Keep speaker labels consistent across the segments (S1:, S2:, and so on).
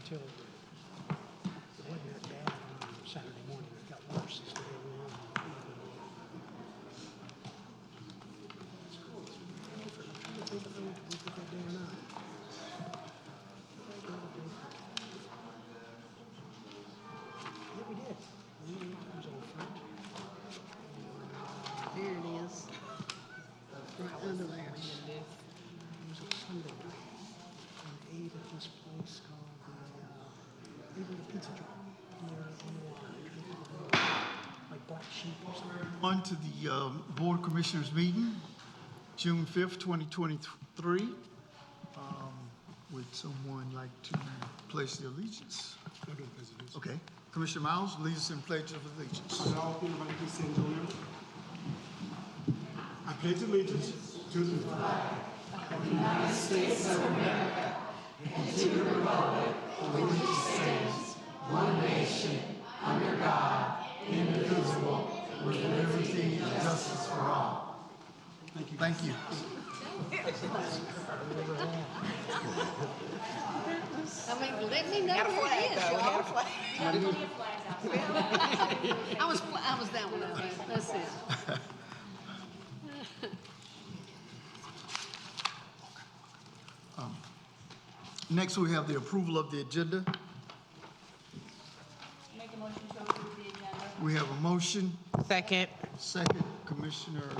S1: until it wasn't that bad on Saturday morning. It got worse as the day went on. It's cool. It's different. I'm trying to think of who we put that day or not. Yeah, we did. It was on front.
S2: There it is. Right under there.
S1: It was a Sunday night. And ate at this place called the Pizza Joint. Near on the water. Like Black Sheep or something.
S3: On to the Board of Commissioners meeting, June 5th, 2023. Would someone like to pledge the allegiance?
S1: I'll do the president.
S3: Okay. Commissioner Miles, lead us in pledge of allegiance.
S4: I pledge allegiance to the flag
S3: Thank you.
S2: I mean, let me know where it is, y'all. I was that one out there. That's it.
S3: Next, we have the approval of the agenda.
S5: Make a motion to approve the agenda.
S3: We have a motion.
S6: Second.
S3: Second, Commissioner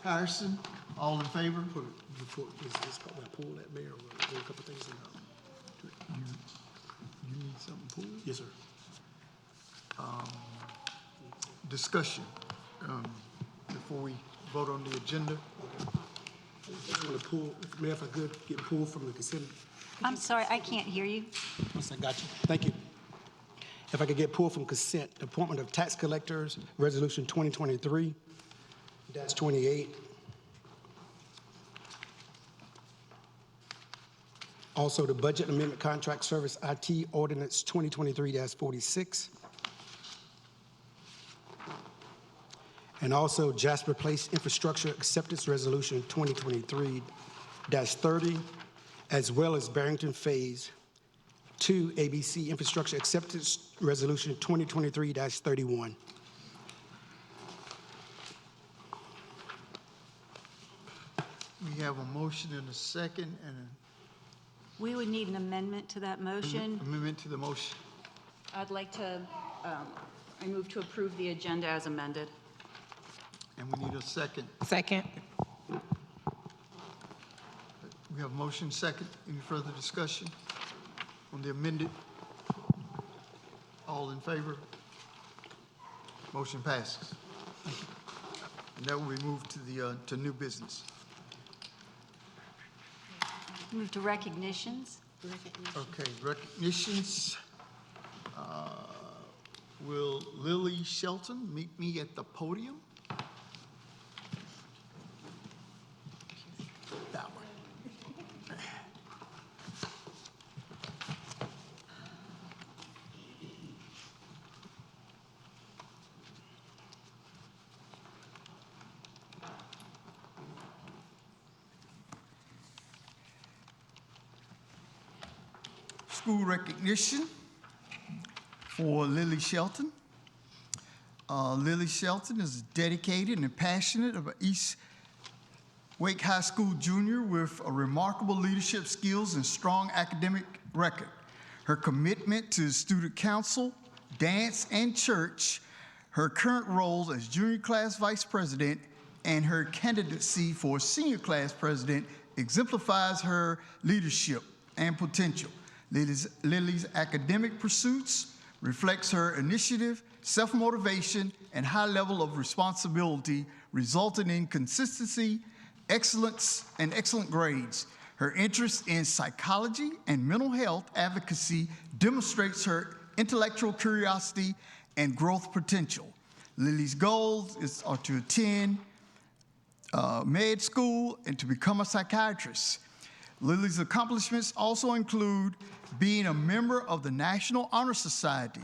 S3: Harrison. All in favor?
S1: Before this part, when I pull that mayor, we'll do a couple things in
S3: You need something pulled?
S1: Yes, sir.
S3: Discussion, before we vote on the agenda.
S1: I just want to pull, Mayor, if I could, get pulled from the consent.
S5: I'm sorry, I can't hear you.
S1: Once I got you. Thank you. If I could get pulled from consent, appointment of tax collectors, resolution 2023-28. Also, the budget amendment contract service IT ordinance 2023-46. And also Jasper Place infrastructure acceptance resolution 2023-30, as well as Barrington Phase 2 ABC infrastructure acceptance resolution 2023-31.
S3: We have a motion and a second and
S5: We would need an amendment to that
S3: an
S5: motion.
S3: amendment to the motion.
S5: I'd like to, I move to approve the agenda as amended.
S3: And we need a second.
S6: Second.
S3: We have motion second. Any further discussion on the amended? All in favor? Motion passes. And that will be moved to the to new business.
S5: Move to recognitions.
S3: Okay, recognitions. Will Lily Shelton meet me at the podium? That way. School recognition for Lily Shelton. Lily Shelton is dedicated and passionate about East Wake High School junior with a remarkable leadership skills and strong academic record. Her commitment to student council, dance, and church, her current roles as junior class vice president, and her candidacy for senior class president exemplifies her leadership and potential. Lily's academic pursuits reflects her initiative, self-motivation, and high level of responsibility, resulting in consistency, excellence, and excellent grades. Her interest in psychology and mental health advocacy demonstrates her intellectual curiosity and growth potential. Lily's goals are to attend med school and to become a psychiatrist. Lily's accomplishments also include being a member of the National Honor Society,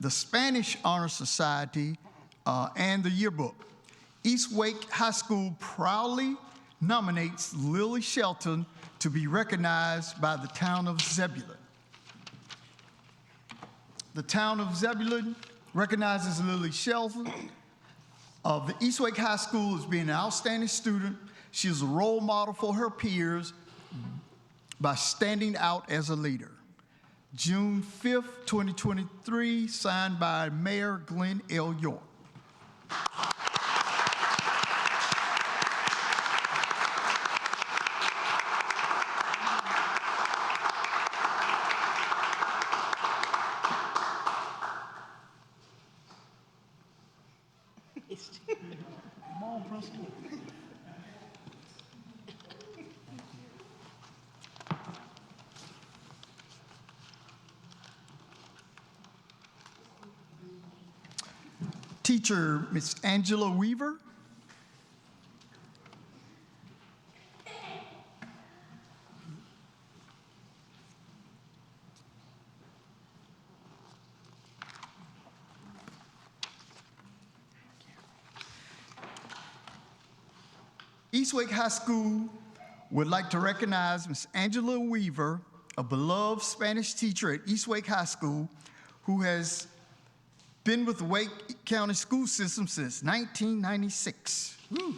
S3: the Spanish Honor Society, and the yearbook. East Wake High School proudly nominates Lily Shelton to be recognized by the town of Zebulon. The town of Zebulon recognizes Lily Shelton of the East Wake High School as being an outstanding student. She is a role model for her peers by standing out as a leader. June 5th, 2023, signed by Mayor Glenn L. York.
S1: Come on, Preston.
S3: Teacher, Miss Angela Weaver. East Wake High School would like to recognize Miss Angela Weaver, a beloved Spanish teacher at East Wake High School who has been with the Wake County school system since 1996. Woo.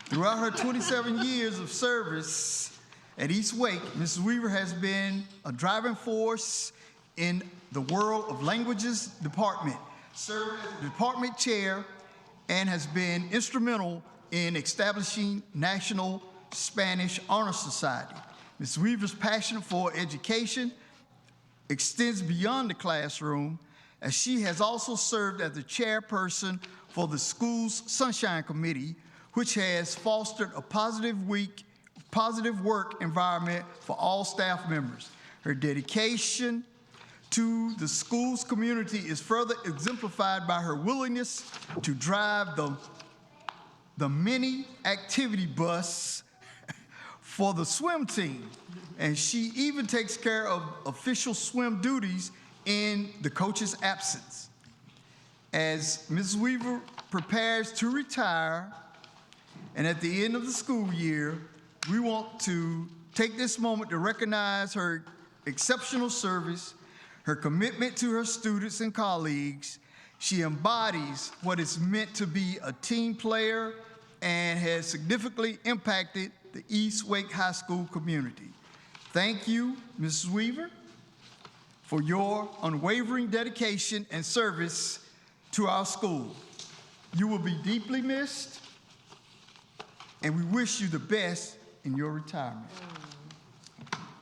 S3: Throughout her 27 years of service at East Wake, Mrs. Weaver has been a driving force in the World of Languages department, served as the department chair, and has been instrumental in establishing National Spanish Honor Society. Ms. Weaver's passion for education extends beyond the classroom, as she has also served as the chairperson for the school's Sunshine Committee, which has fostered a positive work environment for all staff members. Her dedication to the school's community is further exemplified by her willingness to drive the mini activity bus for the swim team. And she even takes care of official swim duties in the coach's absence. As Ms. Weaver prepares to retire, and at the end of the school year, we want to take this moment to recognize her exceptional service, her commitment to her students and colleagues. She embodies what is meant to be a team player and has significantly impacted the East Wake High School community. Thank you, Mrs. Weaver, for your unwavering dedication and service to our school. You will be deeply missed, and we wish you the best in your retirement.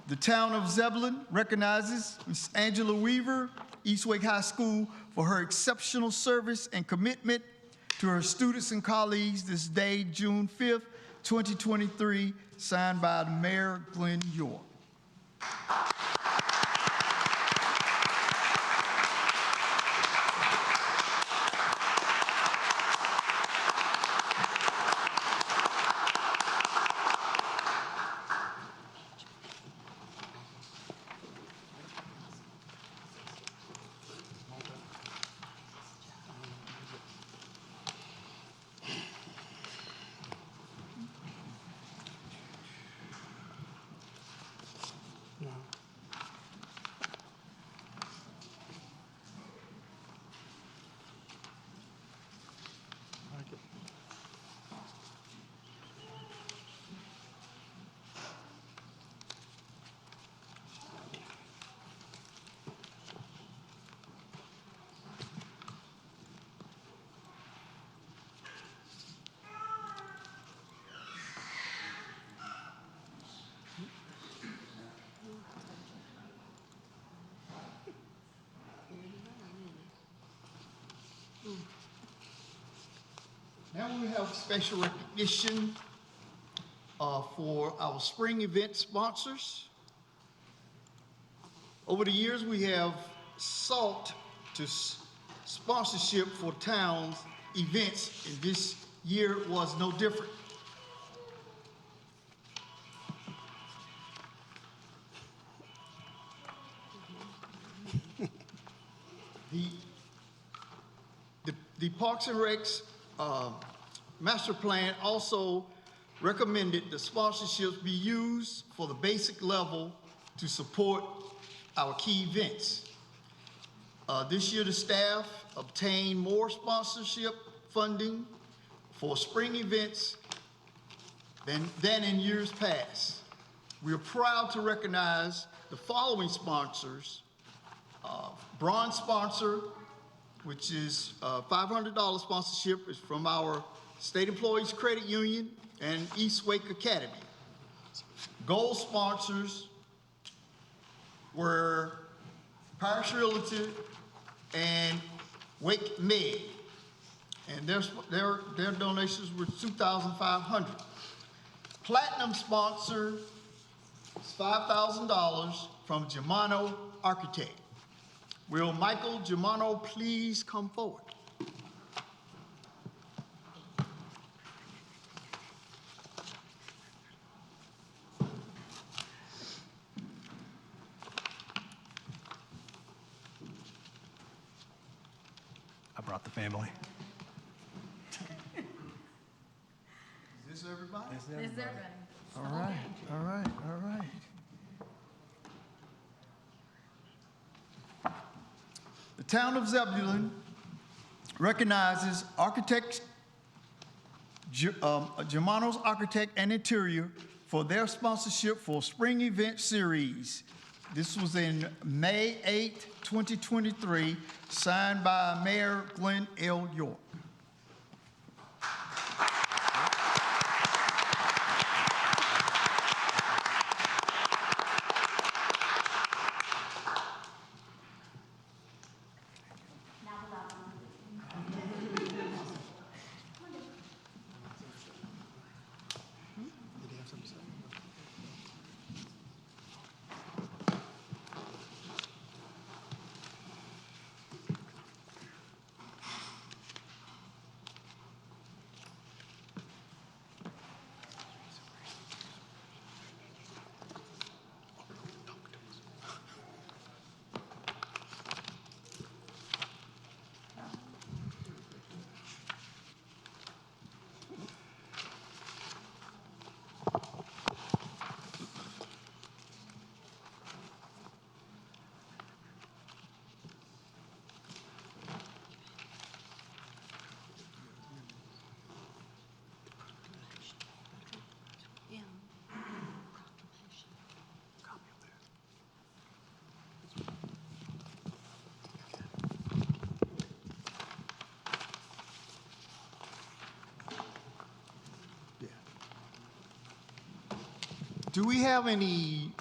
S3: The town of Zebulon recognizes Ms. Angela Weaver, East Wake High School, for her exceptional service and commitment to her students and colleagues this day, June 5th, 2023, signed by Mayor Glenn York.
S1: No. Like it.
S3: Now we have special recognition for our spring event sponsors. Over the years, we have sought to sponsorship for towns' events, and this year was no different. The Parks and Recs master plan also recommended the sponsorships be used for the basic level to support our key events. This year, the staff obtained more sponsorship funding for spring events than in years past. We are proud to recognize the following sponsors. Bronze sponsor, which is $500 sponsorship, is from our State Employees Credit Union and East Wake Academy. Gold sponsors were Parish Realty and Wake Med, and their donations were $2,500. Platinum sponsor is $5,000 from Germano Architect. Will Michael Germano please come forward?
S6: I brought the family.
S3: Is this everybody?
S2: Is there?
S3: All right, all right, all right. The town of Zebulon recognizes architects, Germano's Architect and Interior, for their sponsorship for Spring Event Series. This was in May 8, 2023, signed by Mayor Glenn L. York.
S1: Did he have something to say?
S2: Yeah.
S4: Yeah. Do we have any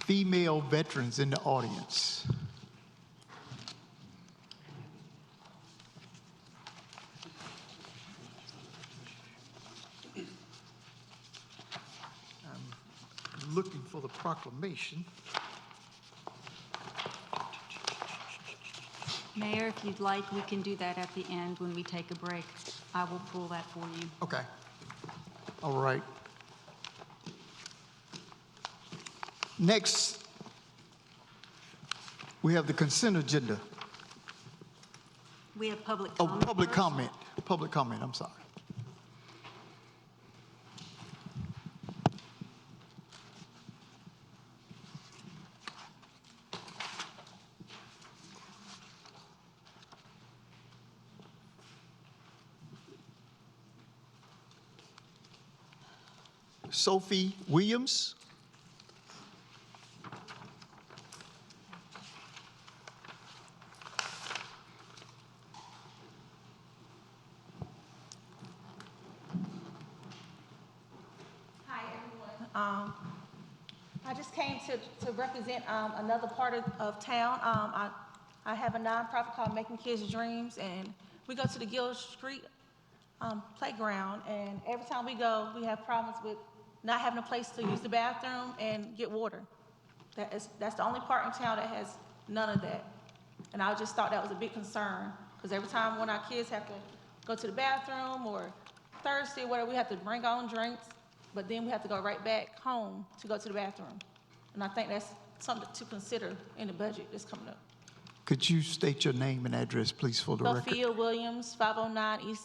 S4: female veterans in the audience? I'm looking for the proclamation.
S5: Mayor, if you'd like, we can do that at the end when we take a break. I will pull that for you.
S4: Okay. All right. Next, we have the consent agenda.
S5: We have public
S4: Oh,
S5: comment.
S4: public
S5: first.
S4: comment. Public comment, I'm sorry. Sophie Williams.
S7: Hi, everyone. I just came to represent another part of town. I have a nonprofit called Making Kids Dreams, and we go to the Gill Street playground, and every time we go, we have problems with not having a place to use the bathroom and get water. That's the only part in town that has none of that. And I just thought that was a big concern, because every time when our kids have to go to the bathroom or thirsty, whatever, we have to bring our own drinks, but then we have to go right back home to go to the bathroom. And I think that's something to consider in the budget that's coming up.
S4: Could you state your name and address, please, for the record?
S7: Sophia Williams, 509 East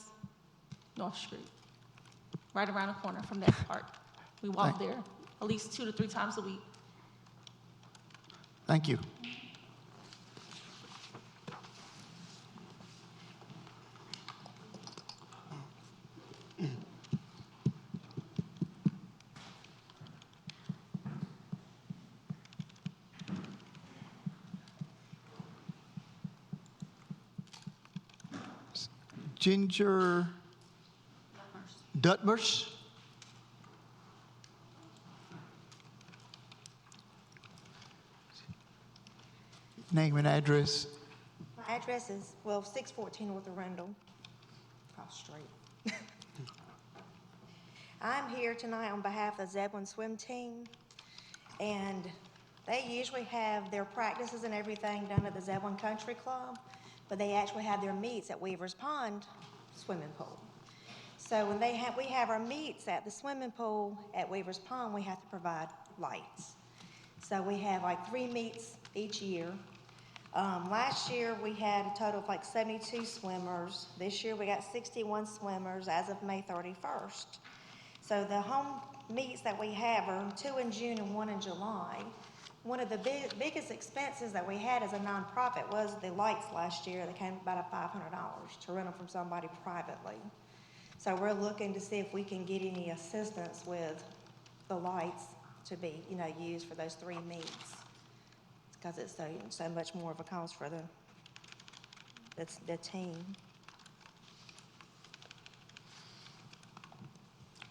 S7: North Street, right around the corner from that park. We walk there at least 2 to 3 times a week.
S4: Thank you. Ginger Dutmers. Name and address.
S8: My address is, 614 North Arundel, across street. I'm here tonight on behalf of the Zebulon swim team, and they usually have their practices and everything done at the Zebulon Country Club, but they actually have their meets at Weaver's Pond swimming pool. So when we have our meets at the swimming pool at Weaver's Pond, we have to provide lights. So we have like 3 meets each year. Last year, we had a total of like 72 swimmers. This year, we got 61 swimmers as of May 31st. So the home meets that we have are 2 in June and 1 in July. One of the biggest expenses that we had as a nonprofit was the lights last year. They came about $500 to rent them from somebody privately. So we're looking to see if we can get any assistance with the lights to be, used for those 3 meets, because it's so much more of a cost for the team.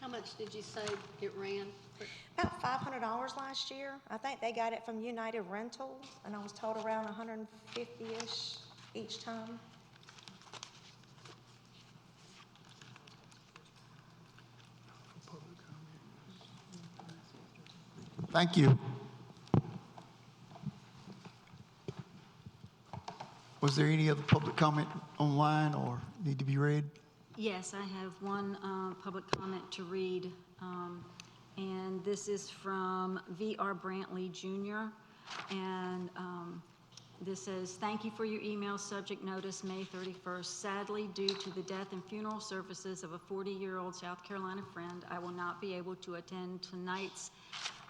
S2: How much did you say it ran?
S8: About $500 last year. I think they got it from United Rentals, and I was told around 150-ish each time.
S4: Thank you. Was there any other public comment online or need to be read?
S5: Yes, I have one public comment to read, and this is from V.R. Brantley Jr., and this says, "Thank you for your email. Subject notice, May 31st. Sadly, due to the death and funeral services of a 40-year-old South Carolina friend, I will not be able to attend tonight's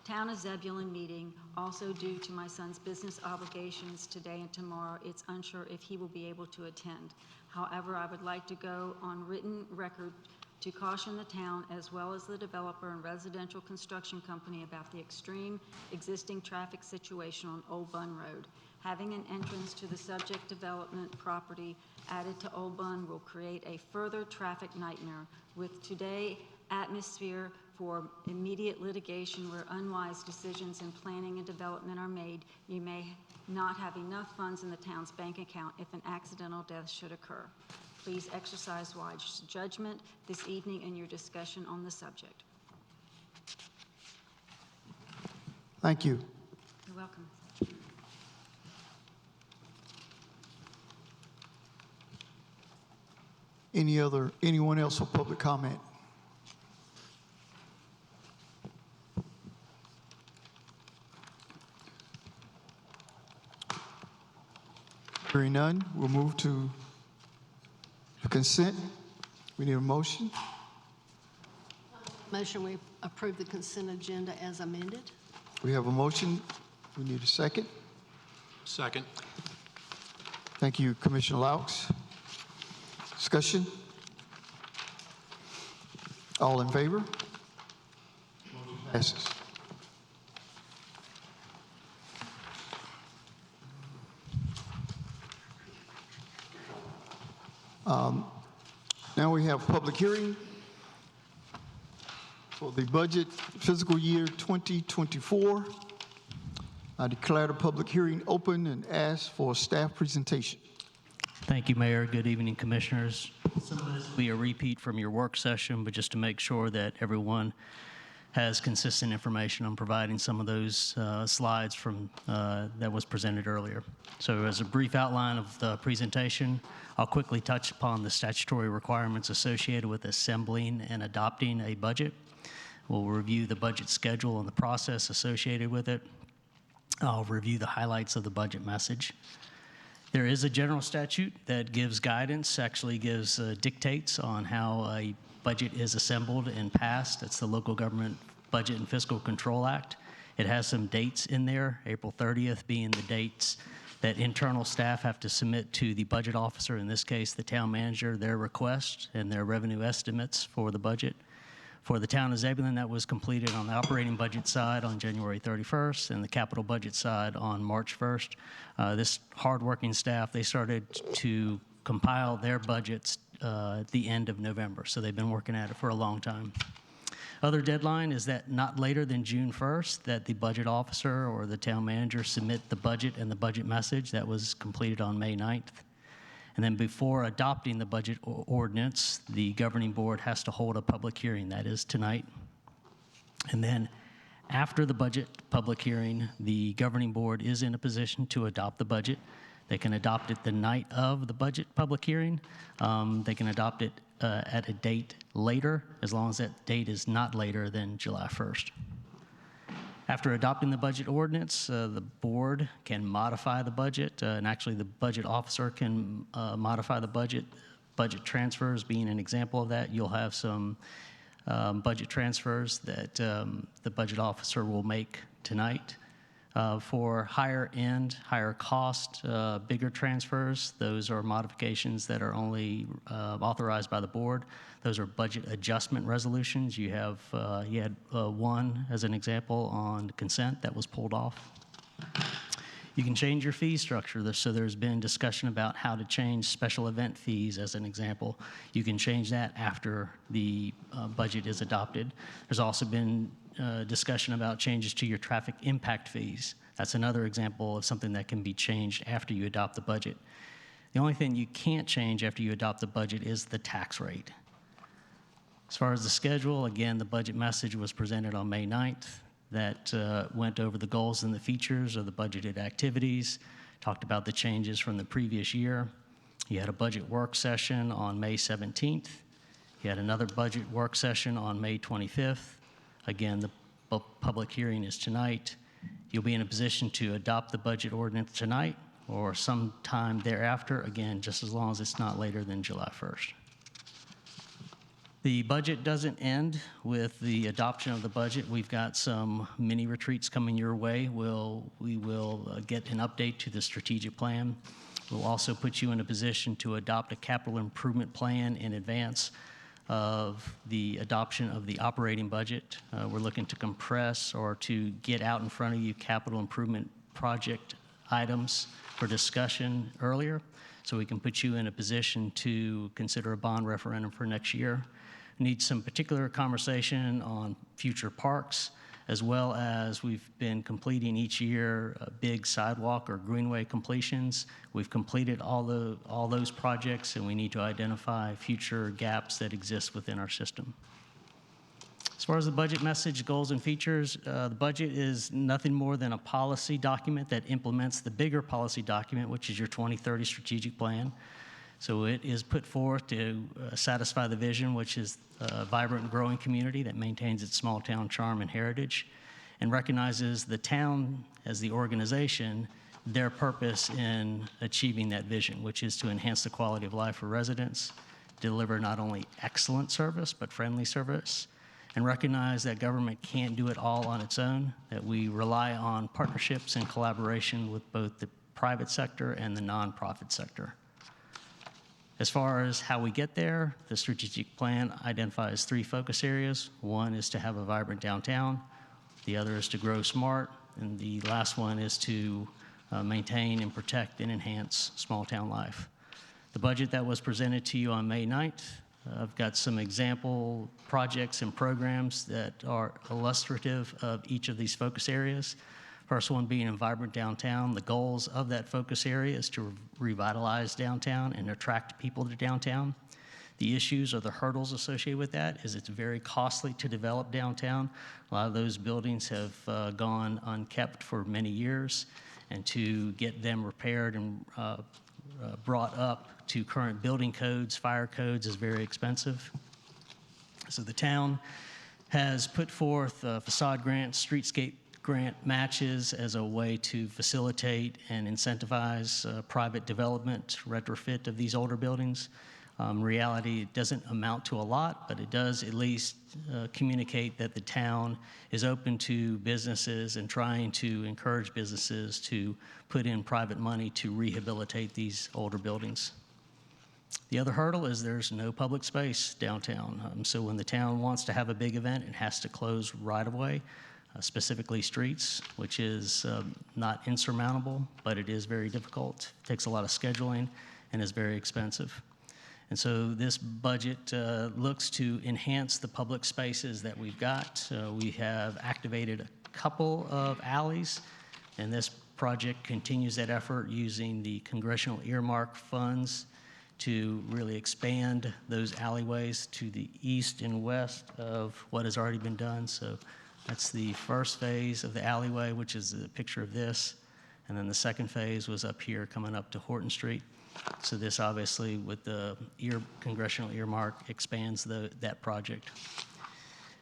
S5: Town of Zebulon meeting. Also, due to my son's business obligations today and tomorrow, it's unsure if he will be able to attend. However, I would like to go on written record to caution the town as well as the developer and residential construction company about the extreme existing traffic situation on Old Bun Road. Having an entrance to the subject development property added to Old Bun will create a further traffic nightmare. With today's atmosphere for immediate litigation where unwise decisions in planning and development are made, you may not have enough funds in the town's bank account if an accidental death should occur. Please exercise wise judgment this evening in your discussion on the subject."
S4: Thank you.
S5: You're welcome.
S4: Anyone else for public comment? Hearing none, we'll move to consent. We need a motion.
S2: Motion, we approve the consent agenda as amended.
S4: We have a motion. We need a second.
S6: Second.
S4: Thank you, Commissioner Laux. Discussion? All in favor? Motion passes. Now we have public hearing for the budget fiscal year 2024. I declare the public hearing open and ask for a staff presentation.
S9: Thank you, Mayor. Good evening, Commissioners. Some of this will be a repeat from your work session, but just to make sure that everyone has consistent information, I'm providing some of those slides from that was presented earlier. So as a brief outline of the presentation, I'll quickly touch upon the statutory requirements associated with assembling and adopting a budget. We'll review the budget schedule and the process associated with it. I'll review the highlights of the budget message. There is a general statute that gives guidance, actually gives dictates on how a budget is assembled and passed. It's the Local Government Budget and Fiscal Control Act. It has some dates in there, April 30th being the dates that internal staff have to submit to the budget officer, in this case the town manager, their request and their revenue estimates for the budget. For the town of Zebulon, that was completed on the operating budget side on January 31st and the capital budget side on March 1st. This hardworking staff, they started to compile their budgets at the end of November. So they've been working at it for a long time. Other deadline is that not later than June 1st, that the budget officer or the town manager submit the budget and the budget message. That was completed on May 9th. And then before adopting the budget ordinance, the governing board has to hold a public hearing. That is tonight. And then after the budget public hearing, the governing board is in a position to adopt the budget. They can adopt it the night of the budget public hearing. They can adopt it at a date later, as long as that date is not later than July 1st. After adopting the budget ordinance, the board can modify the budget, and actually the budget officer can modify the budget. Budget transfers being an example of that. You'll have some budget transfers that the budget officer will make tonight. For higher end, higher cost, bigger transfers, those are modifications that are only authorized by the board. Those are budget adjustment resolutions. You had one as an example on consent that was pulled off. You can change your fee structure. So there's been discussion about how to change special event fees as an example. You can change that after the budget is adopted. There's also been discussion about changes to your traffic impact fees. That's another example of something that can be changed after you adopt the budget. The only thing you can't change after you adopt the budget is the tax rate. As far as the schedule, again, the budget message was presented on May 9th. That went over the goals and the features of the budgeted activities, talked about the changes from the previous year. You had a budget work session on May 17th. You had another budget work session on May 25th. Again, the public hearing is tonight. You'll be in a position to adopt the budget ordinance tonight or sometime thereafter, again, just as long as it's not later than July 1st. The budget doesn't end with the adoption of the budget. We've got some mini retreats coming your way. We will get an update to the strategic plan. We'll also put you in a position to adopt a capital improvement plan in advance of the adoption of the operating budget. We're looking to compress or to get out in front of you capital improvement project items for discussion earlier, so we can put you in a position to consider a bond referendum for next year. Need some particular conversation on future parks, as well as we've been completing each year big sidewalk or greenway completions. We've completed all those projects, and we need to identify future gaps that exist within our system. As far as the budget message, goals, and features, the budget is nothing more than a policy document that implements the bigger policy document, which is your 2030 strategic plan. So it is put forth to satisfy the vision, which is a vibrant and growing community that maintains its small town charm and heritage, and recognizes the town as the organization, their purpose in achieving that vision, which is to enhance the quality of life for residents, deliver not only excellent service, but friendly service, and recognize that government can't do it all on its own, that we rely on partnerships and collaboration with both the private sector and the nonprofit sector. As far as how we get there, the strategic plan identifies 3 focus areas. One is to have a vibrant downtown. The other is to grow smart. And the last one is to maintain and protect and enhance small town life. The budget that was presented to you on May 9th, I've got some example projects and programs that are illustrative of each of these focus areas. First one being a vibrant downtown. The goals of that focus area is to revitalize downtown and attract people to downtown. The issues or the hurdles associated with that is it's very costly to develop downtown. A lot of those buildings have gone unkept for many years, and to get them repaired and brought up to current building codes, fire codes, is very expensive. So the town has put forth facade grants, streetscape grant matches as a way to facilitate and incentivize private development, retrofit of these older buildings. In reality, it doesn't amount to a lot, but it does at least communicate that the town is open to businesses and trying to encourage businesses to put in private money to rehabilitate these older buildings. The other hurdle is there's no public space downtown. So when the town wants to have a big event, it has to close right-of-way, specifically streets, which is not insurmountable, but it is very difficult. It takes a lot of scheduling and is very expensive. And so this budget looks to enhance the public spaces that we've got. We have activated a couple of alleys, and this project continues that effort using the congressional earmark funds to really expand those alleyways to the east and west of what has already been done. So that's the first phase of the alleyway, which is a picture of this. And then the second phase was up here coming up to Horton Street. So this obviously, with the congressional earmark, expands that project.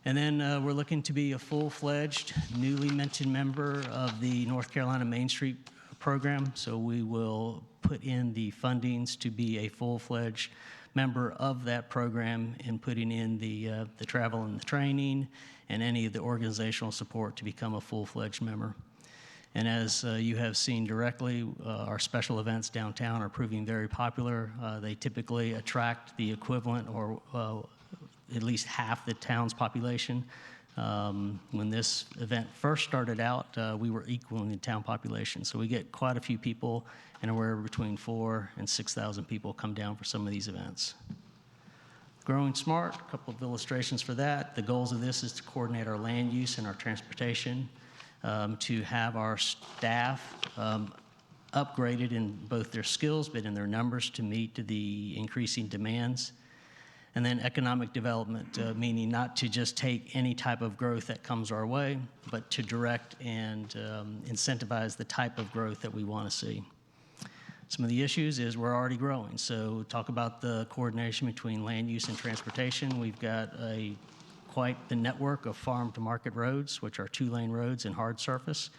S9: And then we're looking to be a full-fledged, newly mentioned member of the North Carolina Main Street program. So we will put in the fundings to be a full-fledged member of that program and putting in the travel and the training and any of the organizational support to become a full-fledged member. And as you have seen directly, our special events downtown are proving very popular. They typically attract the equivalent or at least half the town's population. When this event first started out, we were equaling the town population. So we get quite a few people, anywhere between 4,000 and 6,000 people come down for some of these events. Growing Smart, a couple of illustrations for that. The goals of this is to coordinate our land use and our transportation, to have our staff upgraded in both their skills but in their numbers to meet the increasing demands. And then economic development, meaning not to just take any type of growth that comes our way, but to direct and incentivize the type of growth that we want to see. Some of the issues is we're already growing. So talk about the coordination between land use and transportation. We've got quite the network of farm-to-market roads, which are 2-lane roads and hard surface,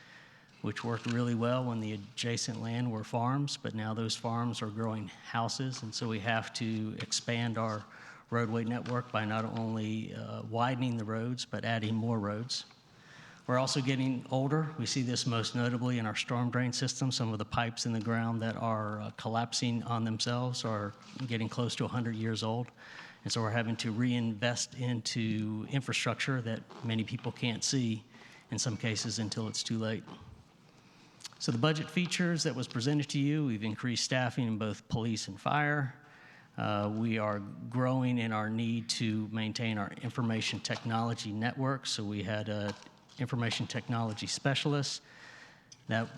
S9: which worked really well when the adjacent land were farms, but now those farms are growing houses, and so we have to expand our roadway network by not only widening the roads, but adding more roads. We're also getting older. We see this most notably in our storm drain system. Some of the pipes in the ground that are collapsing on themselves are getting close to 100 years old. And so we're having to reinvest into infrastructure that many people can't see, in some cases, until it's too late. So the budget features that was presented to you, we've increased staffing in both police and fire. We are growing in our need to maintain our information technology network. So we had an information technology specialist. That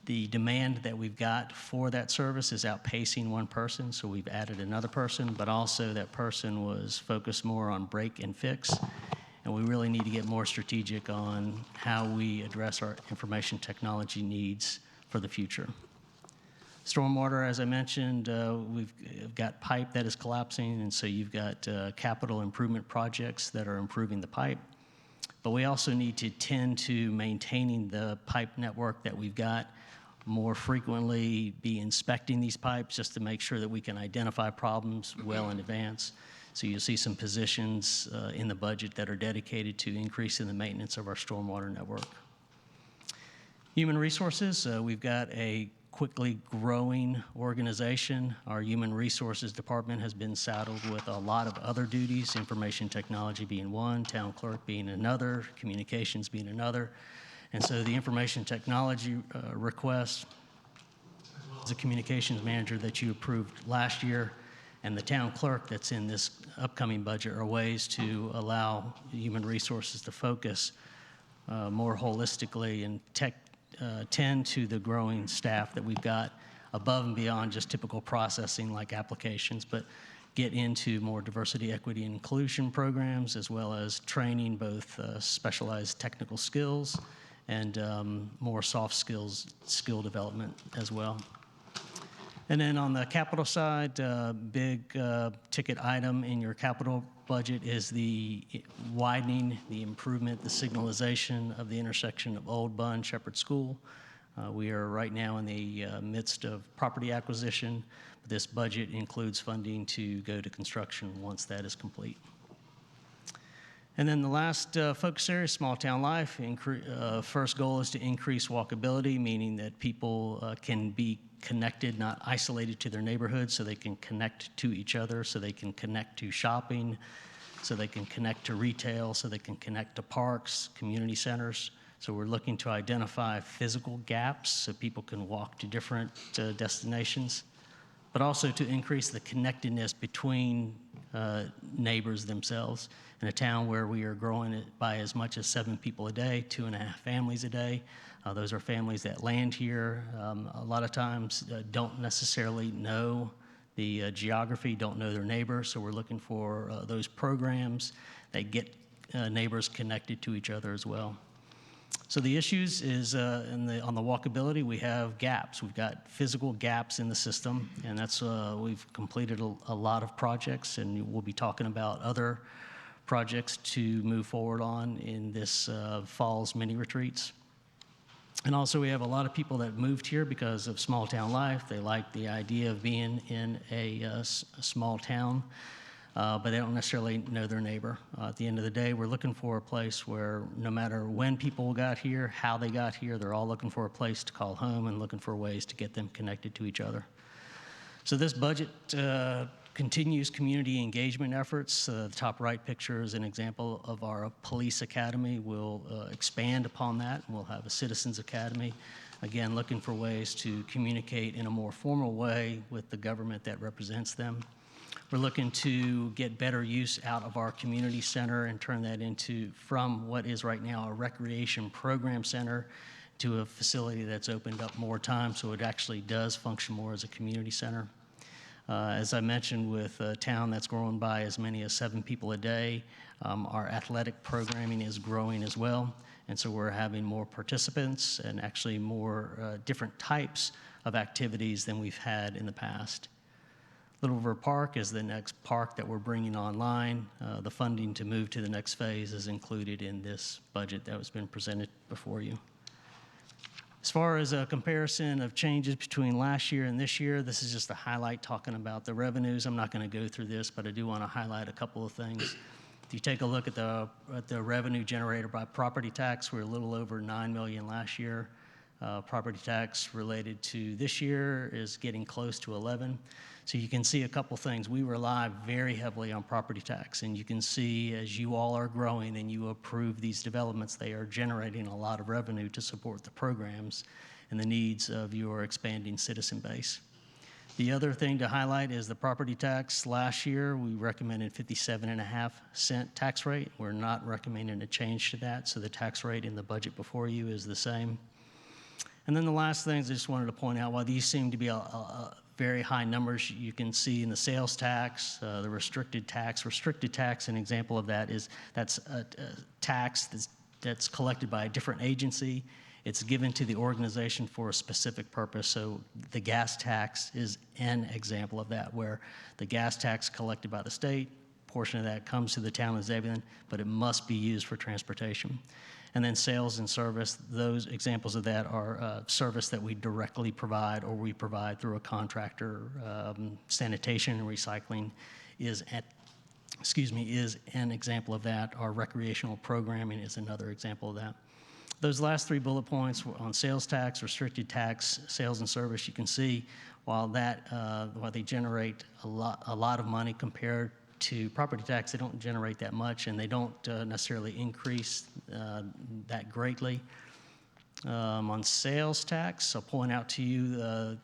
S9: the demand that we've got for that service is outpacing one person, so we've added another person, but also that person was focused more on break and fix, and we really need to get more strategic on how we address our information technology needs for the future. Stormwater, as I mentioned, we've got pipe that is collapsing, and so you've got capital improvement projects that are improving the pipe. But we also need to tend to maintaining the pipe network that we've got, more frequently be inspecting these pipes just to make sure that we can identify problems well in advance. So you'll see some positions in the budget that are dedicated to increasing the maintenance of our stormwater network. Human resources, we've got a quickly growing organization. Our human resources department has been saddled with a lot of other duties, information technology being one, town clerk being another, communications being another. And so the information technology request, as a communications manager that you approved last year, and the town clerk that's in this upcoming budget are ways to allow human resources to focus more holistically and tend to the growing staff that we've got above and beyond just typical processing like applications, but get into more diversity, equity, and inclusion programs, as well as training both specialized technical skills and more soft skills, skill development as well. And then on the capital side, big ticket item in your capital budget is the widening, the improvement, the signalization of the intersection of Old Bun, Shepherd School. We are right now in the midst of property acquisition. This budget includes funding to go to construction once that is complete. And then the last focus area, small town life. First goal is to increase walkability, meaning that people can be connected, not isolated to their neighborhood, so they can connect to each other, so they can connect to shopping, so they can connect to retail, so they can connect to parks, community centers. So we're looking to identify physical gaps so people can walk to different destinations. but also to increase the connectedness between neighbors themselves. In a town where we are growing it by as much as 7 people a day, 2.5 families a day, those are families that land here. A lot of times don't necessarily know the geography, don't know their neighbors, so we're looking for those programs that get neighbors connected to each other as well. So the issues is on the walkability, we have gaps. We've got physical gaps in the system, and that's we've completed a lot of projects, and we'll be talking about other projects to move forward on in this fall's mini retreats. And also we have a lot of people that moved here because of small town life. They like the idea of being in a small town, but they don't necessarily know their neighbor. At the end of the day, we're looking for a place where no matter when people got here, how they got here, they're all looking for a place to call home and looking for ways to get them connected to each other. So this budget continues community engagement efforts. The top right picture is an example of our police academy. We'll expand upon that. We'll have a citizens academy. Again, looking for ways to communicate in a more formal way with the government that represents them. We're looking to get better use out of our community center and turn that into, from what is right now a recreation program center, to a facility that's opened up more time so it actually does function more as a community center. As I mentioned, with a town that's growing by as many as 7 people a day, our athletic programming is growing as well. And so we're having more participants and actually more different types of activities than we've had in the past. Little River Park is the next park that we're bringing online. The funding to move to the next phase is included in this budget that has been presented before you. As far as a comparison of changes between last year and this year, this is just a highlight talking about the revenues. I'm not going to go through this, but I do want to highlight a couple of things. If you take a look at the revenue generated by property tax, we're a little over $9 million last year. Property tax related to this year is getting close to 11. So you can see a couple things. We rely very heavily on property tax, and you can see as you all are growing and you approve these developments, they are generating a lot of revenue to support the programs and the needs of your expanding citizen base. The other thing to highlight is the property tax. Last year, we recommended 57.5-cent tax rate. We're not recommending a change to that, so the tax rate in the budget before you is the same. And then the last things I just wanted to point out, while these seem to be very high numbers, you can see in the sales tax, the restricted tax. Restricted tax, an example of that is that's a tax that's collected by a different agency. It's given to the organization for a specific purpose. So the gas tax is an example of that, where the gas tax collected by the state, portion of that comes to the town of Zebulon, but it must be used for transportation. And then sales and service, those examples of that are service that we directly provide or we provide through a contractor. Sanitation and recycling is an example of that. Our recreational programming is another example of that. Those last 3 bullet points on sales tax, restricted tax, sales and service, you can see while they generate a lot of money compared to property tax, they don't generate that much, and they don't necessarily increase that greatly. On sales tax, I'll point out to you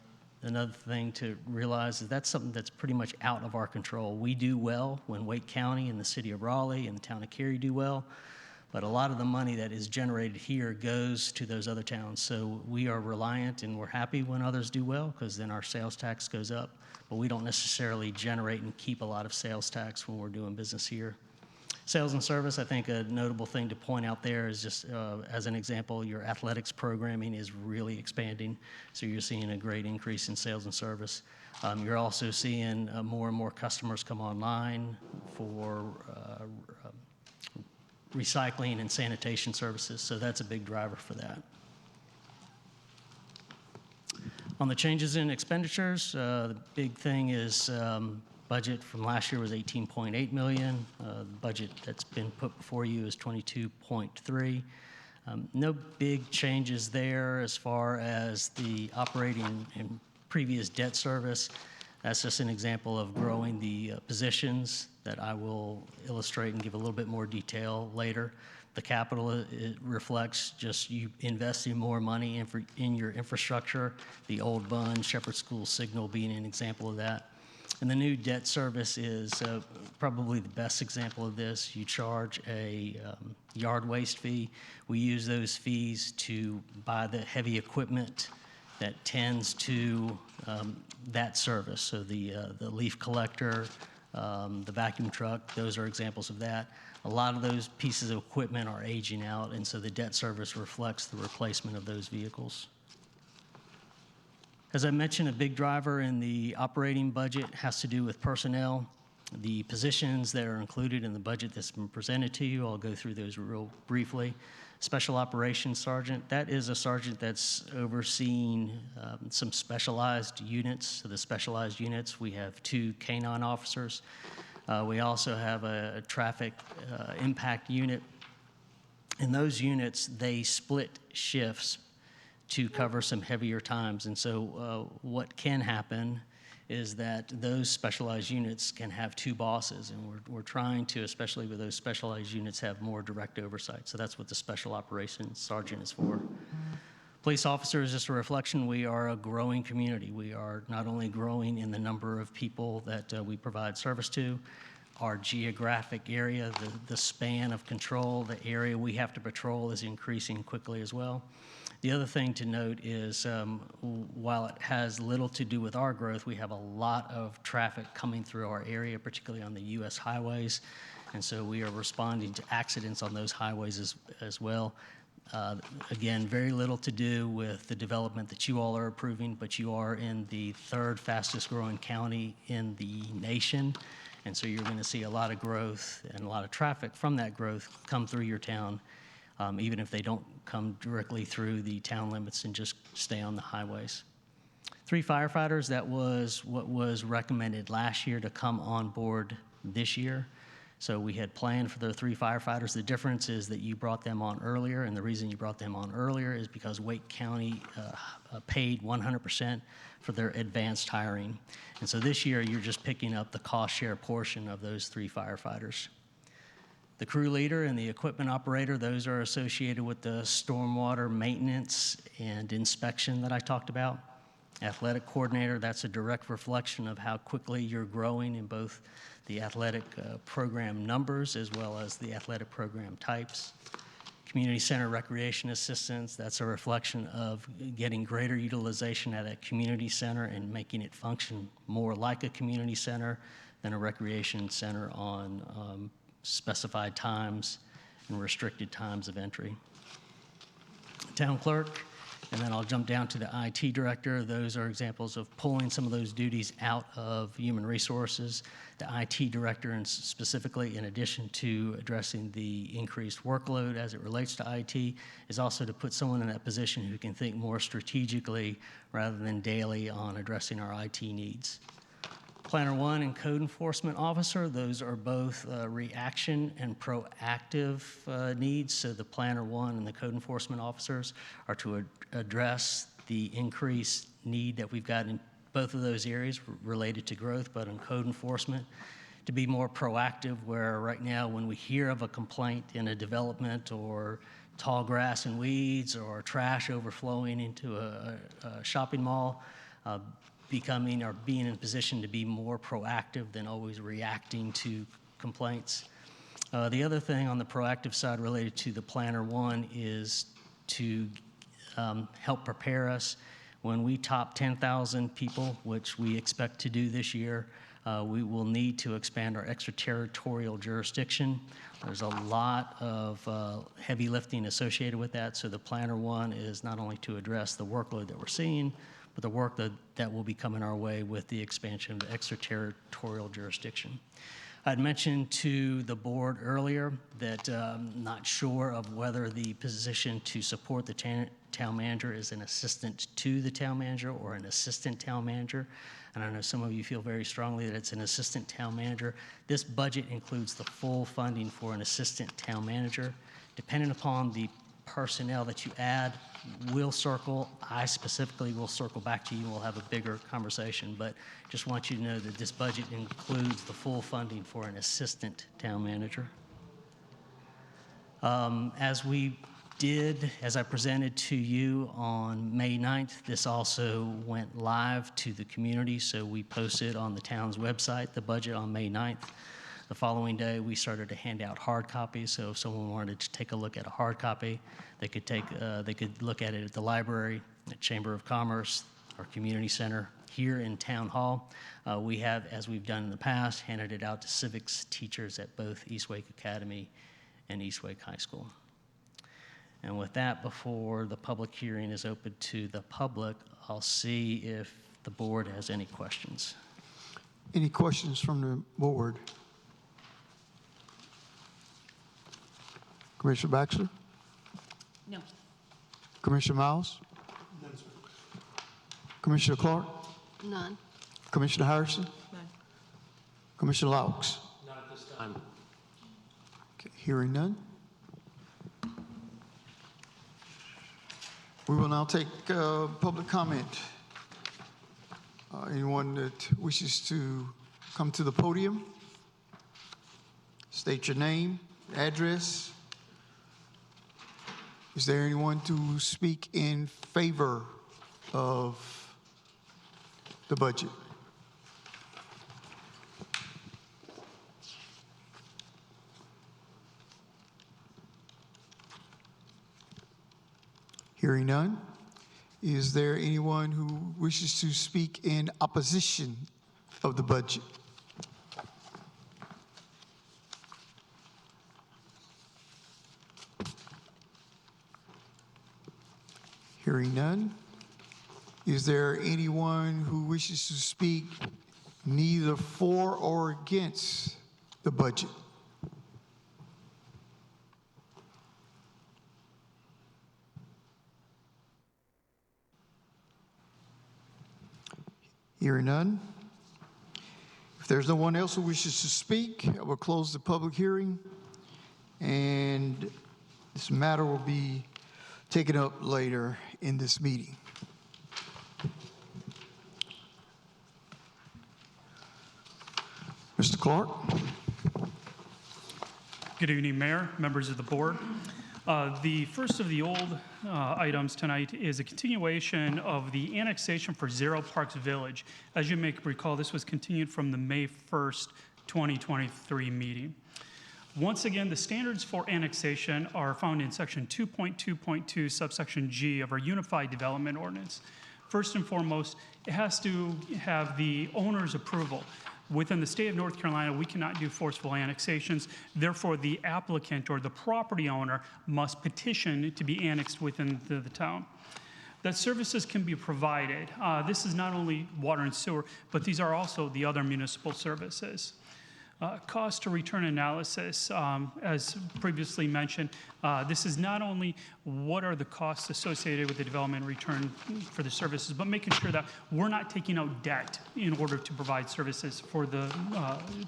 S9: another thing to realize is that's something that's pretty much out of our control. We do well when Wake County and the city of Raleigh and the town of Cary do well, but a lot of the money that is generated here goes to those other towns. So we are reliant and we're happy when others do well because then our sales tax goes up. But we don't necessarily generate and keep a lot of sales tax when we're doing business here. Sales and service, I think a notable thing to point out there is just as an example, your athletics programming is really expanding. So you're seeing a great increase in sales and service. You're also seeing more and more customers come online for recycling and sanitation services. So that's a big driver for that. On the changes in expenditures, the big thing is budget from last year was $18.8 million. The budget that's been put before you is $22.3. No big changes there as far as the operating and previous debt service. That's just an example of growing the positions that I will illustrate and give a little bit more detail later. The capital, it reflects just you investing more money in your infrastructure, the old Bund, Shepherd School Signal being an example of that. And the new debt service is probably the best example of this. You charge a yard waste fee. We use those fees to buy the heavy equipment that tends to that service. So the leaf collector, the vacuum truck, those are examples of that. A lot of those pieces of equipment are aging out, and so the debt service reflects the replacement of those vehicles. As I mentioned, a big driver in the operating budget has to do with personnel. The positions that are included in the budget that's been presented to you, I'll go through those real briefly. Special Operations Sergeant, that is a sergeant that's overseeing some specialized units. So the specialized units, we have 2 canine officers. We also have a traffic impact unit. In those units, they split shifts to cover some heavier times. And so what can happen is that those specialized units can have 2 bosses, and we're trying to, especially with those specialized units, have more direct oversight. So that's what the Special Operations Sergeant is for. Police officer is just a reflection. We are a growing community. We are not only growing in the number of people that we provide service to, our geographic area, the span of control, the area we have to patrol is increasing quickly as well. The other thing to note is while it has little to do with our growth, we have a lot of traffic coming through our area, particularly on the U.S. highways. And so we are responding to accidents on those highways as well. Again, very little to do with the development that you all are approving, but you are in the 3rd fastest growing county in the nation. And so you're going to see a lot of growth and a lot of traffic from that growth come through your town, even if they don't come directly through the town limits and just stay on the highways. 3 firefighters, that was what was recommended last year to come on board this year. So we had planned for the 3 firefighters. The difference is that you brought them on earlier, and the reason you brought them on earlier is because Wake County paid 100% for their advanced hiring. And so this year, you're just picking up the cost share portion of those 3 firefighters. The crew leader and the equipment operator, those are associated with the stormwater maintenance and inspection that I talked about. Athletic coordinator, that's a direct reflection of how quickly you're growing in both the athletic program numbers as well as the athletic program types. Community center recreation assistants, that's a reflection of getting greater utilization at a community center and making it function more like a community center than a recreation center on specified times and restricted times of entry. Town clerk, and then I'll jump down to the IT director. Those are examples of pulling some of those duties out of human resources. The IT director, and specifically in addition to addressing the increased workload as it relates to IT, is also to put someone in that position who can think more strategically rather than daily on addressing our IT needs. Planner 1 and Code Enforcement Officer, those are both reaction and proactive needs. So the Planner 1 and the Code Enforcement Officers are to address the increased need that we've got in both of those areas related to growth, but in code enforcement, to be more proactive, where right now when we hear of a complaint in a development or tall grass and weeds or trash overflowing into a shopping mall, becoming or being in a position to be more proactive than always reacting to complaints. The other thing on the proactive side related to the Planner 1 is to help prepare us. When we top 10,000 people, which we expect to do this year, we will need to expand our extraterritorial jurisdiction. There's a lot of heavy lifting associated with that, so the Planner 1 is not only to address the workload that we're seeing, but the work that will be coming our way with the expansion of the extraterritorial jurisdiction. I'd mentioned to the board earlier that I'm not sure of whether the position to support the town manager is an assistant to the town manager or an assistant town manager. And I know some of you feel very strongly that it's an assistant town manager. This budget includes the full funding for an assistant town manager. Depending upon the personnel that you add, I specifically will circle back to you and we'll have a bigger conversation, but just want you to know that this budget includes the full funding for an assistant town manager. As we did, as I presented to you on May 9th, this also went live to the community, so we posted on the town's website the budget on May 9th. The following day, we started to hand out hard copies, so if someone wanted to take a look at a hard copy, they could look at it at the library, at Chamber of Commerce, our community center, here in Town Hall. We have, as we've done in the past, handed it out to civics teachers at both East Wake Academy and East Wake High School. And with that, before the public hearing is open to the public, I'll see if the board has any questions.
S4: Any questions from the board? Commissioner Baxter?
S2: No.
S4: Commissioner Miles?
S1: None, sir.
S4: Commissioner Clark?
S2: None.
S4: Commissioner Harrison?
S2: None.
S4: Commissioner Laux?
S6: Not at this time.
S4: Okay, hearing none. We will now take public comment. Anyone that wishes to come to the podium, state your name, address. Is there anyone to speak in favor of the budget? Hearing none. Is there anyone who wishes to speak in opposition of the budget? Hearing none. Is there anyone who wishes to speak neither for or against the budget? Hearing none. If there's no one else who wishes to speak, I will close the public hearing, and this matter will be taken up later in this meeting. Mr. Clark.
S10: Good evening, Mayor, members of the board. The first of the old items tonight is a continuation of the annexation for Zero Parks Village. As you may recall, this was continued from the May 1st, 2023 meeting. Once again, the standards for annexation are found in section 2.2.2 subsection G of our Unified Development Ordinance. First and foremost, it has to have the owner's approval. Within the state of North Carolina, we cannot do forceful annexations. Therefore, the applicant or the property owner must petition to be annexed within the town. That services can be provided. This is not only water and sewer, but these are also the other municipal services. Cost to return analysis, as previously mentioned, this is not only what are the costs associated with the development return for the services, but making sure that we're not taking out debt in order to provide services for the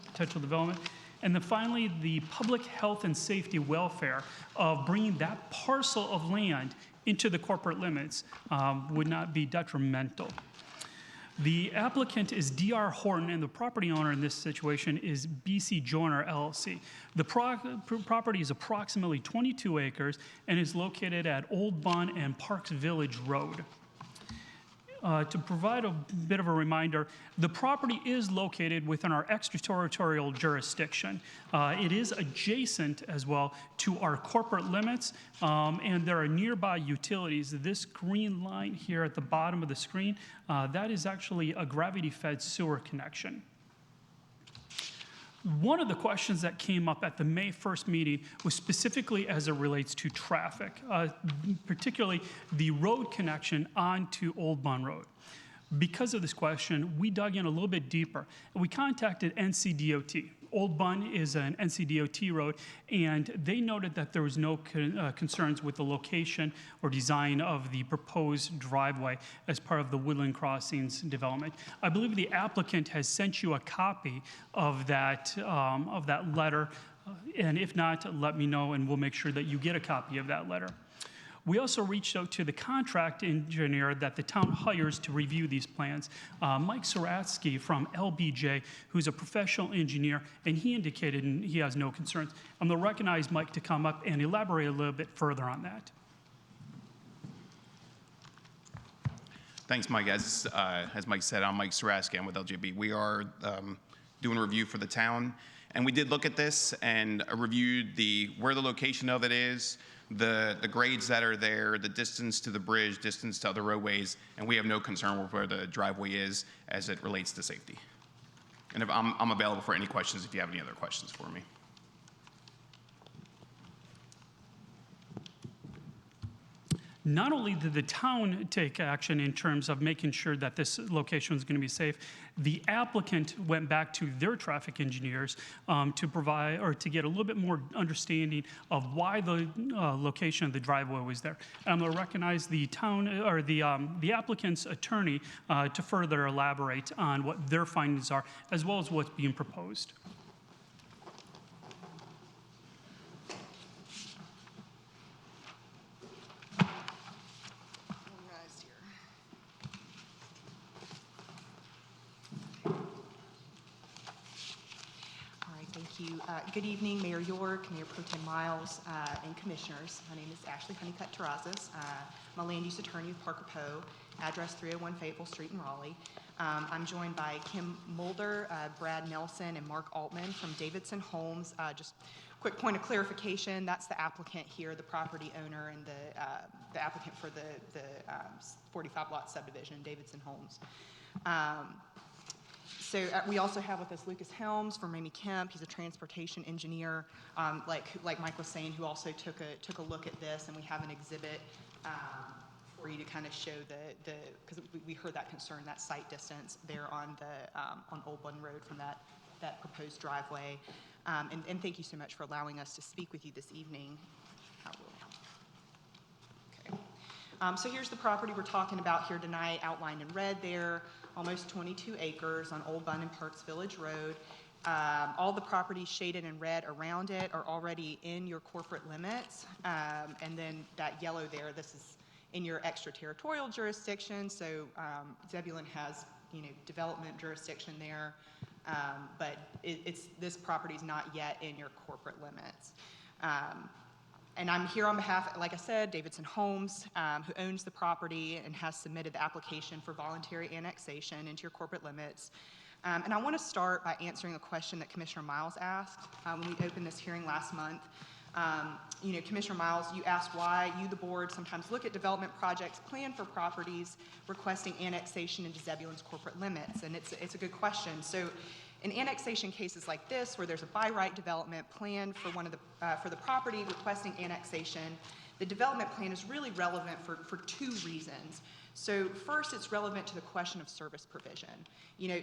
S10: potential development. And then finally, the public health and safety welfare of bringing that parcel of land into the corporate limits would not be detrimental. The applicant is D.R. Horton, and the property owner in this situation is BC Joyner LLC. The property is approximately 22 acres and is located at Old Bun and Parks Village Road. To provide a bit of a reminder, the property is located within our extraterritorial jurisdiction. It is adjacent as well to our corporate limits, and there are nearby utilities. This green line here at the bottom of the screen, that is actually a gravity-fed sewer connection. One of the questions that came up at the May 1st meeting was specifically as it relates to traffic, particularly the road connection onto Old Bun Road. Because of this question, we dug in a little bit deeper, and we contacted NCDOT. Old Bun is an NCDOT road, and they noted that there was no concerns with the location or design of the proposed driveway as part of the Woodland Crossings development. I believe the applicant has sent you a copy of that letter, and if not, let me know, and we'll make sure that you get a copy of that letter. We also reached out to the contract engineer that the town hires to review these plans, Mike Saratsky from LBJ, who's a professional engineer, and he indicated he has no concerns. I'm going to recognize Mike to come up and elaborate a little bit further on that.
S11: Thanks, Mike. As Mike said, I'm Mike Saratsky. I'm with LJB. We are doing a review for the town, and we did look at this and reviewed where the location of it is, the grades that are there, the distance to the bridge, distance to other roadways, and we have no concern with where the driveway is as it relates to safety. And if I'm available for any questions if you have any other questions for me.
S10: Not only did the town take action in terms of making sure that this location was going to be safe, the applicant went back to their traffic engineers to provide or to get a little bit more understanding of why the location of the driveway was there. And I'm going to recognize the town or the applicant's attorney to further elaborate on what their findings are, as well as what's being proposed.
S12: All right, thank you. Good evening, Mayor York, Mayor Pro Tem Miles, and Commissioners. My name is Ashley Honeycutt Terrazas. I'm a land use attorney with Parker Poe, address 301 Fayetteville Street in Raleigh. I'm joined by Kim Mulder, Brad Nelson, and Mark Altman from Davidson Homes. Just quick point of clarification, that's the applicant here, the property owner, and the applicant for the 45 lot subdivision, Davidson Homes. So we also have with us Lucas Helms from Ramey Kemp. He's a transportation engineer, like Mike was saying, who also took a look at this, and we have an exhibit for you to kind of show because we heard that concern, that site distance there on Old Bun Road from that proposed driveway. And thank you so much for allowing us to speak with you this evening. Okay. So here's the property we're talking about here tonight, outlined in red there, almost 22 acres on Old Bun and Parks Village Road. All the properties shaded in red around it are already in your corporate limits. And then that yellow there, this is in your extraterritorial jurisdiction. So Zebulon has, development jurisdiction there. But this property is not yet in your corporate limits. And I'm here on behalf, like I said, Davidson Homes, who owns the property and has submitted the application for voluntary annexation into your corporate limits. And I want to start by answering a question that Commissioner Miles asked when we opened this hearing last month. Commissioner Miles, you asked why you, the board, sometimes look at development projects planned for properties requesting annexation into Zebulon's corporate limits, and it's a good question. So in annexation cases like this, where there's a by right development planned for for the property requesting annexation, the development plan is really relevant for two reasons. So first, it's relevant to the question of service provision.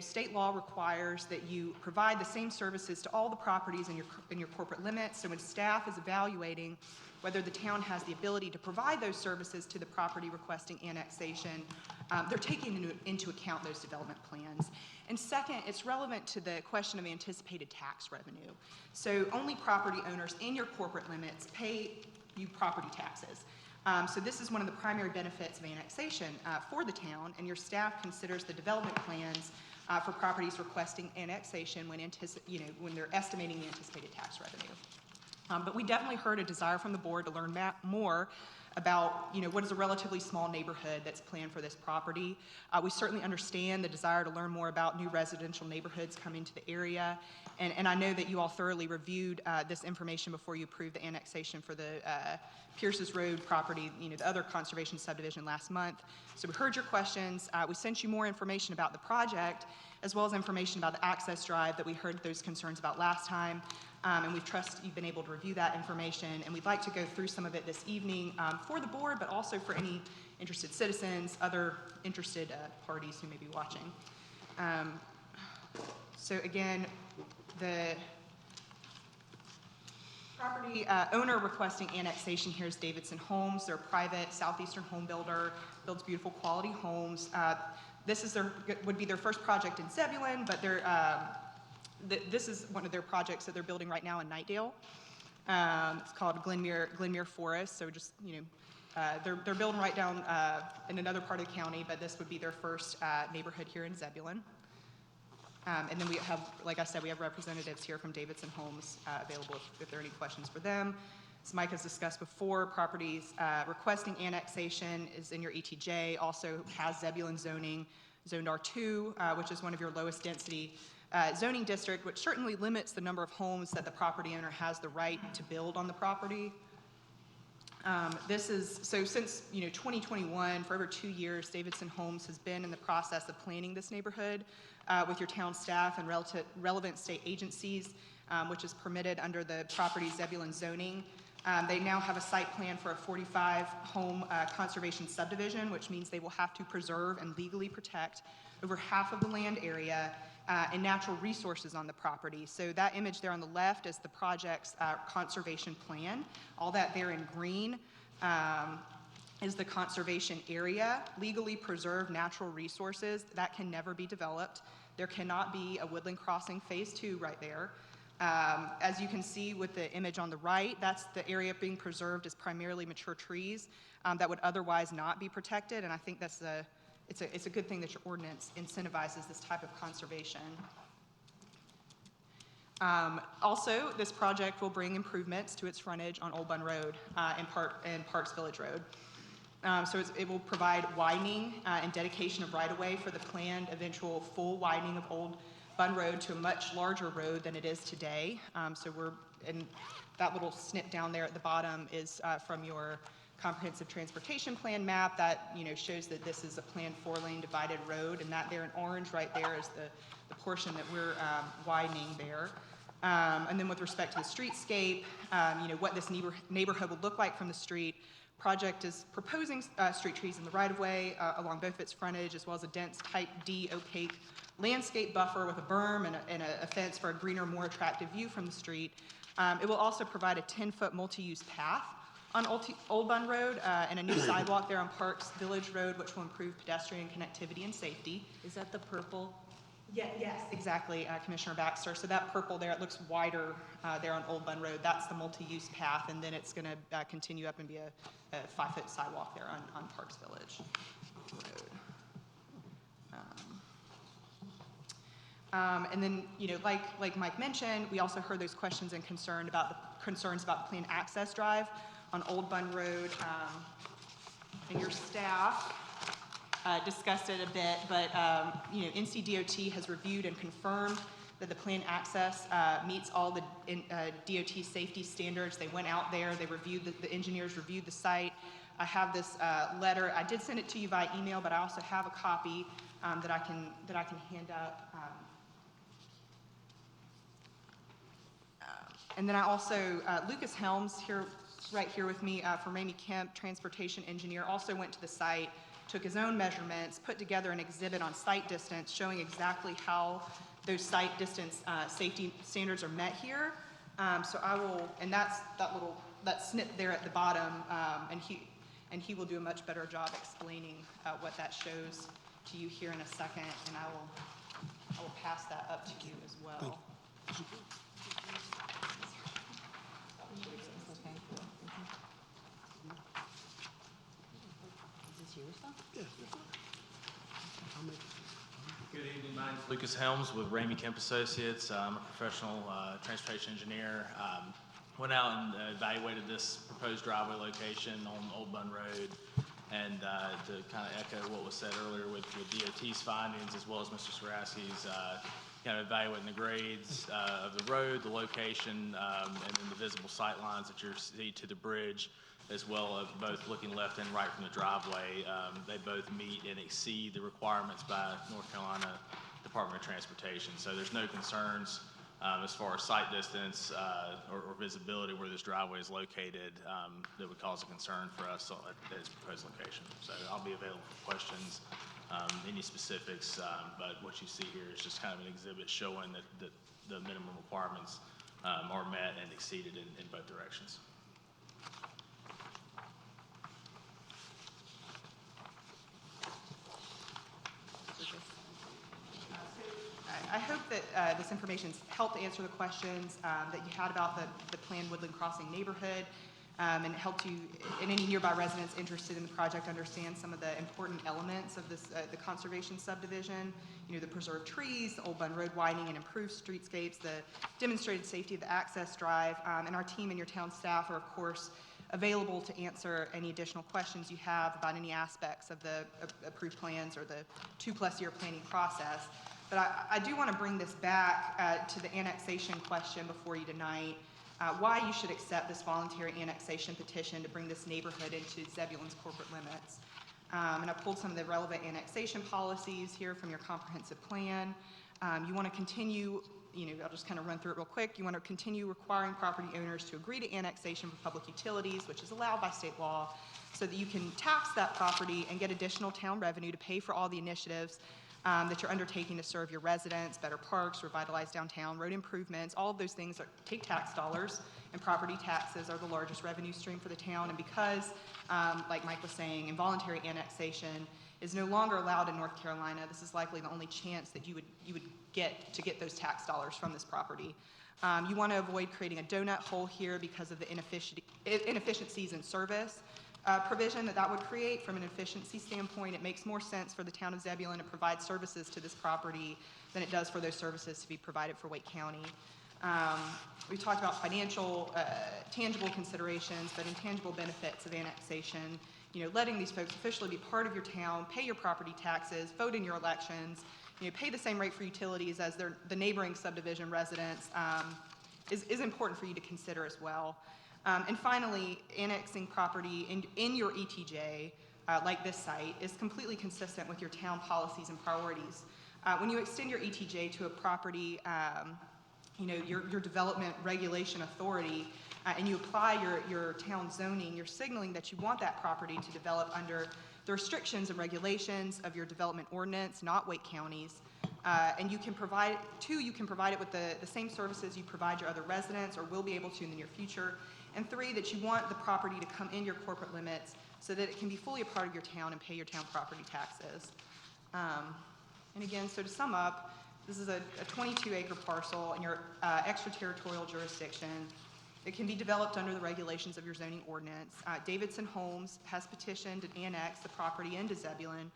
S12: State law requires that you provide the same services to all the properties in your corporate limits. So when staff is evaluating whether the town has the ability to provide those services to the property requesting annexation, they're taking into account those development plans. And second, it's relevant to the question of anticipated tax revenue. So only property owners in your corporate limits pay you property taxes. So this is one of the primary benefits of annexation for the town, and your staff considers the development plans for properties requesting annexation when they're estimating the anticipated tax revenue. But we definitely heard a desire from the board to learn more about what is a relatively small neighborhood that's planned for this property. We certainly understand the desire to learn more about new residential neighborhoods coming to the area, and I know that you all thoroughly reviewed this information before you approved the annexation for the Pierce's Road property, the other conservation subdivision last month. So we heard your questions. We sent you more information about the project, as well as information about the access drive that we heard those concerns about last time. And we trust you've been able to review that information, and we'd like to go through some of it this evening for the board, but also for any interested citizens, other interested parties who may be watching. So again, the property owner requesting annexation here is Davidson Homes. They're a private southeastern home builder, builds beautiful quality homes. This is would be their first project in Zebulon, but this is one of their projects that they're building right now in Nightdale. It's called Glenmere Forest. So just They're building right down in another part of the county, but this would be their first neighborhood here in Zebulon. And then we have, like I said, we have representatives here from Davidson Homes available if there are any questions for them. As Mike has discussed before, properties requesting annexation is in your ETJ, also has Zebulon zoning, zoned R2, which is one of your lowest density zoning district, which certainly limits the number of homes that the property owner has the right to build on the property. So since 2021, for over 2 years, Davidson Homes has been in the process of planning this neighborhood with your town staff and relevant state agencies, which is permitted under the property Zebulon zoning. They now have a site plan for a 45-home conservation subdivision, which means they will have to preserve and legally protect over half of the land area and natural resources on the property. So that image there on the left is the project's conservation plan. All that there in green is the conservation area, legally preserved natural resources that can never be developed. There cannot be a woodland crossing phase 2 right there. As you can see with the image on the right, that's the area being preserved is primarily mature trees that would otherwise not be protected, and I think that's it's a good thing that your ordinance incentivizes this type of conservation. Also, this project will bring improvements to its frontage on Old Bun Road and Parks Village Road. So it will provide widening and dedication of right-of-way for the planned eventual full widening of Old Bun Road to a much larger road than it is today. And that little snip down there at the bottom is from your comprehensive transportation plan map that shows that this is a planned 4-lane divided road, and that there in orange right there is the portion that we're widening there. And then with respect to the streetscape, what this neighborhood would look like from the street, project is proposing street trees in the right-of-way along both its frontage, as well as a dense type D opaque landscape buffer with a berm and a fence for a greener, more attractive view from the street. It will also provide a 10-foot multi-use path on Old Bun Road and a new sidewalk there on Parks Village Road, which will improve pedestrian connectivity and safety.
S5: Is that the purple?
S12: Yeah, yes, exactly, Commissioner Baxter. So that purple there, it looks wider there on Old Bun Road. That's the multi-use path, and then it's going to continue up and be a 5-foot sidewalk there on Parks Village Road. And then, like Mike mentioned, we also heard those questions and concerns about the planned access drive on Old Bun Road, and your staff discussed it a bit, but NCDOT has reviewed and confirmed that the planned access meets all the DOT safety standards. They went out there, they reviewed the engineers reviewed the site. I have this letter. I did send it to you via email, but I also have a copy that I can hand out. And then I also, Lucas Helms here, right here with me from Ramey Kemp, transportation engineer, also went to the site, took his own measurements, put together an exhibit on site distance showing exactly how those site distance safety standards are met here. So I will, and that's that snip there at the bottom, and he will do a much better job explaining what that shows to you here in a second, and I will pass that up to you as well.
S13: Good evening, my name is Lucas Helms with Ramey Kemp Associates. I'm a professional transportation engineer. Went out and evaluated this proposed driveway location on Old Bun Road, and to kind of echo what was said earlier with DOT's findings, as well as Mr. Saraski's kind of evaluating the grades of the road, the location, and then the visible sight lines that you see to the bridge, as well as both looking left and right from the driveway. They both meet and exceed the requirements by North Carolina Department of Transportation. So there's no concerns as far as sight distance or visibility where this driveway is located that would cause a concern for us at its proposed location. So I'll be available for questions, any specifics, but what you see here is just kind of an exhibit showing that the minimum requirements are met and exceeded in both directions.
S12: I hope that this information's helped answer the questions that you had about the planned Woodland Crossing neighborhood. and help you and any nearby residents interested in the project understand some of the important elements of this, the conservation subdivision. You know, the preserved trees, the Old Bun Road widening and improved streetscapes, the demonstrated safety of the access drive, and our team and your town staff are, of course, available to answer any additional questions you have about any aspects of the approved plans or the 2+ year planning process. But I do want to bring this back to the annexation question before you tonight, why you should accept this voluntary annexation petition to bring this neighborhood into Zebulon's corporate limits. And I pulled some of the relevant annexation policies here from your comprehensive plan. You want to continue, I'll just kind of run through it real quick. You want to continue requiring property owners to agree to annexation for public utilities, which is allowed by state law, so that you can tax that property and get additional town revenue to pay for all the initiatives that you're undertaking to serve your residents, better parks, revitalize downtown, road improvements, all of those things that take tax dollars, and property taxes are the largest revenue stream for the town. And because, like Mike was saying, involuntary annexation is no longer allowed in North Carolina, this is likely the only chance that you would get to get those tax dollars from this property. You want to avoid creating a donut hole here because of the inefficiencies in service provision that would create. From an efficiency standpoint, it makes more sense for the town of Zebulon to provide services to this property than it does for those services to be provided for Wake County. We talked about financial, tangible considerations, but intangible benefits of annexation. Letting these folks officially be part of your town, pay your property taxes, vote in your elections, pay the same rate for utilities as the neighboring subdivision residents is important for you to consider as well. And finally, annexing property in your ETJ, like this site, is completely consistent with your town policies and priorities. When you extend your ETJ to a property, your development regulation authority, and you apply your town zoning, you're signaling that you want that property to develop under the restrictions and regulations of your development ordinance, not Wake County's. And you can provide it with the same services you provide your other residents or will be able to in the near future. And 3, that you want the property to come in your corporate limits so that it can be fully a part of your town and pay your town property taxes. And again, so to sum up, this is a 22-acre parcel in your extraterritorial jurisdiction. It can be developed under the regulations of your zoning ordinance. Davidson Homes has petitioned and annexed the property into Zebulon,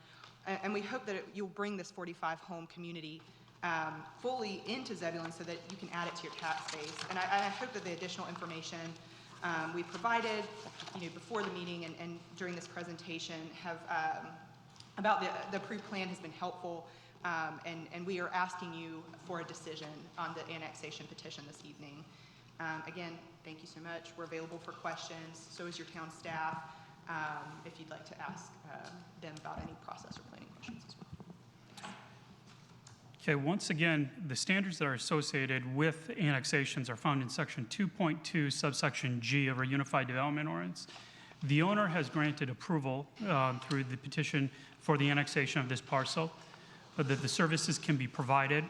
S12: and we hope that you'll bring this 45-home community fully into Zebulon so that you can add it to your tax base. And I hope that the additional information we provided before the meeting and during this presentation about the approved plan has been helpful, and we are asking you for a decision on the annexation petition this evening. Again, thank you so much. We're available for questions. So is your town staff, if you'd like to ask them about any process or planning questions as well.
S10: Okay, once again, the standards that are associated with annexations are found in section 2.2, subsection G of our Unified Development Ordinance. The owner has granted approval through the petition for the annexation of this parcel, that the services can be provided,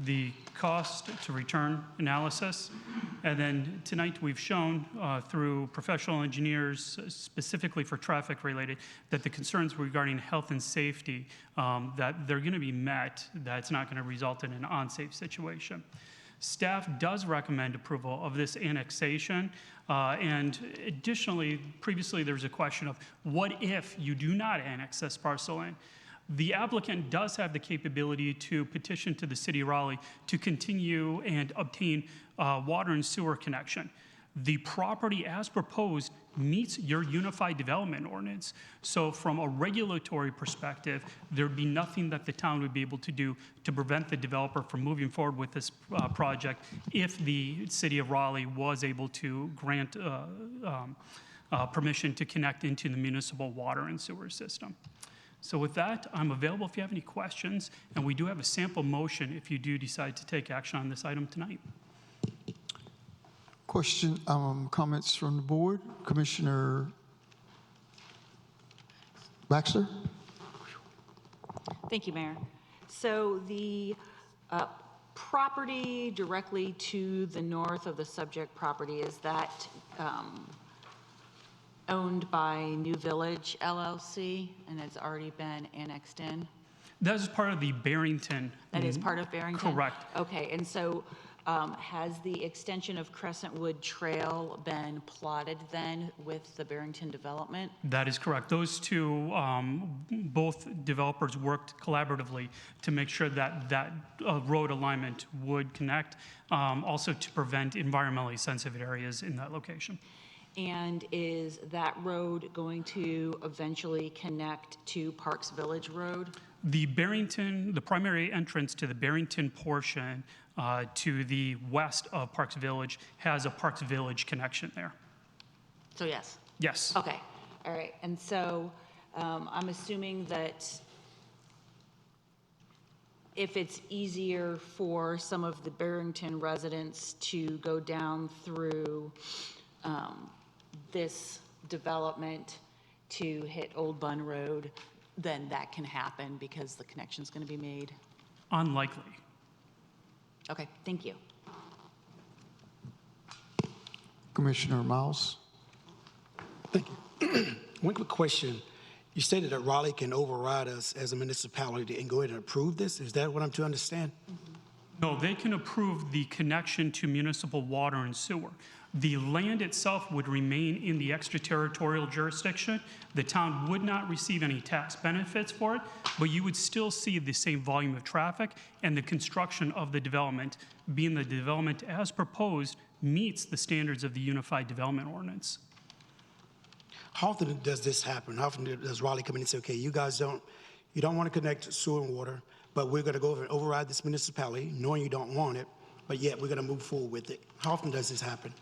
S10: the cost to return analysis, and then tonight we've shown through professional engineers, specifically for traffic related, that the concerns regarding health and safety, that they're going to be met, that it's not going to result in an unsafe situation. Staff does recommend approval of this annexation, and additionally, previously there was a question of what if you do not annex this parcel in? The applicant does have the capability to petition to the City of Raleigh to continue and obtain water and sewer connection. The property as proposed meets your Unified Development Ordinance. So from a regulatory perspective, there'd be nothing that the town would be able to do to prevent the developer from moving forward with this project if the City of Raleigh was able to grant permission to connect into the municipal water and sewer system. So with that, I'm available if you have any questions, and we do have a sample motion if you do decide to take action on this item tonight.
S4: Question, comments from the board? Commissioner Baxter?
S14: Thank you, Mayor. So the property directly to the north of the subject property, is that owned by New Village LLC, and it's already been annexed in?
S10: That is part of the Barrington.
S14: That is part of Barrington?
S10: Correct.
S14: Okay, and so Has the extension of Crescentwood Trail been plotted then with the Barrington development?
S10: That is correct. Those two, both developers worked collaboratively to make sure that road alignment would connect, also to prevent environmentally sensitive areas in that location.
S14: And is that road going to eventually connect to Parks Village Road?
S10: The primary entrance to the Barrington portion to the west of Parks Village has a Parks Village connection there.
S14: So yes.
S10: Yes.
S14: Okay, all right. And so I'm assuming that if it's easier for some of the Barrington residents to go down through this development to hit Old Bun Road, then that can happen because the connection's going to be made?
S10: Unlikely.
S14: Okay, thank you.
S4: Commissioner Miles?
S1: Thank you. One quick question. You stated that Raleigh can override us as a municipality and go ahead and approve this. Is that what I'm to understand?
S10: No, they can approve the connection to municipal water and sewer. The land itself would remain in the extraterritorial jurisdiction. The town would not receive any tax benefits for it, but you would still see the same volume of traffic and the construction of the development, being the development as proposed meets the standards of the Unified Development Ordinance.
S1: How often does this happen? How often does Raleigh come in and say, okay, you guys don't want to connect sewer and water, but we're going to go over and override this municipality, knowing you don't want it, but yet we're going to move forward with it. How often does this happen?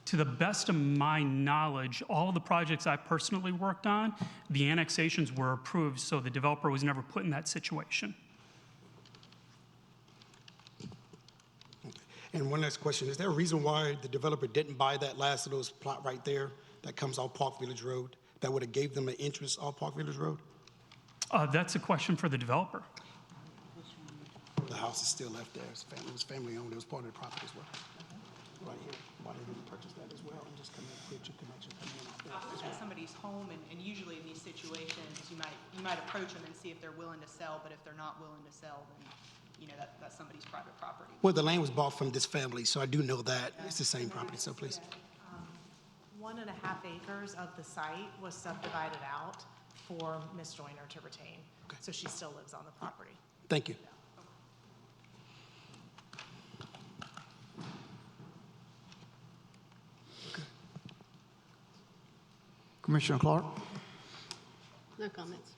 S10: To the best of my knowledge, all the projects I personally worked on, the annexations were approved, so the developer was never put in that situation.
S1: Okay. And one last question. Is there a reason why the developer didn't buy that last of those plot right there that comes off Park Village Road that would have gave them an interest off Park Village Road?
S10: That's a question for the developer.
S1: The house is still left there. It was family owned. It was part of the property as well. Right here. Why didn't you purchase that as well and just come in, create your connection, come in off there?
S12: If it's somebody's home, and usually in these situations, you might approach them and see if they're willing to sell, but if they're not willing to sell, then, you know, that's somebody's private property.
S1: Well, the land was bought from this family, so I do know that. It's the same property, so please.
S15: 1.5 acres of the site was subdivided out for Ms. Joyner to retain.
S1: Okay.
S15: So she still lives on the property.
S1: Thank you.
S4: Commissioner Clark?
S2: No comments.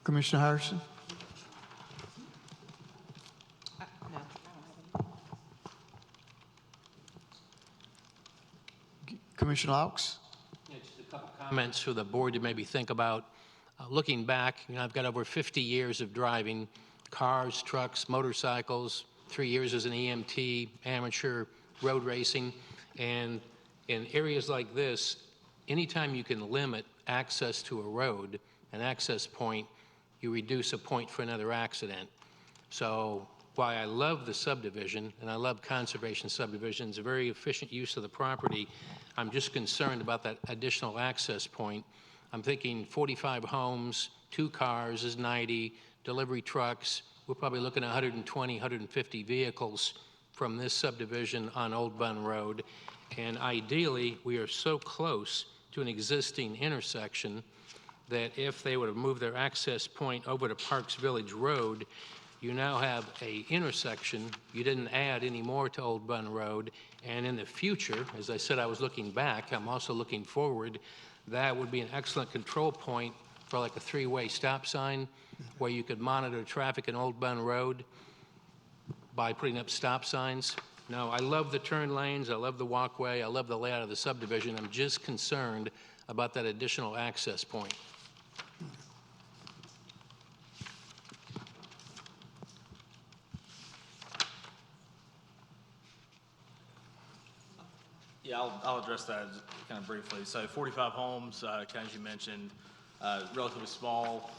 S4: Commissioner Harrison? Commissioner Laux?
S16: Yeah, just a couple comments for the board to maybe think about. Looking back, you know, I've got over 50 years of driving cars, trucks, motorcycles, 3 years as an EMT, amateur road racing, and in areas like this, anytime you can limit access to a road, an access point, you reduce a point for another accident. So while I love the subdivision, and I love conservation subdivisions, a very efficient use of the property, I'm just concerned about that additional access point. I'm thinking 45 homes, 2 cars is 90, delivery trucks, we're probably looking at 120, 150 vehicles from this subdivision on Old Bun Road. And ideally, we are so close to an existing intersection that if they would have moved their access point over to Parks Village Road, you now have a intersection. You didn't add any more to Old Bun Road. And in the future, as I said, I was looking back, I'm also looking forward. That would be an excellent control point for like a 3-way stop sign where you could monitor traffic in Old Bun Road by putting up stop signs. Now, I love the turn lanes, I love the walkway, I love the layout of the subdivision. I'm just concerned about that additional access point.
S13: Yeah, I'll address that kind of briefly. So 45 homes, kind of as you mentioned, relatively small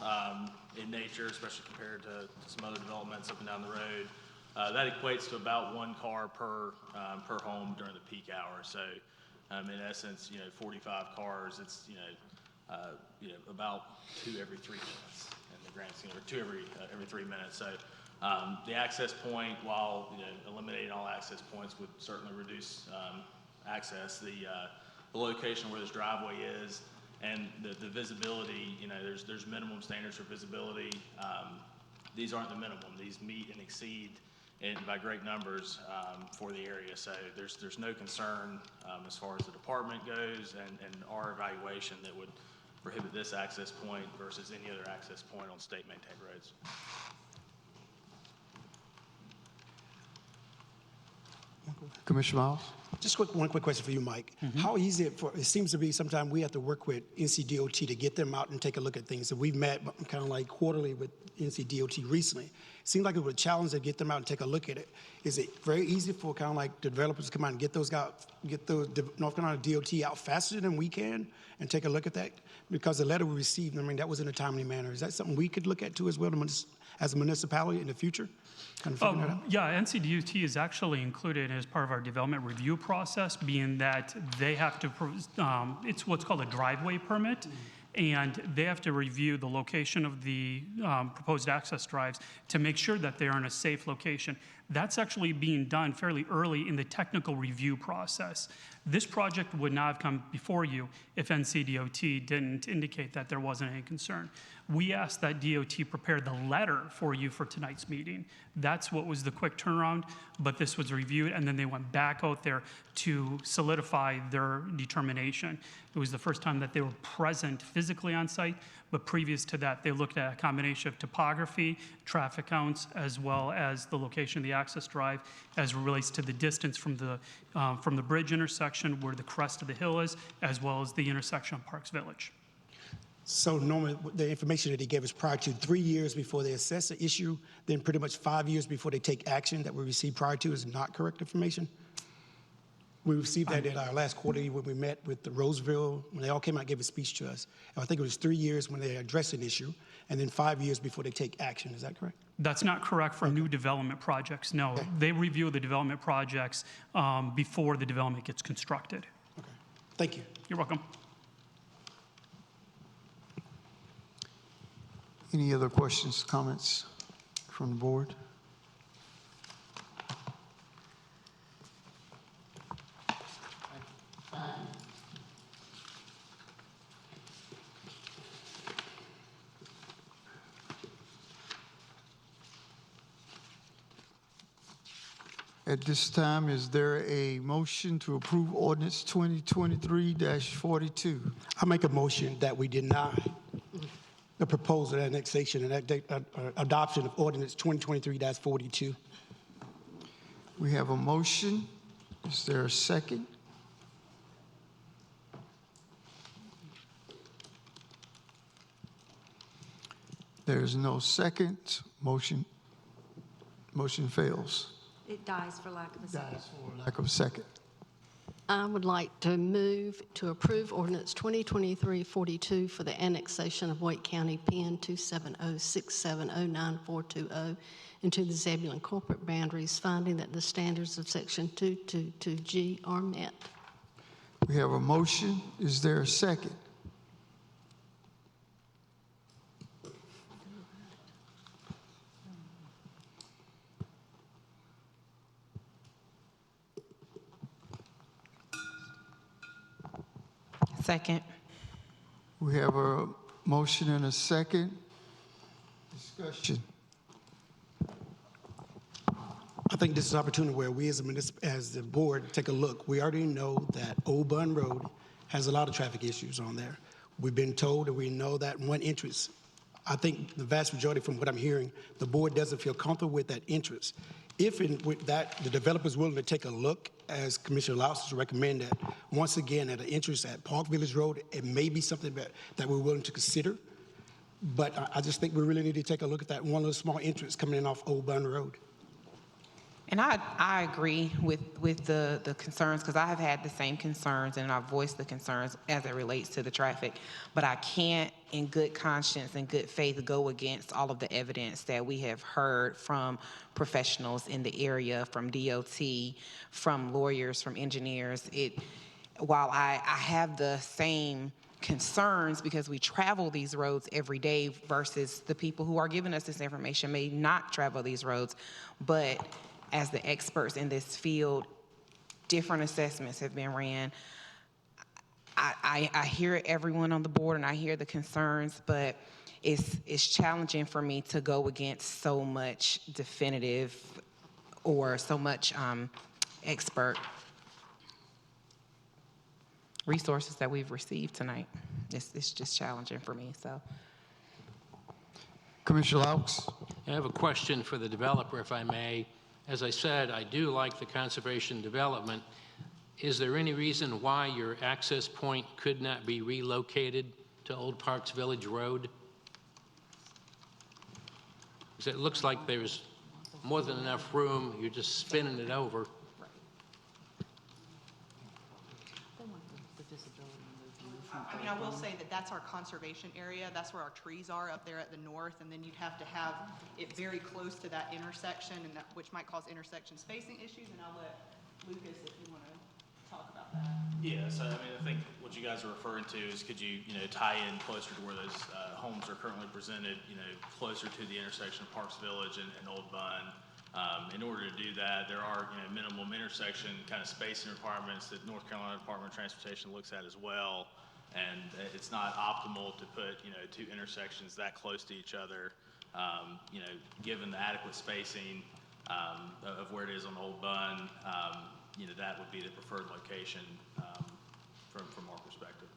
S13: in nature, especially compared to some other developments up and down the road. That equates to about 1 car per home during the peak hour. So in essence, 45 cars, it's about 2 every 3 minutes in the grand scheme, or 2 every 3 minutes. So The access point, while eliminating all access points would certainly reduce access, the location where this driveway is and the visibility, there's minimum standards for visibility. These aren't the minimum. These meet and exceed by great numbers for the area. So there's no concern as far as the department goes and our evaluation that would prohibit this access point versus any other access point on state maintained roads.
S4: Commissioner Miles?
S1: Just one quick question for you, Mike. How easy it seems to be sometimes we have to work with NCDOT to get them out and take a look at things. So we've met kind of like quarterly with NCDOT recently. It seemed like it was a challenge to get them out and take a look at it. Is it very easy for kind of like developers to come out and get those North Carolina DOT out faster than we can and take a look at that? Because the letter we received, I mean, that was in a timely manner. Is that something we could look at too as well as a municipality in the future? Kind of figuring that out?
S10: Yeah, NCDOT is actually included as part of our development review process, being that they have to, it's what's called a driveway permit, and they have to review the location of the proposed access drives to make sure that they're in a safe location. That's actually being done fairly early in the technical review process. This project would not have come before you if NCDOT didn't indicate that there wasn't any concern. We asked that DOT prepare the letter for you for tonight's meeting. That's what was the quick turnaround, but this was reviewed, and then they went back out there to solidify their determination. It was the first time that they were present physically on site, but previous to that, they looked at a combination of topography, traffic counts, as well as the location of the access drive as it relates to the distance from the bridge intersection where the crest of the hill is, as well as the intersection of Parks Village.
S1: So normally the information that they gave us prior to 3 years before they assess the issue, then pretty much 5 years before they take action that we received prior to is not correct information? We received that at our last quarterly when we met with the Roseville, when they all came out and gave a speech to us. And I think it was 3 years when they address an issue, and then 5 years before they take action. Is that correct?
S10: That's not correct for new development projects. No, they review the development projects before the development gets constructed.
S1: Okay. Thank you.
S10: You're welcome.
S4: Any other questions, comments from the board? At this time, is there a motion to approve ordinance 2023-42?
S1: I make a motion that we deny the proposal annexation and adoption of ordinance 2023-42.
S4: We have a motion. Is there a second? There's no second. Motion fails.
S5: It dies for lack of a second.
S4: Dies for lack of a second.
S2: I would like to move to approve ordinance 2023-42 for the annexation of Wake County PN 270670940 into the Zebulon corporate boundaries, finding that the standards of section 222G are met.
S4: We have a motion. Is there a second?
S15: Second.
S4: We have a motion and a second. Discussion.
S1: I think this is an opportunity where we as the board take a look. We already know that Old Bun Road has a lot of traffic issues on there. We've been told and we know that one entrance, I think the vast majority from what I'm hearing, the board doesn't feel comfortable with that entrance. If with that, the developer's willing to take a look, as Commissioner Laus has recommended, once again, at an entrance at Park Village Road, it may be something that we're willing to consider. But I just think we really need to take a look at that one little small entrance coming in off Old Bun Road.
S15: And I agree with the concerns, because I have had the same concerns and I've voiced the concerns as it relates to the traffic. But I can't, in good conscience and good faith, go against all of the evidence that we have heard from professionals in the area, from DOT, from lawyers, from engineers. While I have the same concerns because we travel these roads every day versus the people who are giving us this information may not travel these roads. But as the experts in this field, different assessments have been ran. I hear everyone on the board and I hear the concerns, but it's challenging for me to go against so much definitive or so much expert resources that we've received tonight. It's just challenging for me, so.
S4: Commissioner Laux?
S16: I have a question for the developer, if I may. As I said, I do like the conservation development. Is there any reason why your access point could not be relocated to Old Parks Village Road? Because it looks like there's more than enough room. You're just spinning it over.
S12: I mean, I will say that that's our conservation area. That's where our trees are up there at the north, and then you'd have to have it very close to that intersection, and that, which might cause intersection spacing issues, and I'll let Lucas, if you want to talk about that.
S13: Yeah, so I mean, I think what you guys are referring to is could you, tie in closer to where those homes are currently presented, closer to the intersection of Parks Village and Old Bun. In order to do that, there are, minimum intersection kind of spacing requirements that North Carolina Department of Transportation looks at as well. And it's not optimal to put, two intersections that close to each other, given the adequate spacing of where it is on Old Bun, that would be the preferred location from our perspective.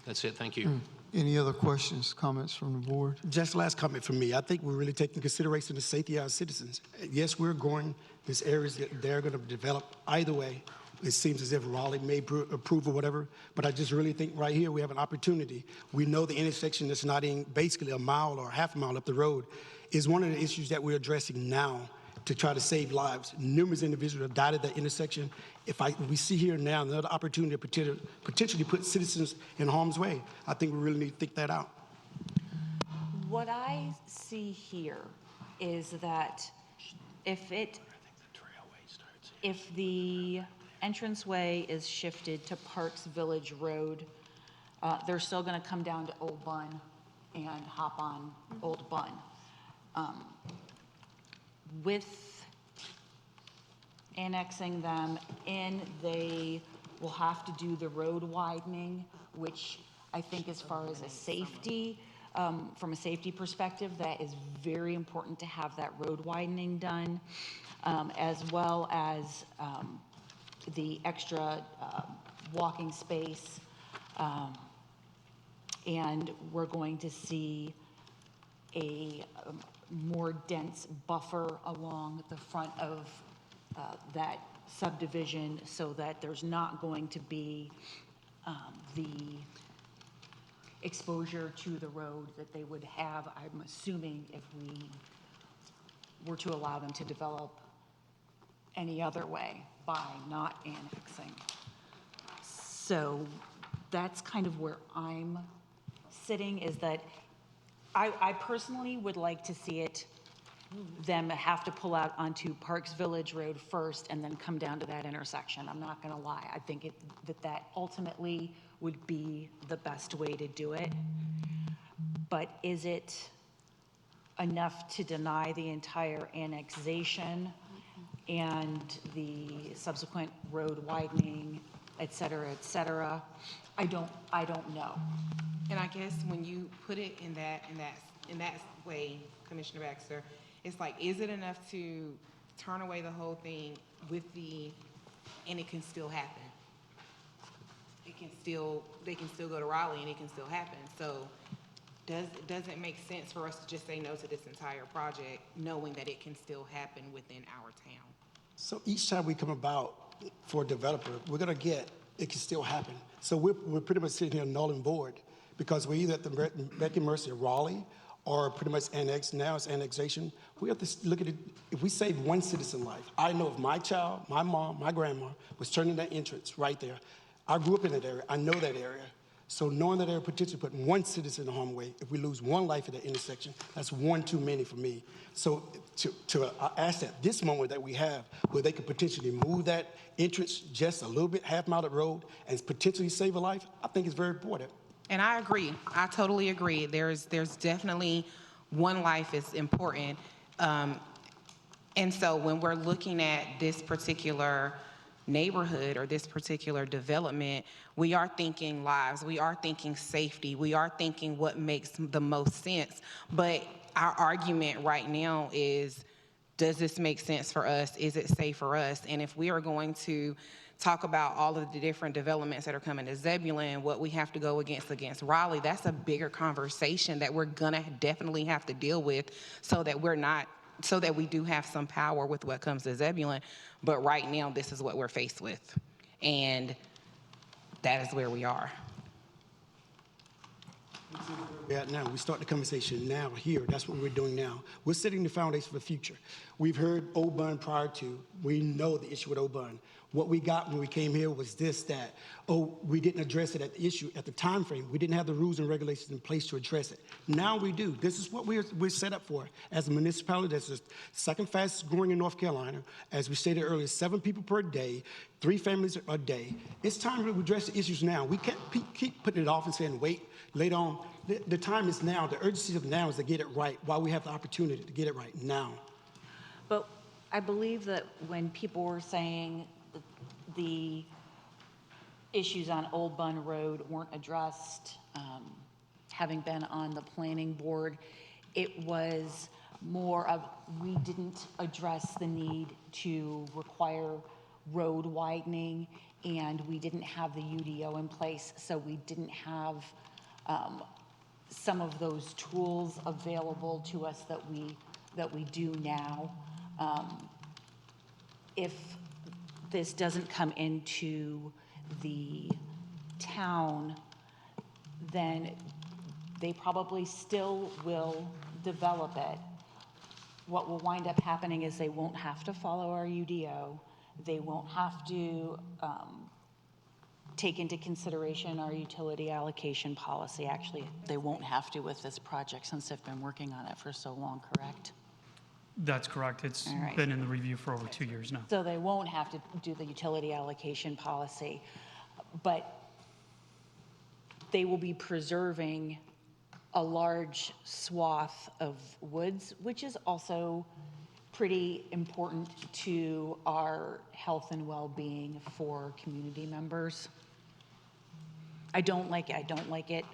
S16: That's it. Thank you.
S4: Any other questions, comments from the board?
S17: Just last comment from me. I think we're really taking consideration the safety of our citizens. Yes, we're growing these areas that they're going to develop either way. It seems as if Raleigh may approve or whatever, but I just really think right here we have an opportunity. We know the intersection that's not in basically a mile or half a mile up the road is one of the issues that we're addressing now to try to save lives. Numerous individuals have died at that intersection. If we see here now another opportunity to potentially put citizens in harm's way, I think we really need to think that out.
S14: What I see here is that if the entranceway is shifted to Parks Village Road, they're still going to come down to Old Bun and hop on Old Bun. With annexing them in, they will have to do the road widening, which I think as far as a safety, from a safety perspective, that is very important to have that road widening done, as well as the extra walking space. And we're going to see a more dense buffer along the front of that subdivision so that there's not going to be the exposure to the road that they would have, I'm assuming, if we were to allow them to develop any other way by not annexing. So that's kind of where I'm sitting, is that I personally would like to see them have to pull out onto Parks Village Road first and then come down to that intersection. I'm not gonna lie. I think that ultimately would be the best way to do it. But is it enough to deny the entire annexation and the subsequent road widening, et cetera, et cetera? I don't know.
S15: And I guess when you put it in that way, Commissioner Baxter, it's like, is it enough to turn away the whole thing and it can still happen? They can still go to Raleigh and it can still happen. So does it make sense for us to just say no to this entire project, knowing that it can still happen within our town?
S17: So each time we come about for a developer, we're going to get, it can still happen. So we're pretty much sitting here null and void because we're either at the beck and mercy of Raleigh or pretty much annexed. Now it's annexation. We have to look at it. If we save one citizen life, I know if my child, my mom, my grandma was turning that entrance right there. I grew up in that area. I know that area. So knowing that they're potentially putting one citizen in harm's way, if we lose one life at that intersection, that's one too many for me. So to ask at this moment that we have, where they could potentially move that entrance just a little bit, half mile of road, and potentially save a life, I think is very important.
S15: And I agree. I totally agree. There's definitely one life is important. And so when we're looking at this particular neighborhood or this particular development, we are thinking lives, we are thinking safety, we are thinking what makes the most sense. But our argument right now is, does this make sense for us? Is it safe for us? And if we are going to talk about all of the different developments that are coming to Zebulon, what we have to go against Raleigh, that's a bigger conversation that we're gonna definitely have to deal with, so that we do have some power with what comes to Zebulon. But right now, this is what we're faced with. And that is where we are.
S17: Yeah, now we start the conversation now here. That's what we're doing now. We're setting the foundation for the future. We've heard Old Bun prior to. We know the issue with Old Bun. What we got when we came here was this, that, oh, we didn't address it at the issue, at the time frame. We didn't have the rules and regulations in place to address it. Now we do. This is what we're set up for. As a municipality that's the second fastest growing in North Carolina, as we stated earlier, 7 people per day, 3 families a day. It's time to address the issues now. We can't keep putting it off and saying, wait, later on. The time is now. The urgency of now is to get it right while we have the opportunity to get it right now.
S14: But I believe that when people were saying the issues on Old Bun Road weren't addressed, having been on the planning board, it was more of, we didn't address the need to require road widening, and we didn't have the UDO in place, so we didn't have some of those tools available to us that we do now. If this doesn't come into the town, then they probably still will develop it. What will wind up happening is they won't have to follow our UDO. They won't have to take into consideration our utility allocation policy. Actually, they won't have to with this project since they've been working on it for so long, correct?
S10: That's correct. It's
S14: All right.
S10: been in the review for over 2 years now.
S14: So they won't have to do the utility allocation policy, but they will be preserving a large swath of woods, which is also pretty important to our health and well-being for community members. I don't like it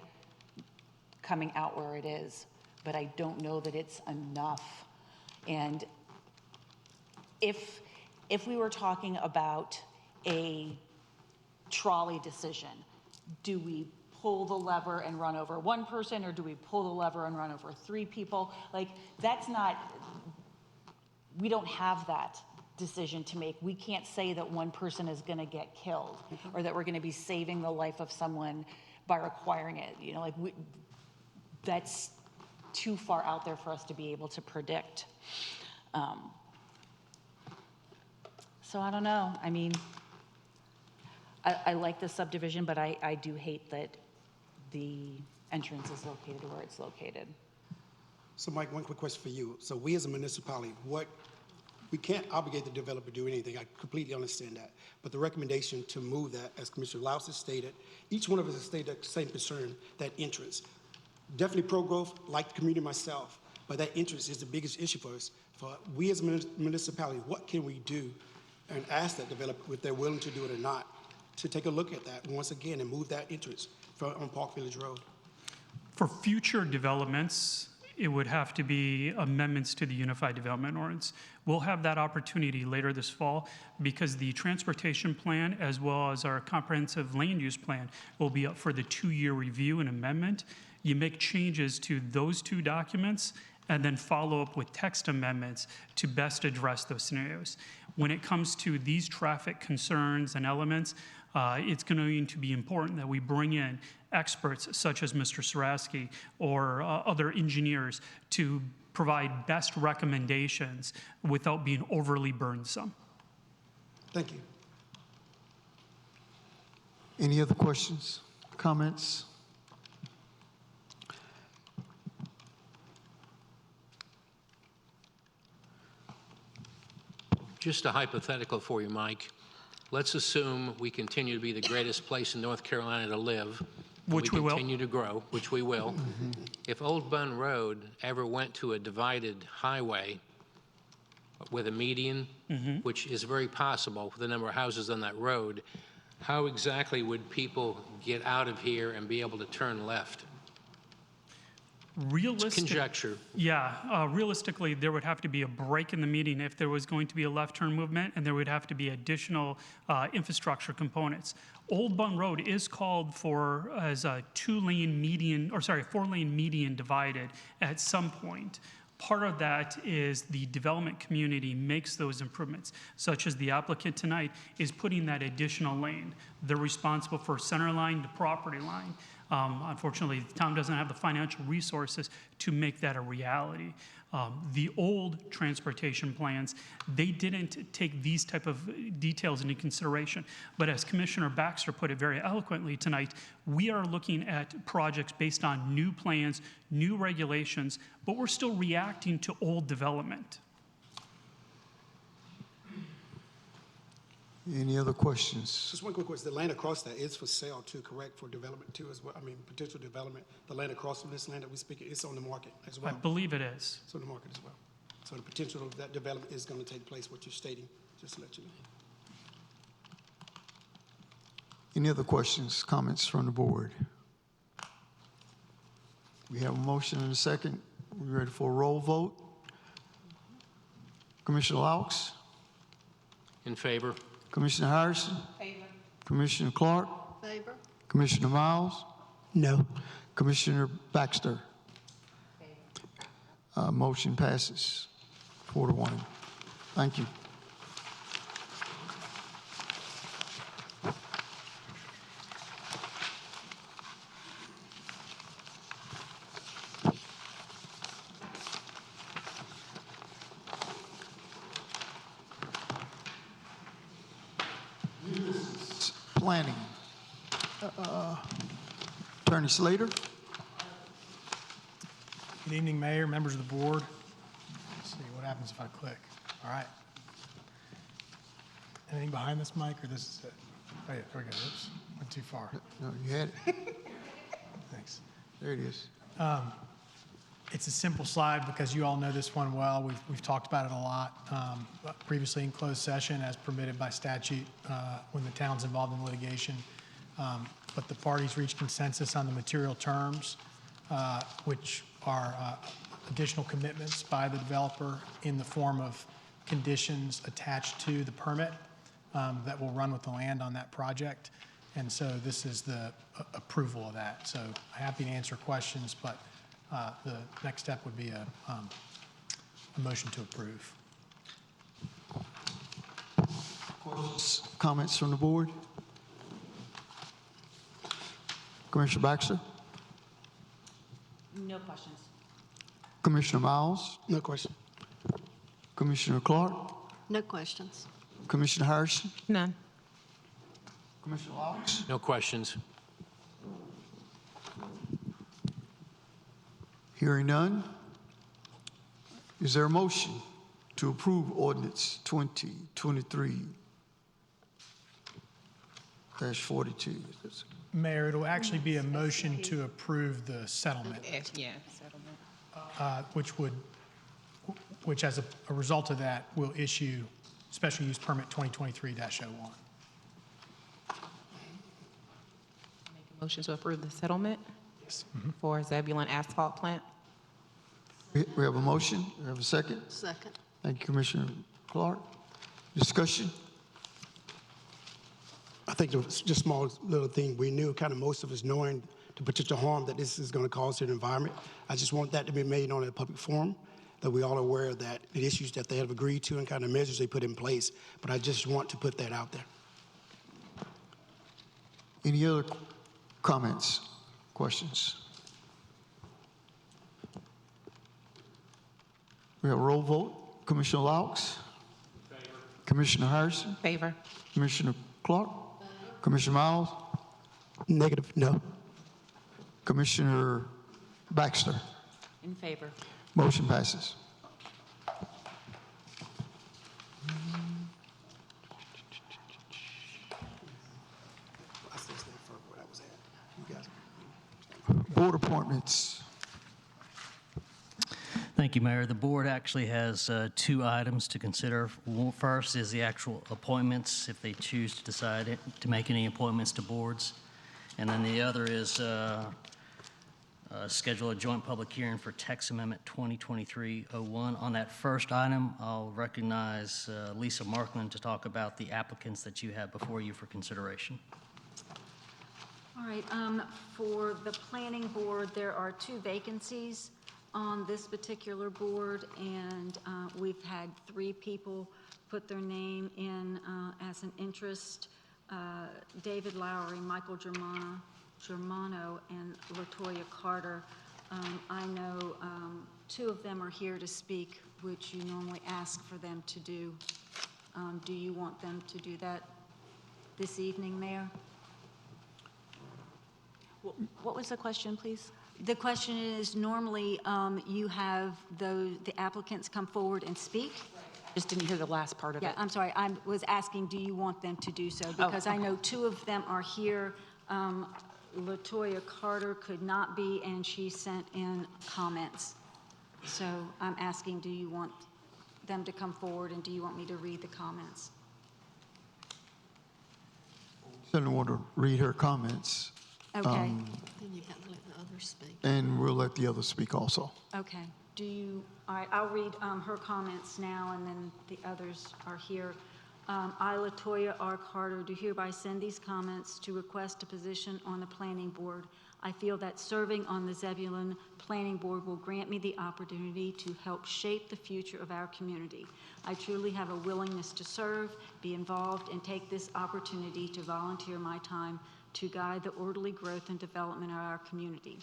S14: coming out where it is, but I don't know that it's enough. And if we were talking about a trolley decision, do we pull the lever and run over one person, or do we pull the lever and run over 3 people? Like, that's not, we don't have that decision to make. We can't say that one person is going to get killed, or that we're going to be saving the life of someone by requiring it. You know, like, that's too far out there for us to be able to predict. So I don't know. I mean, I like the subdivision, but I do hate that the entrance is located where it's located.
S17: So Mike, one quick question for you. So we as a municipality, we can't obligate the developer to do anything. I completely understand that. But the recommendation to move that, as Commissioner Laus has stated, each one of us has stated the same concern, that entrance. Definitely pro-growth, like the community myself, but that entrance is the biggest issue for us. For we as a municipality, what can we do, and ask that developer if they're willing to do it or not, to take a look at that once again and move that entrance on Park Village Road?
S10: For future developments, it would have to be amendments to the Unified Development Ordinance. We'll have that opportunity later this fall, because the transportation plan as well as our comprehensive land use plan will be up for the 2-year review and amendment. You make changes to those 2 documents and then follow up with text amendments to best address those scenarios. When it comes to these traffic concerns and elements, it's going to be important that we bring in experts such as Mr. Sarasky or other engineers to provide best recommendations without being overly burdensome.
S17: Thank you.
S4: Any other questions, comments?
S16: Just a hypothetical for you, Mike. Let's assume we continue to be the greatest place in North Carolina to live. and
S10: Which we will.
S16: continue to grow, which we will. If Old Bun Road ever went to a divided highway with a median, which is very possible with the number of houses on that road, how exactly would people get out of here and be able to turn left? It's conjecture.
S10: Yeah, realistically, there would have to be a break in the median if there was going to be a left turn movement, and there would have to be additional infrastructure components. Old Bun Road is called for as a 4-lane median divided at some point. Part of that is the development community makes those improvements, such as the applicant tonight is putting that additional lane. They're responsible for center line to property line. Unfortunately, the town doesn't have the financial resources to make that a reality. The old transportation plans, they didn't take these type of details into consideration. But as Commissioner Baxter put it very eloquently tonight, we are looking at projects based on new plans, new regulations, but we're still reacting to old development.
S4: Any other questions?
S17: Just one quick question. The land across that is for sale too, correct, for development too as well? I mean, potential development, the land across from this land that we speak, it's on the market as well?
S10: I believe it is.
S17: It's on the market as well. So the potential of that development is going to take place, what you're stating, just to let you know.
S4: Any other questions, comments from the board? We have a motion and a second. We ready for a roll vote? Commissioner Laux?
S16: In favor?
S4: Commissioner Harrison?
S15: Favor.
S4: Commissioner Clark?
S2: Favor?
S4: Commissioner Miles?
S17: No.
S4: Commissioner Baxter? Motion passes 4-1. Thank you. Planning. Attorney Slater?
S6: Good evening, Mayor, members of the board. Let's see what happens if I click. All right. Anything behind this mic, or this is it? Oh, yeah, there we go. Oops, went too far.
S4: No, you had it.
S6: Thanks.
S4: There it is.
S6: It's a simple slide because you all know this one well. We've talked about it a lot previously in closed session as permitted by statute when the town's involved in litigation. But the parties reached consensus on the material terms, which are additional commitments by the developer in the form of conditions attached to the permit that will run with the land on that project. And so this is the approval of that. So happy to answer questions, but the next step would be a motion to approve.
S4: Questions, comments from the board? Commissioner Baxter?
S15: No questions.
S4: Commissioner Miles?
S17: No question.
S4: Commissioner Clark?
S2: No questions.
S4: Commissioner Harrison?
S15: None.
S4: Commissioner Laux?
S16: No questions.
S4: Hearing none, is there a motion to approve ordinance 2023-42?
S6: Mayor, it'll actually be a motion to approve the settlement,
S15: Yeah, settlement.
S6: which as a result of that will issue special use permit 2023-01.
S15: Make a motion to approve the settlement
S6: Yes.
S15: for Zebulon asphalt plant.
S4: We have a motion. We have a second.
S2: Second.
S4: Thank you, Commissioner Clark. Discussion?
S17: I think it was just small little thing. We knew, kind of most of us knowing the potential harm that this is going to cause to the environment. I just want that to be made on a public forum, that we all are aware of that, the issues that they have agreed to and kind of measures they put in place. But I just want to put that out there.
S4: Any other comments, questions? We have a roll vote. Commissioner Laux? Favor. Commissioner Harrison?
S15: Favor.
S4: Commissioner Clark? Commissioner Miles?
S17: Negative, no.
S4: Commissioner Baxter?
S15: In favor.
S4: Motion passes. departments.
S9: Thank you, Mayor. The board actually has two items to consider. First is the actual appointments, if they choose to decide to make any appointments to boards. And then the other is schedule a joint public hearing for text amendment 2023-01. On that first item, I'll recognize Lisa Markland to talk about the applicants that you have before you for consideration.
S5: All right, for the planning board, there are 2 vacancies on this particular board, and we've had 3 people put their name in as an interest. David Lowry, Michael Germano, and LaToya Carter. I know 2 of them are here to speak, which you normally ask for them to do. Do you want them to do that this evening, Mayor?
S14: What was the question, please?
S5: The question is, normally you have the applicants come forward and speak.
S14: Just didn't hear the last part of
S5: Yeah,
S14: it.
S5: I'm sorry. I was asking, do you want them to do so? Because I know 2 of them are here. LaToya Carter could not be, and she sent in comments. So I'm asking, do you want them to come forward, and do you want me to read the comments?
S4: Certainly want to read her comments.
S5: Okay.
S2: Then you've got to let the others speak.
S4: And we'll let the others speak also.
S5: Okay. Do you, all right, I'll read her comments now, and then the others are here. I, LaToya R. Carter, do hereby send these comments to request a position on the planning board. I feel that serving on the Zebulon Planning Board will grant me the opportunity to help shape the future of our community. I truly have a willingness to serve, be involved, and take this opportunity to volunteer my time to guide the orderly growth and development of our community.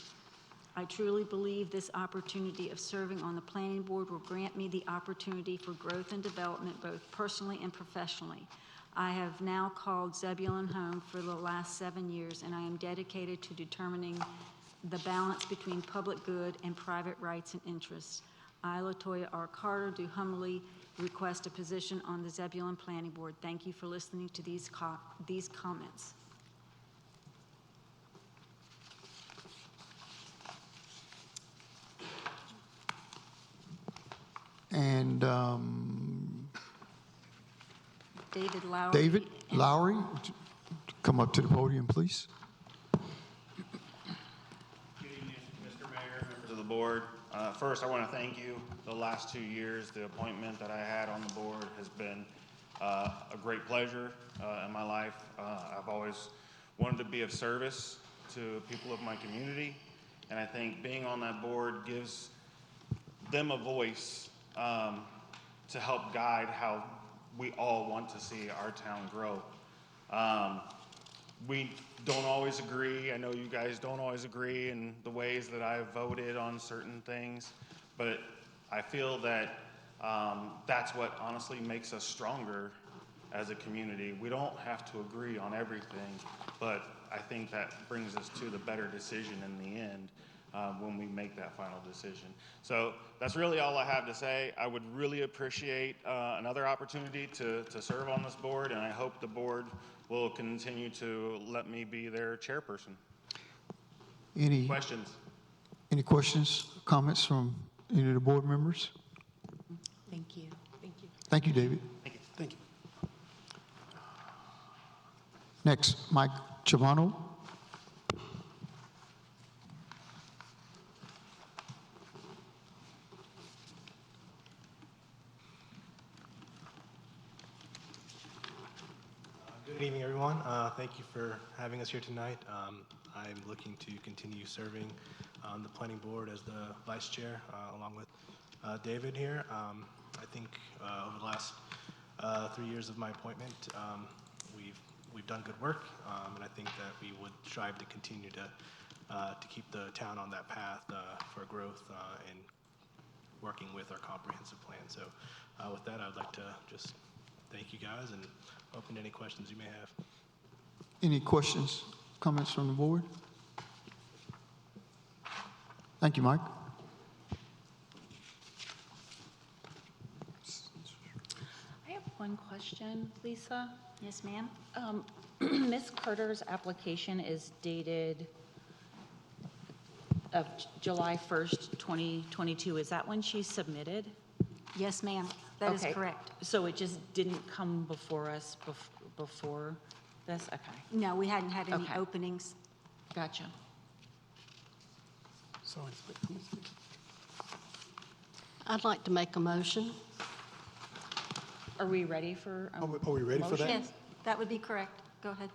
S5: I truly believe this opportunity of serving on the planning board will grant me the opportunity for growth and development both personally and professionally. I have now called Zebulon home for the last 7 years, and I am dedicated to determining the balance between public good and private rights and interests. I, LaToya R. Carter, do humbly request a position on the Zebulon Planning Board. Thank you for listening to these comments.
S4: And
S5: David Lowry.
S4: David Lowry, would you come up to the podium, please.
S18: Good evening, Mr. Mayor, members of the board. First, I want to thank you. The last 2 years, the appointment that I had on the board has been a great pleasure in my life. I've always wanted to be of service to people of my community, and I think being on that board gives them a voice to help guide how we all want to see our town grow. We don't always agree. I know you guys don't always agree in the ways that I've voted on certain things, but I feel that that's what honestly makes us stronger as a community. We don't have to agree on everything, but I think that brings us to the better decision in the end when we make that final decision. So that's really all I have to say. I would really appreciate another opportunity to serve on this board, and I hope the board will continue to let me be their chairperson.
S4: Any
S18: questions?
S4: Any questions, comments from any of the board members?
S14: Thank you. Thank you.
S4: Thank you, David.
S18: Thank you.
S17: Thank you.
S4: Next, Mike Chavano.
S19: Good evening, everyone. Thank you for having us here tonight. I'm looking to continue serving on the planning board as the vice chair, along with David here. I think over the last 3 years of my appointment, we've done good work, and I think that we would strive to continue to keep the town on that path for growth and working with our comprehensive plan. So with that, I'd like to just thank you guys and open to any questions you may have.
S4: Any questions, comments from the board? Thank you, Mike.
S14: I have one question, Lisa.
S5: Yes, ma'am.
S14: Ms. Carter's application is dated of July 1st, 2022, is that when she submitted?
S5: Yes, ma'am, that is
S14: Okay.
S5: correct.
S14: So it just didn't come before us before this? Okay,
S5: No, we hadn't had any
S14: Okay.
S5: openings.
S14: gotcha.
S17: Sorry,
S2: I'd like to make a motion.
S14: Are we ready for a
S17: Are we ready for that?
S14: motion?
S5: Yes, that would be correct. Go ahead.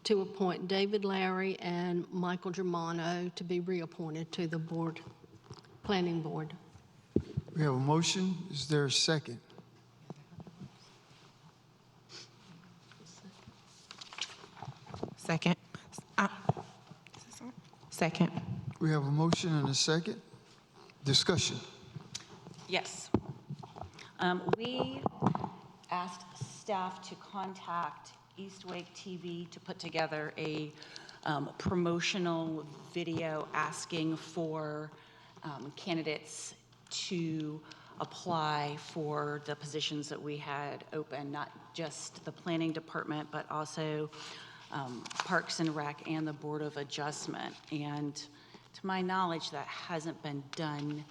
S2: To appoint David Larry and Michael Germano to be reappointed to the board, planning board.
S4: We have a motion. Is there a second?
S15: Second. Second.
S4: We have a motion and a second. Discussion.
S14: Yes. We asked staff to contact East Wake TV to put together a promotional video asking for candidates to apply for the positions that we had open, not just the planning department, but also Parks and Rec and the Board of Adjustment. And to my knowledge, that hasn't been done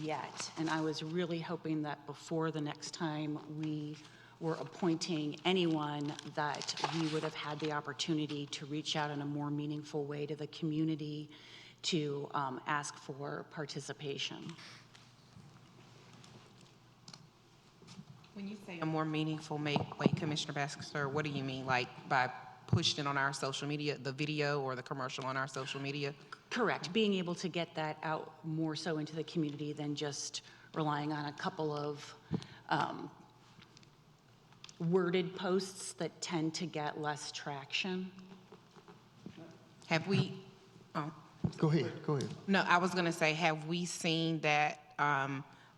S14: yet. And I was really hoping that before the next time we were appointing anyone, that we would have had the opportunity to reach out in a more meaningful way to the community to ask for participation.
S15: When you say a more meaningful way, Commissioner Baxter, what do you mean? Like by pushing it on our social media, the video or the commercial on our social media?
S14: Correct. Being able to get that out more so into the community than just relying on a couple of worded posts that tend to get less traction.
S15: Have we, oh,
S4: Go ahead.
S15: no, I was gonna say, have we seen that,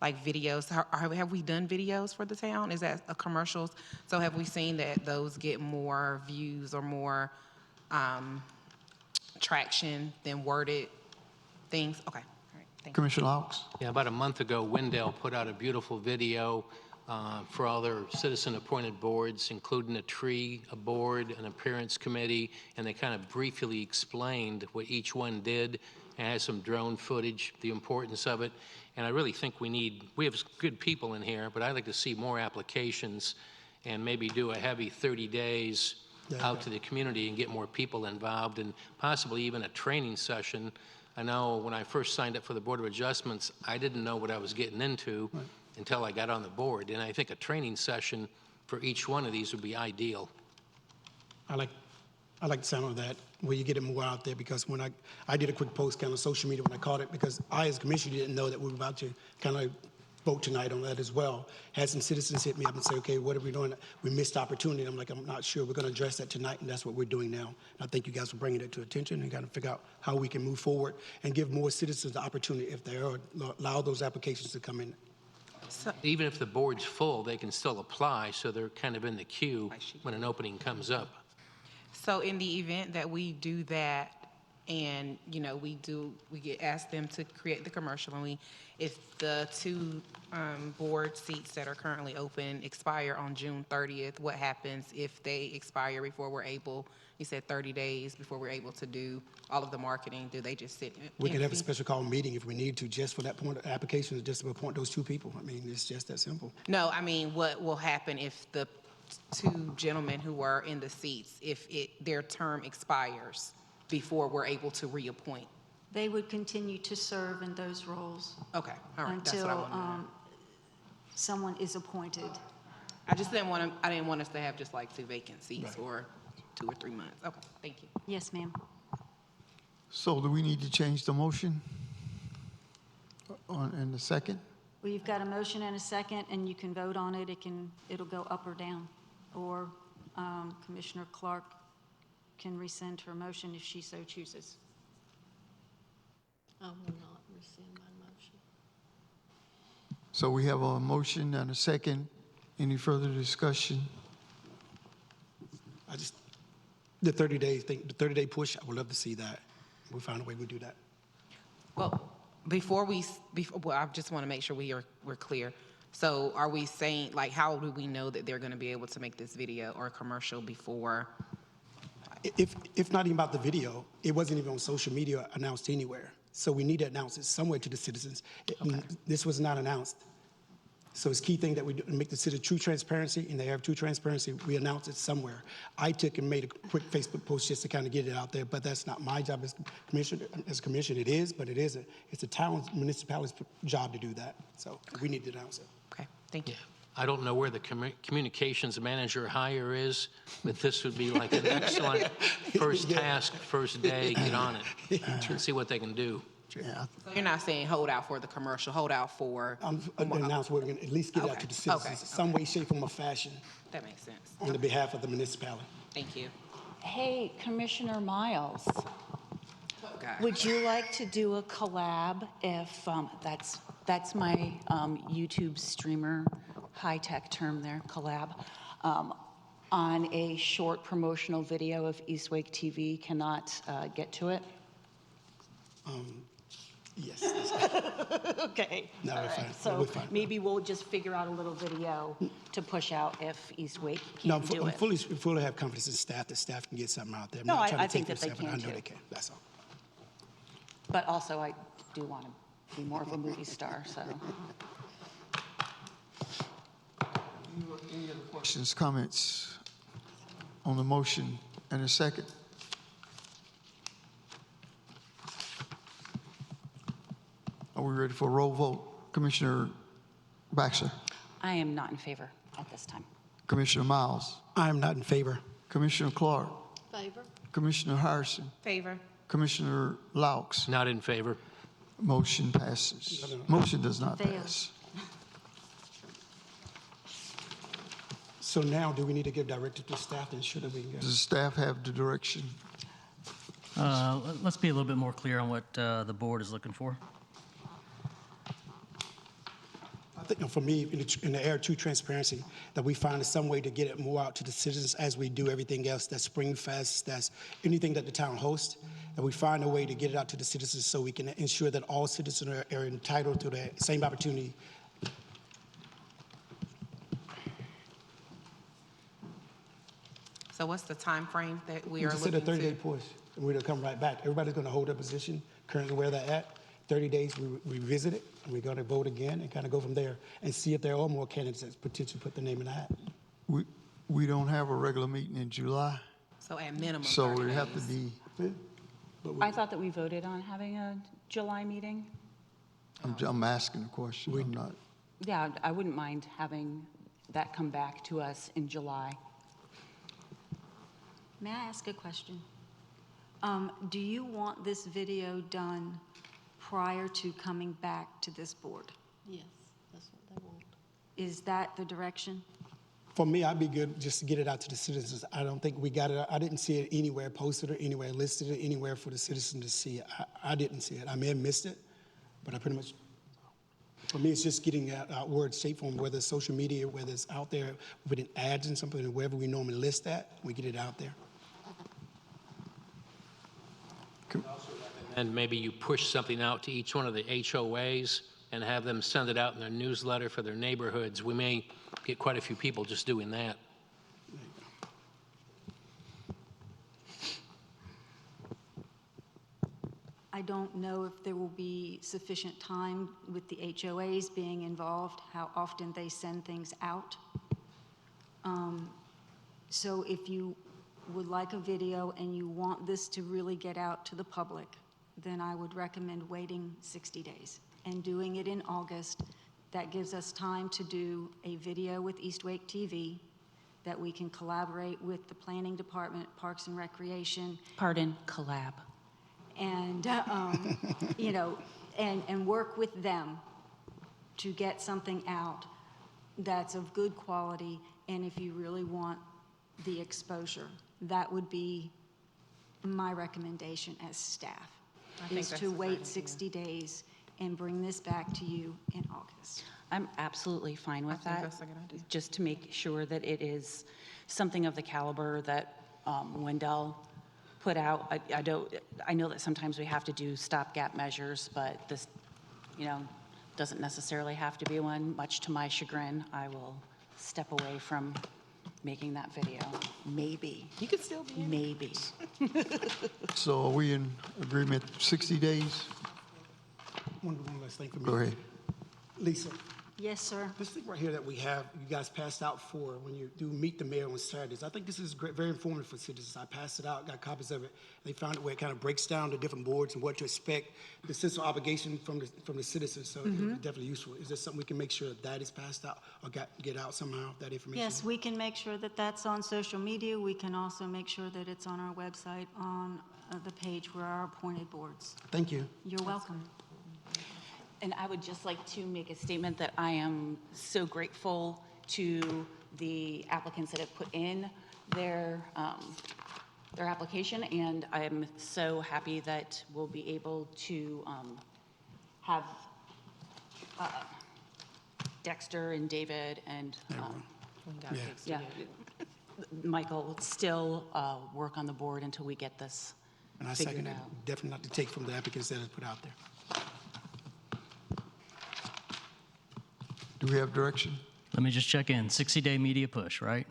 S15: like videos, have we done videos for the town? Is that commercials? So have we seen that those get more views or more traction than worded things? Okay, all right, thank you.
S4: Commissioner Laux?
S16: Yeah, about a month ago, Wendell put out a beautiful video for all their citizen-appointed boards, including a tree, a board, an appearance committee, and they kind of briefly explained what each one did, and has some drone footage, the importance of it. And I really think we have good people in here, but I'd like to see more applications and maybe do a heavy 30 days out to the community and get more people involved, and possibly even a training session. I know when I first signed up for the Board of Adjustments, I didn't know what I was getting into until I got on the board. And I think a training session for each one of these would be ideal.
S17: I like the sound of that, where you get it more out there, because when I did a quick post kind of social media when I caught it, because I as commissioner didn't know that we were about to kind of vote tonight on that as well. Had some citizens hit me up and say, okay, what are we doing? We missed opportunity. I'm like, I'm not sure. We're going to address that tonight, and that's what we're doing now. And I thank you guys for bringing it to attention and kind of figure out how we can move forward and give more citizens the opportunity, if they are, allow those applications to come in.
S16: Even if the board's full, they can still apply, so they're kind of in the queue when an opening comes up.
S15: So in the event that we do that, and we get asked them to create the commercial, and if the two board seats that are currently open expire on June 30th, what happens if they expire before we're able? You said 30 days before we're able to do all of the marketing. Do they just sit?
S17: We can have a special call meeting if we need to, just for that point of applications, just to appoint those two people. I mean, it's just that simple.
S15: No, I mean, what will happen if the two gentlemen who are in the seats, if their term expires before we're able to reappoint?
S5: They would continue to serve in those roles.
S15: Okay, all right, that's what I wanted to know.
S5: Until someone is appointed.
S15: I didn't want us to have just like two vacant seats for 2 or 3 months. Okay, thank you.
S5: Yes, ma'am.
S4: So do we need to change the motion in the second?
S5: Well, you've got a motion and a second, and you can vote on it. It'll go up or down. Or Commissioner Clark can rescind her motion if she so chooses.
S2: I will not rescind my motion.
S4: So we have a motion and a second. Any further discussion?
S17: The 30-day thing, the 30-day push, I would love to see that. We'll find a way we do that.
S15: Well, I just want to make sure we're clear. So are we saying, like, how do we know that they're going to be able to make this video or commercial before?
S17: if not even about the video, it wasn't even on social media announced anywhere. So we need to announce it somewhere to the citizens. This was not announced. So it's a key thing that we do, make the city true transparency, and they have true transparency. We announce it somewhere. I took and made a quick Facebook post just to kind of get it out there, but that's not my job as commissioner. As commissioner, it is, but it's a town municipality's job to do that. So we need to announce it.
S15: Okay, thank you.
S16: I don't know where the communications manager hire is, but this would be like an excellent first task, first day, get on it, and see what they can do.
S17: Yeah.
S15: So you're not saying hold out for the commercial, hold out for...
S17: Announce we're going to at least get it out to the citizens, some way, shape, form, or fashion.
S15: That makes sense.
S17: On the behalf of the municipality.
S15: Thank you.
S14: Hey, Commissioner Miles,
S15: Okay.
S14: would you like to do a collab if, that's my YouTube streamer high-tech term there, collab, on a short promotional video if East Wake TV cannot get to it?
S17: Yes.
S14: Okay.
S17: No,
S14: all
S17: we're
S14: right.
S17: fine.
S14: So
S17: We're fine.
S14: maybe we'll just figure out a little video to push out if East Wake
S17: No,
S14: can't do
S17: I'm
S14: it.
S17: fully have confidence in staff that staff can get something out there. I'm
S14: No,
S17: not trying
S14: I
S17: to
S14: think
S17: take
S14: that they
S17: themselves, but
S14: can
S17: I know
S14: too.
S17: they can. That's all.
S14: But also, I do want to be more of a movie star, so.
S4: Any other questions, comments on the motion and a second? Are we ready for a roll vote? Commissioner Baxter,
S14: I am not in favor at this time.
S4: Commissioner Miles,
S17: I am not in favor.
S4: Commissioner Clark,
S2: Favor?
S4: Commissioner Harrison,
S15: Favor.
S4: Commissioner Laux.
S16: Not in favor.
S4: Motion passes. Motion does not
S2: Fail.
S4: pass.
S17: So now, do we need to give directive to staff to ensure that we can
S4: Does the staff have the direction?
S9: Let's be a little bit more clear on what the board is looking for.
S17: I think for me, in the era of true transparency, that we find some way to get it more out to the citizens as we do everything else. That's Spring Fest, that's anything that the town hosts, that we find a way to get it out to the citizens so we can ensure that all citizens are entitled to the same opportunity.
S15: So what's the time frame that we are
S17: Just said a
S15: looking
S17: 30-day
S15: to?
S17: push, and we're gonna come right back. Everybody's gonna hold their position currently where they're at. 30 days, we revisit it, and we're gonna vote again and kind of go from there and see if there are more candidates that potentially put the name in the hat.
S4: We don't have a regular meeting in July,
S15: So at minimum
S4: so
S15: 30
S4: it would have to
S15: days.
S4: be,
S14: I thought that we voted on having a July meeting.
S4: I'm asking a question, I'm not.
S14: Yeah, I wouldn't mind having that come back to us in July.
S5: May I ask a question? Do you want this video done prior to coming back to this board?
S2: Yes, that's what they want.
S5: Is that the direction?
S17: For me, I'd be good just to get it out to the citizens. I don't think we got it. I didn't see it anywhere posted or anywhere listed or anywhere for the citizen to see it. I didn't see it. I may have missed it, but I pretty much, for me, it's just getting out word shape form, whether it's social media, whether it's out there within ads and something, wherever we normally list that, we get it out there.
S16: And maybe you push something out to each one of the HOAs and have them send it out in their newsletter for their neighborhoods. We may get quite a few people just doing that.
S5: I don't know if there will be sufficient time with the HOAs being involved, how often they send things out. So if you would like a video and you want this to really get out to the public, then I would recommend waiting 60 days and doing it in August. That gives us time to do a video with East Wake TV, that we can collaborate with the Planning Department, Parks and Recreation,
S14: Pardon, collab.
S5: and, you know, and work with them to get something out that's of good quality. And if you really want the exposure, that would be my recommendation as staff,
S15: think
S5: is
S15: that's
S5: to
S15: a great
S5: wait
S15: idea.
S5: 60 days and bring this back to you in August.
S14: I'm absolutely fine with
S15: I think
S14: that.
S15: that's a good idea.
S14: Just to make sure that it is something of the caliber that Wendell put out. I know that sometimes we have to do stopgap measures, but this, you know, doesn't necessarily have to be one. Much to my chagrin, I will step away from making that video. Maybe.
S15: You could still be in it.
S14: Maybe.
S4: So are we in agreement 60 days?
S17: One last thing for me.
S4: Go ahead.
S17: Lisa,
S5: Yes, sir.
S17: this thing right here that we have, you guys passed out for when you do meet the mayor on Saturdays. I think this is great, very informative for citizens. I passed it out, got copies of it. They found it where it kind of breaks down the different boards and what to expect, the sense of obligation from the citizens. So it'll be definitely useful. Is there something we can make sure that is passed out or get out somehow, that information?
S5: Yes, we can make sure that that's on social media. We can also make sure that it's on our website on the page where our appointed boards.
S17: Thank you.
S5: You're welcome.
S14: And I would just like to make a statement that I am so grateful to the applicants that have put in their application, and I am so happy that we'll be able to have Dexter and David and Michael still work on the board until we get this
S17: And I
S14: figured
S17: second it.
S14: out.
S17: Definitely not to take from the applicants that is put out there.
S4: Do we have direction?
S9: Let me just check in. 60-day media push, right?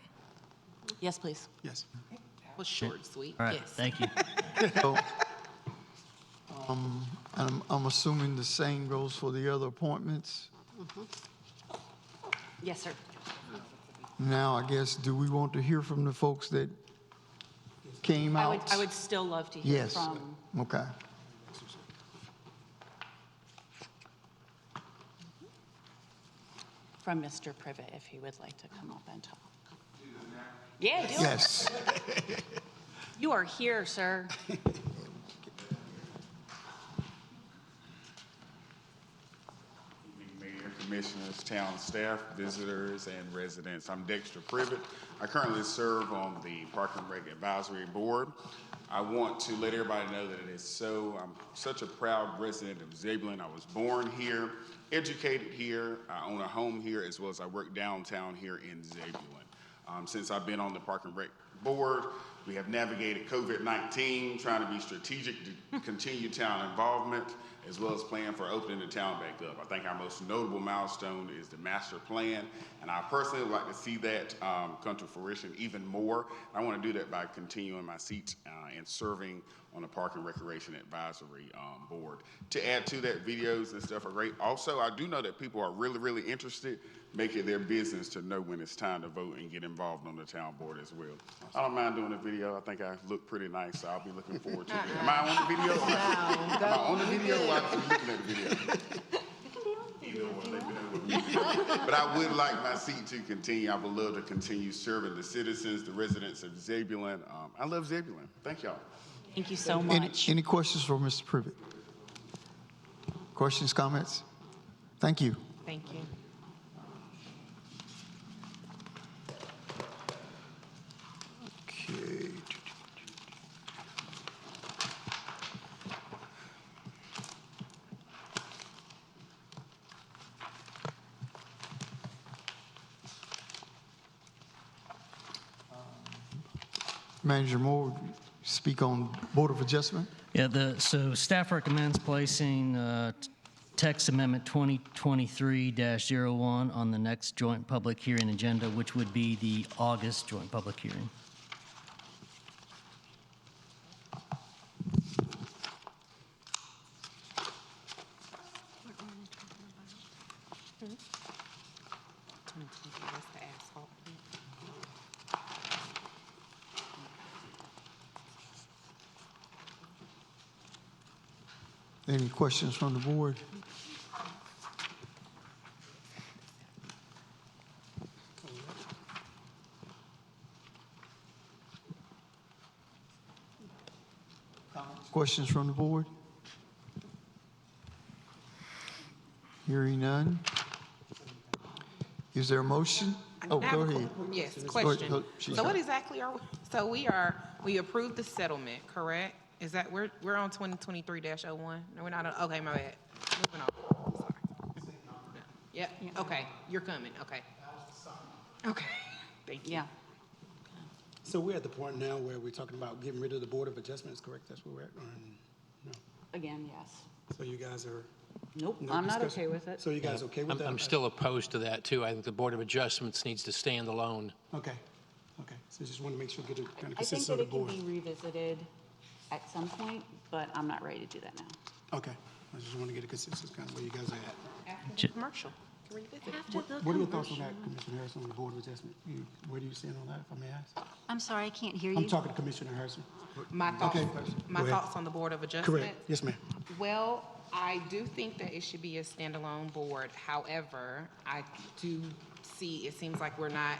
S14: Yes, please.
S17: Yes.
S15: That was short and sweet.
S9: All right,
S15: Yes.
S9: thank you.
S4: So, I'm assuming the same goes for the other appointments.
S14: Yes, sir.
S4: Now, I guess, do we want to hear from the folks that came out?
S14: I would still love to hear
S4: Yes.
S14: from
S4: Okay.
S14: Mr. Privet if he would like to come up and talk. Yeah, do it.
S4: Yes.
S14: You are here, sir.
S20: Mayor, commissioners, town staff, visitors, and residents. I'm Dexter Privet. I currently serve on the Park and Rec Advisory Board. I want to let everybody know that I'm such a proud resident of Zebulon. I was born here, educated here. I own a home here, as well as I work downtown here in Zebulon. Since I've been on the Park and Rec Board, we have navigated COVID-19, trying to be strategic to continue town involvement, as well as plan for opening the town back up. I think our most notable milestone is the master plan, and I personally would like to see that come to fruition even more. I want to do that by continuing my seat and serving on the Park and Recreation Advisory Board. To add to that, videos and stuff are great. Also, I do know that people are really, really interested. Make it their business to know when it's time to vote and get involved on the town board as well. I don't mind doing a video. I think I look pretty nice, so I'll be looking forward to it. Am I on the video? Am I on the video or am I just looking at the video? Either one, let me know what video. But I would like my seat to continue. I would love to continue serving the citizens, the residents of Zebulon. I love Zebulon. Thank y'all.
S14: Thank you so much.
S4: Any questions for Mr. Privet? Questions, comments? Thank you.
S15: Thank you.
S4: Okay. Manager Moore, speak on Board of Adjustment.
S9: Yeah, so staff recommends placing text amendment 2023-01 on the next joint public hearing agenda, which would be the August joint public hearing.
S4: Any questions from the board? Questions from the board? Hearing none. Is there a motion? Oh, go ahead.
S15: Yes,
S4: Go ahead.
S15: question.
S4: She's
S15: So what
S4: got it.
S15: exactly so we approved the settlement, correct? Is that, we're on 2023-01? No, we're not on, okay, my bad. Moving on. Sorry. Yep, okay, you're coming, okay. Okay, thank you.
S14: Yeah.
S17: So we're at the point now where we're talking about getting rid of the Board of Adjustments, correct? That's where we're at? Or no?
S14: Again, yes.
S17: So you guys are?
S14: Nope,
S17: no
S14: I'm not
S17: discussion?
S14: okay with it.
S17: So you guys okay with that?
S16: I'm still opposed to that, too. I think the Board of Adjustments needs to stand alone.
S17: Okay. So just want to make sure we get a kind of
S14: I think
S17: consensus
S14: that
S17: of the
S14: it can
S17: board.
S14: be revisited at some point, but I'm not ready to do that now.
S17: Okay, I just want to get a consensus kind of where you guys are at.
S15: After the commercial, revisit.
S17: What are your thoughts on that, Commissioner Harrison, on the Board of Adjustment? Where do you stand on that, if I may ask?
S5: I'm sorry, I can't hear you.
S17: I'm talking to Commissioner Harrison.
S15: My thoughts,
S17: Okay,
S15: my
S17: go ahead.
S15: thoughts on the Board of Adjustment.
S17: Correct, yes, ma'am.
S15: Well, I do think that it should be a standalone board. However, I do see, it seems like we're not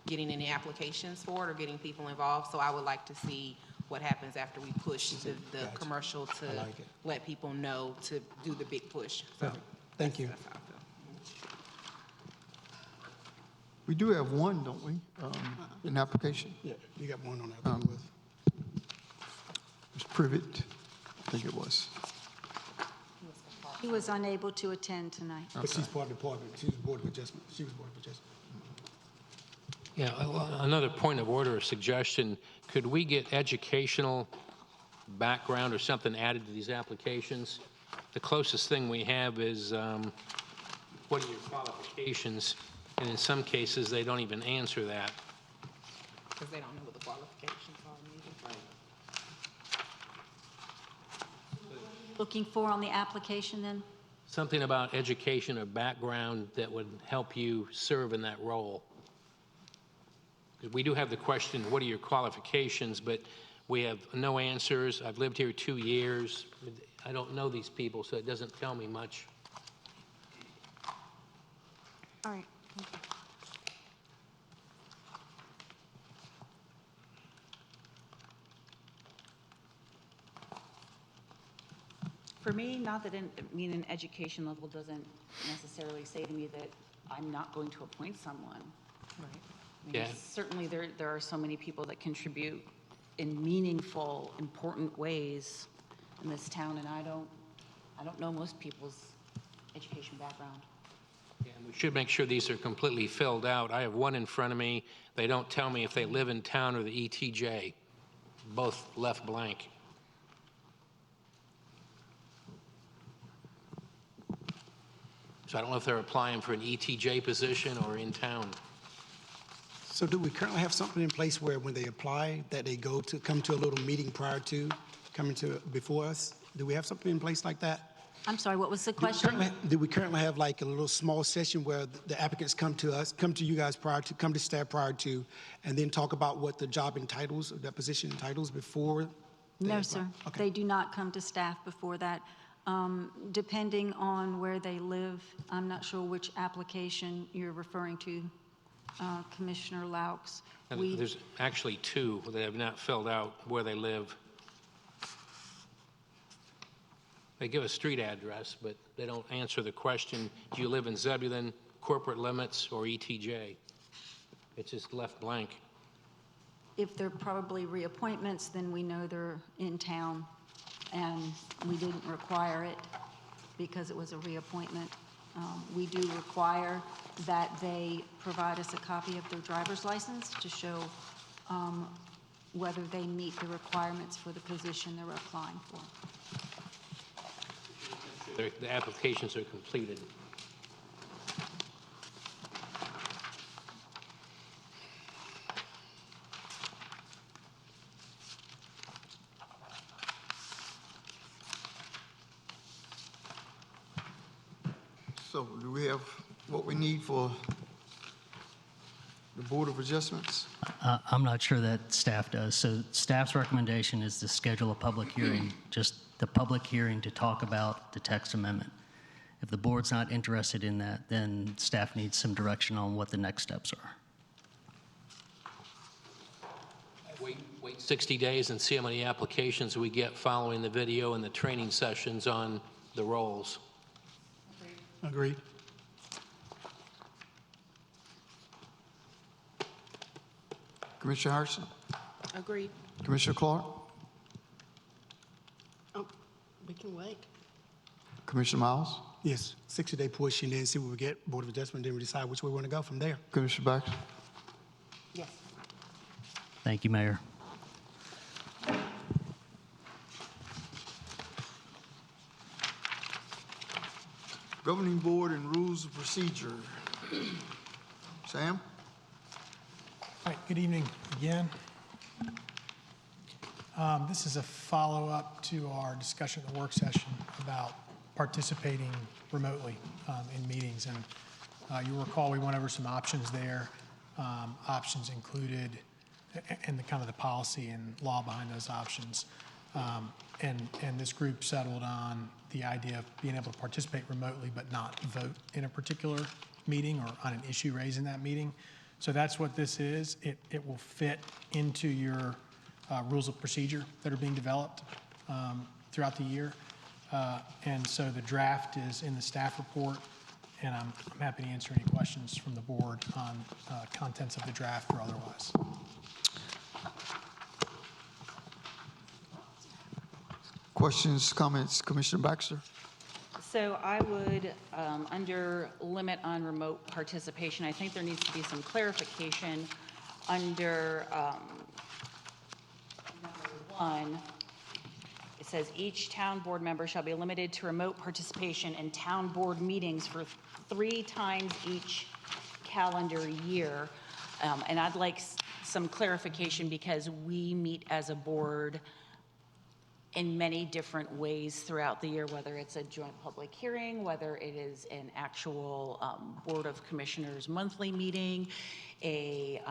S15: getting any applications for it or getting people involved. So I would like to see what happens after we push the commercial to
S17: I like it.
S15: let people know to do the big push. So
S17: Perfect. Thank you.
S15: that's how I feel.
S4: We do have one, don't we? An application.
S17: Yeah, you got one on that.
S4: Ms. Privet, I think it was.
S5: He was unable to attend tonight.
S17: But she's part of the department, she was Board of Adjustment, she was Board of Adjustment.
S16: Yeah, another point of order or suggestion, could we get educational background or something added to these applications? The closest thing we have is, what are your qualifications? And in some cases, they don't even answer that.
S15: Because they don't know what the qualifications are needed.
S5: Looking for on the application then?
S16: Something about education or background that would help you serve in that role. We do have the question, what are your qualifications? But we have no answers. I've lived here 2 years. I don't know these people, so it doesn't tell me much.
S5: All right.
S14: For me, not that an education level doesn't necessarily say to me that I'm not going to appoint someone. Right.
S16: Yeah.
S14: Certainly, there are so many people that contribute in meaningful, important ways in this town, and I don't know most people's education background.
S16: Yeah, and we should make sure these are completely filled out. I have one in front of me. They don't tell me if they live in town or the ETJ. Both left blank. So I don't know if they're applying for an ETJ position or in town.
S17: So do we currently have something in place where when they apply, that they come to a little meeting prior to coming to, before us? Do we have something in place like that?
S5: I'm sorry, what was the question?
S17: Do we currently have like a little small session where the applicants come to us, come to you guys come to staff prior to, and then talk about what the job entitles, that position entitles before?
S5: No, sir. They do not come to staff before that. Depending on where they live, I'm not sure which application you're referring to, Commissioner Laux.
S16: There's actually two that have not filled out where they live. They give a street address, but they don't answer the question, do you live in Zebulon, corporate limits, or ETJ? It's just left blank.
S5: If they're probably reappointments, then we know they're in town, and we didn't require it because it was a reappointment. We do require that they provide us a copy of their driver's license to show whether they meet the requirements for the position they're applying for.
S16: The applications are completed.
S4: So do we have what we need for the Board of Adjustments?
S9: I'm not sure that staff does. So staff's recommendation is to schedule a public hearing, just the public hearing to talk about the text amendment. If the board's not interested in that, then staff needs some direction on what the next steps are.
S16: Wait 60 days and see how many applications we get following the video and the training sessions on the roles.
S17: Agreed.
S4: Commissioner Harrison?
S15: Agreed.
S4: Commissioner Clark?
S2: Oh, we can wait.
S4: Commissioner Miles?
S17: Yes, 60-day push, and then see what we get, Board of Adjustment, then we decide which way we want to go from there.
S4: Commissioner Baxter?
S14: Yes.
S9: Thank you, Mayor.
S4: Governing Board and Rules of Procedure. Sam?
S6: All right, good evening again. This is a follow-up to our discussion at the work session about participating remotely in meetings. And you'll recall we went over some options there. Options included, and the kind of the policy and law behind those options. And this group settled on the idea of being able to participate remotely but not vote in a particular meeting or on an issue raised in that meeting. So that's what this is. It will fit into your rules of procedure that are being developed throughout the year. And so the draft is in the staff report, and I'm happy to answer any questions from the board on contents of the draft or otherwise.
S4: Questions, comments, Commissioner Baxter?
S14: So I would, under limit on remote participation, I think there needs to be some clarification under number 1. It says each town board member shall be limited to remote participation in town board meetings for 3 times each calendar year. And I'd like some clarification because we meet as a board in many different ways throughout the year, whether it's a joint public hearing, whether it is an actual Board of Commissioners monthly meeting, a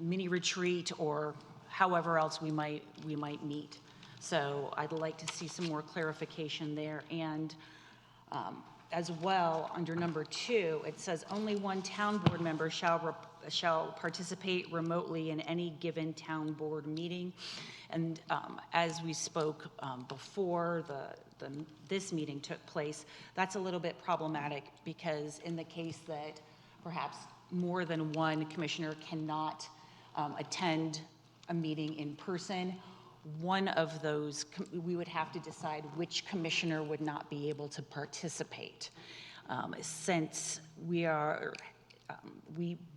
S14: mini retreat, or however else we might meet. So I'd like to see some more clarification there. And as well, under number 2, it says only one town board member shall participate remotely in any given town board meeting. And as we spoke before this meeting took place, that's a little bit problematic because in the case that perhaps more than one commissioner cannot attend a meeting in person, one of those, we would have to decide which commissioner would not be able to participate. Since we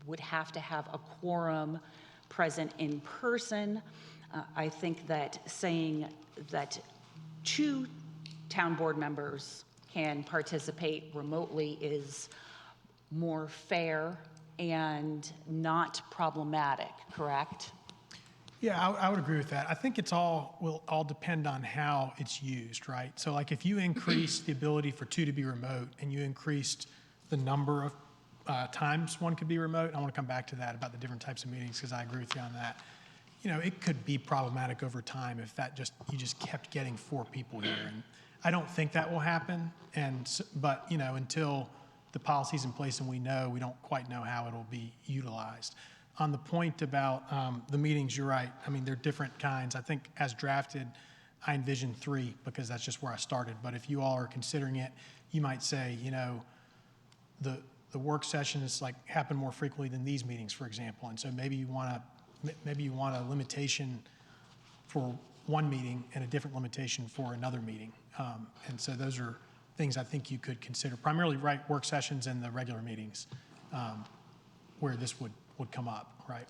S14: would have to have a quorum present in person, I think that saying that 2 town board members can participate remotely is more fair and not problematic, correct?
S6: Yeah, I would agree with that. I think will all depend on how it's used, right? So like if you increase the ability for 2 to be remote and you increased the number of times one could be remote, I want to come back to that about the different types of meetings because I agree with you on that. You know, it could be problematic over time if you just kept getting 4 people here. And I don't think that will happen. But you know, until the policy's in place and we don't quite know how it'll be utilized. On the point about the meetings, you're right. I mean, they're different kinds. I think as drafted, I envision 3 because that's just where I started. But if you all are considering it, you might say, you know, the work sessions like happen more frequently than these meetings, for example. And so maybe you want a limitation for one meeting and a different limitation for another meeting. And so those are things I think you could consider, primarily work sessions and the regular meetings where this would come up, right?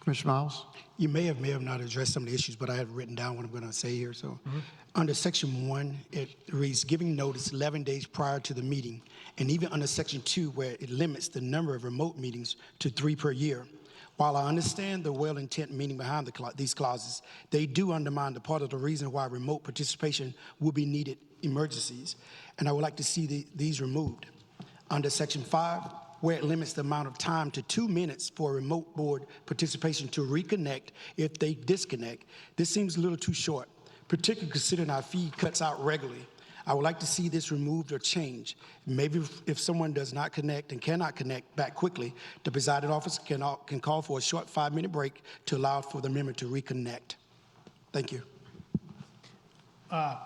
S4: Commissioner Miles?
S17: You may have not addressed some of the issues, but I have written down what I'm going to say here. So under section 1, it reads giving notice 11 days prior to the meeting. And even under section 2, where it limits the number of remote meetings to 3 per year. While I understand the well-intent meaning behind these clauses, they do undermine the part of the reason why remote participation will be needed emergencies. And I would like to see these removed. Under section 5, where it limits the amount of time to 2 minutes for remote board participation to reconnect if they disconnect, this seems a little too short, particularly considering our feed cuts out regularly. I would like to see this removed or changed. Maybe if someone does not connect and cannot connect back quickly, the presiding officer can call for a short 5-minute break to allow for the member to reconnect. Thank you.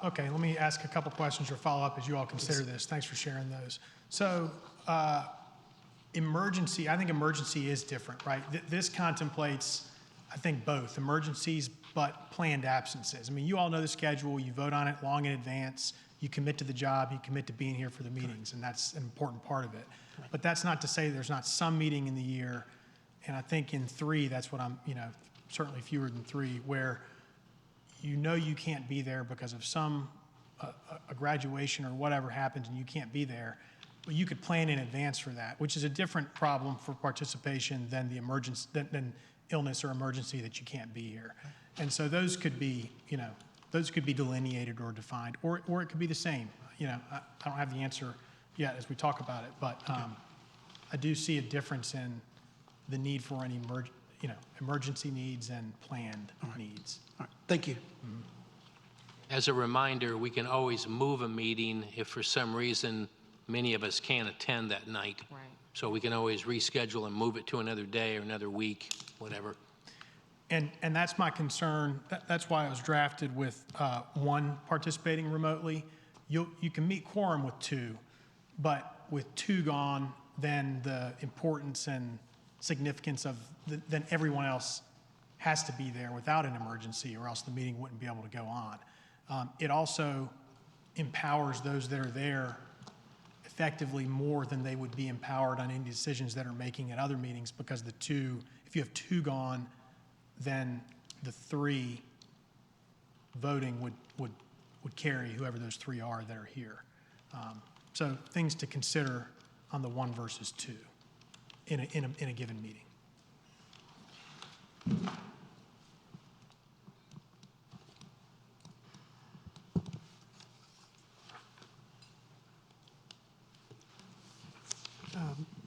S6: Okay, let me ask a couple questions or follow up as you all consider this. Thanks for sharing those. So emergency, I think emergency is different, right? This contemplates, I think, both emergencies but planned absences. I mean, you all know the schedule, you vote on it long in advance, you commit to the job, you commit to being here for the meetings, and that's an important part of it. But that's not to say there's not some meeting in the year, and I think in 3, that's what I'm, certainly fewer than 3, where you can't be there because of some a graduation or whatever happens and you can't be there, but you could plan in advance for that, which is a different problem for participation than the emergency, than illness or emergency that you can't be here. And so those could be, those could be delineated or defined, or it could be the same. I don't have the answer yet as we talk about it, but I do see a difference in the need for any emergency needs and planned needs.
S17: All right, thank you.
S16: As a reminder, we can always move a meeting if for some reason many of us can't attend that night.
S15: Right.
S16: So we can always reschedule and move it to another day or another week, whatever.
S6: And that's my concern. That's why it was drafted with one participating remotely. You can meet quorum with two, but with two gone, then the importance and significance of then everyone else has to be there without an emergency, or else the meeting wouldn't be able to go on. It also empowers those that are there effectively more than they would be empowered on any decisions that are making at other meetings, because if you have two gone, then the three voting would carry whoever those three are that are here. So things to consider on the one versus two in a given meeting.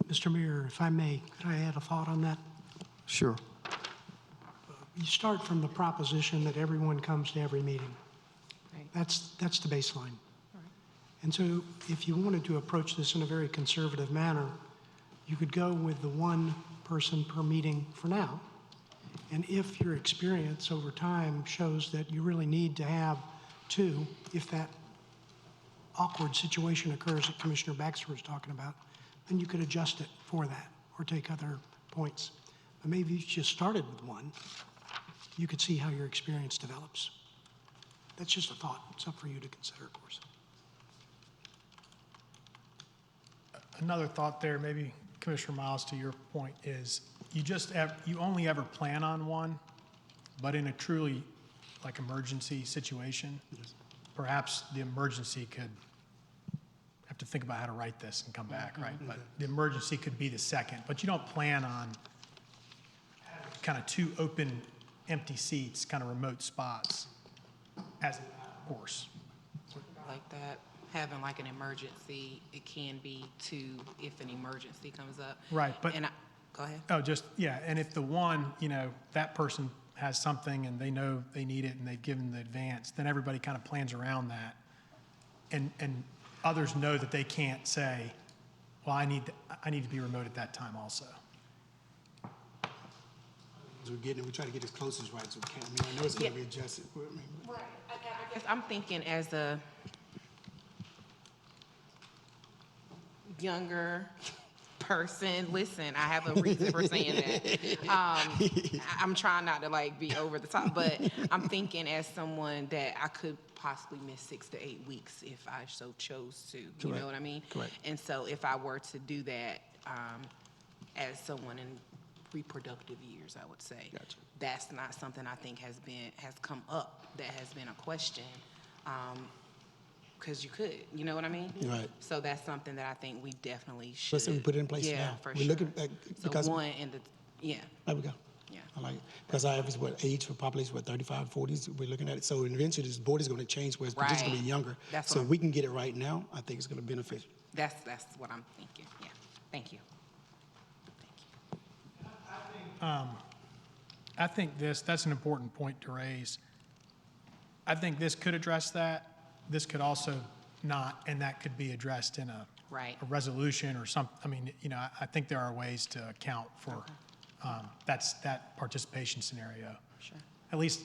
S1: Mr. Mayor, if I may, could I add a thought on that?
S4: Sure.
S1: You start from the proposition that everyone comes to every meeting.
S15: Right.
S1: That's the baseline. And so if you wanted to approach this in a very conservative manner, you could go with the one person per meeting for now. And if your experience over time shows that you really need to have two, if that awkward situation occurs that Commissioner Baxter was talking about, then you could adjust it for that or take other points. But maybe if you just started with one, you could see how your experience develops. That's just a thought. It's up for you to consider, of course.
S6: Another thought there, maybe Commissioner Miles, to your point, is you only ever plan on one, but in a truly like emergency situation, perhaps the emergency could have to think about how to write this and come back, right? But the emergency could be the second, but you don't plan on kind of two open, empty seats, kind of remote spots as a course.
S15: Like that, having like an emergency, it can be two if an emergency comes up.
S6: Right, but.
S15: Go ahead.
S6: Oh, yeah, and if the one, that person has something and they know they need it and they've given the advance, then everybody kind of plans around that. And others know that they can't say, well, I need to be remote at that time also.
S17: As we're trying to get as close as right as we can. I know it's going to be adjusted.
S15: Right. I guess I'm thinking as a younger person, listen, I have a reason for saying that. I'm trying not to be over the top, but I'm thinking as someone that I could possibly miss 6 to 8 weeks if I so chose to. You know what I mean?
S17: Correct.
S15: And so if I were to do that as someone in reproductive years, I would say,
S17: Gotcha.
S15: That's not something I think has come up, that has been a question. Because you could, you know what I mean?
S17: Right.
S15: So that's something that I think we definitely should.
S17: Let's say we put it in place
S15: yeah,
S17: now.
S15: For
S17: We're
S15: sure.
S17: looking at, because
S15: so one in the, yeah.
S17: There we go.
S15: Yeah.
S17: I like it. Because I have age for population, 35, 40s, we're looking at it. So eventually this board is going to change where it's just going to be younger.
S15: That's
S17: so
S15: what
S17: if we can get it right now, I think it's going to benefit.
S15: That's what I'm thinking. Yeah. Thank you.
S6: I think that's an important point to raise. I think this could address that. This could also not, and that could be addressed in a resolution or something. I mean, I think there are ways to account for that participation scenario.
S15: Sure.
S6: At least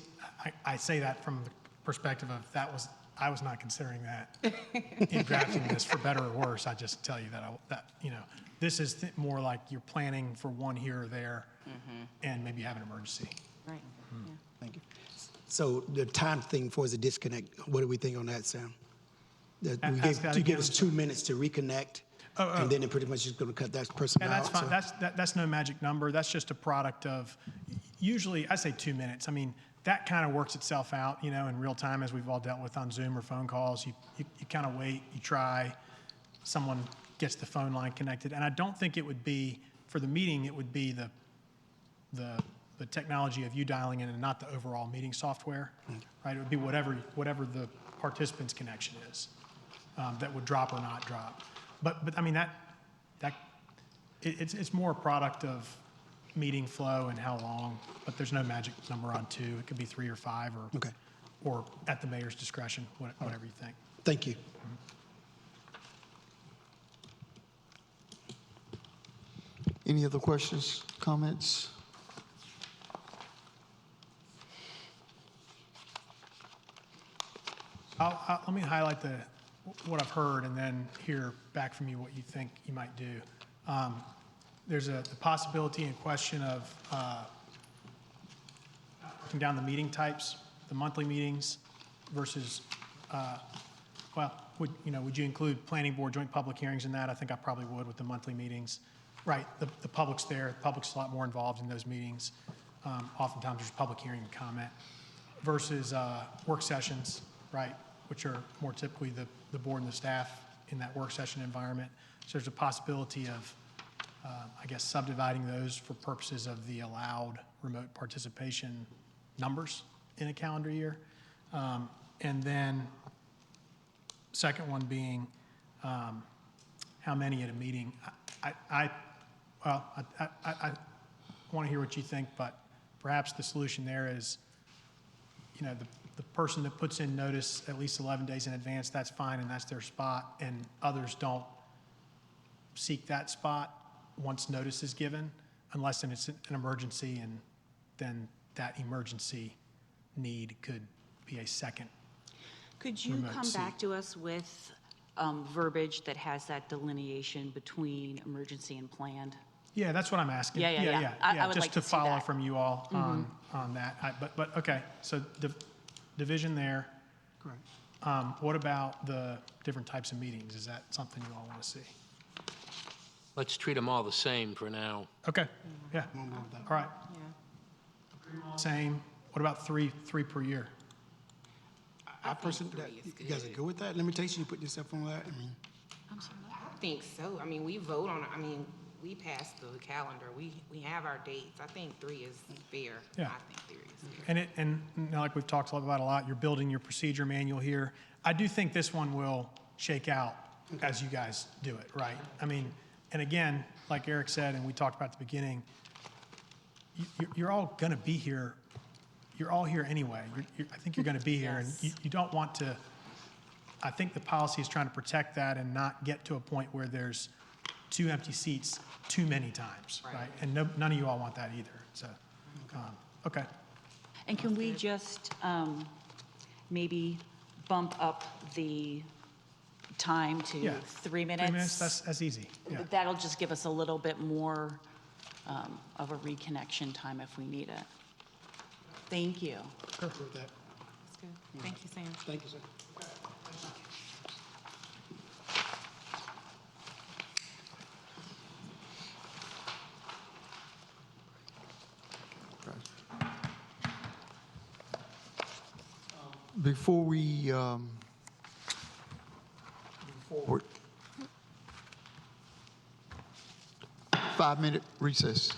S6: I say that from the perspective of I was not considering that in drafting this, for better or worse. I just tell you that this is more like you're planning for one here or there, and maybe have an emergency.
S15: Right. Yeah.
S17: Thank you. So the time thing for the disconnect, what do we think on that, Sam? You give us 2 minutes to reconnect, and then it pretty much is going to cut that person
S6: And
S17: out.
S6: that's fine. That's no magic number. That's just a product of, usually, I say 2 minutes. I mean, that kind of works itself out, you know, in real time, as we've all dealt with on Zoom or phone calls. You kind of wait, you try, someone gets the phone line connected. And I don't think it would be, for the meeting, it would be the technology of you dialing in and not the overall meeting software, right? It would be whatever the participant's connection is that would drop or not drop. But I mean, it's more a product of meeting flow and how long, but there's no magic number on 2. It could be 3 or 5 or at the mayor's discretion, whatever you think.
S17: Thank you.
S4: Any other questions, comments?
S6: Let me highlight what I've heard and then hear back from you what you think you might do. There's the possibility and question of breaking down the meeting types, the monthly meetings versus, would you include planning board joint public hearings in that? I think I probably would with the monthly meetings. Right, the public's there, the public's a lot more involved in those meetings. Oftentimes there's public hearing and comment versus work sessions, right, which are more typically the board and the staff in that work session environment. So there's a possibility of, I guess, subdividing those for purposes of the allowed remote participation numbers in a calendar year. And then second one being how many at a meeting. I want to hear what you think, but perhaps the solution there is, you know, the person that puts in notice at least 11 days in advance, that's fine and that's their spot, and others don't seek that spot once notice is given, unless it's an emergency, and then that emergency need could be a second.
S14: Could you
S6: remote
S14: come
S6: seat.
S14: back to us with verbiage that has that delineation between emergency and planned?
S6: Yeah, that's what I'm asking.
S14: Yeah. I would
S6: just
S14: like
S6: to
S14: to see
S6: follow
S14: that.
S6: from you all on that. But okay, so division there.
S1: Correct.
S6: What about the different types of meetings? Is that something you all want to see?
S16: Let's treat them all the same for now.
S6: Okay, yeah,
S1: We'll move that.
S6: all right. Same. What about three per year?
S17: I personally, you guys are good with that limitation? You put yourself on that? I mean,
S15: I think so. I mean, we vote on, we pass the calendar. We have our dates. I think 3 is fair.
S6: Yeah.
S15: I think 3 is fair.
S6: And you know, like we've talked about a lot, you're building your procedure manual here. I do think this one will shake out as you guys do it, right? I mean, and again, like Eric said, and we talked about at the beginning, you're all going to be here. You're all here anyway. I think you're going to be here, and you don't want to. I think the policy is trying to protect that and not get to a point where there's 2 empty seats too many times, right? And none of you all want that either. So, okay.
S14: And can we just maybe bump up the time to
S6: Yeah.
S14: 3 minutes?
S6: 3 minutes. That's easy. Yeah.
S14: That'll just give us a little bit more of a reconnection time if we need it. Thank you.
S17: sure with that.
S15: That's good. Thank you, Sam.
S17: Thank you, sir.
S4: Before we move forward, 5-minute recess.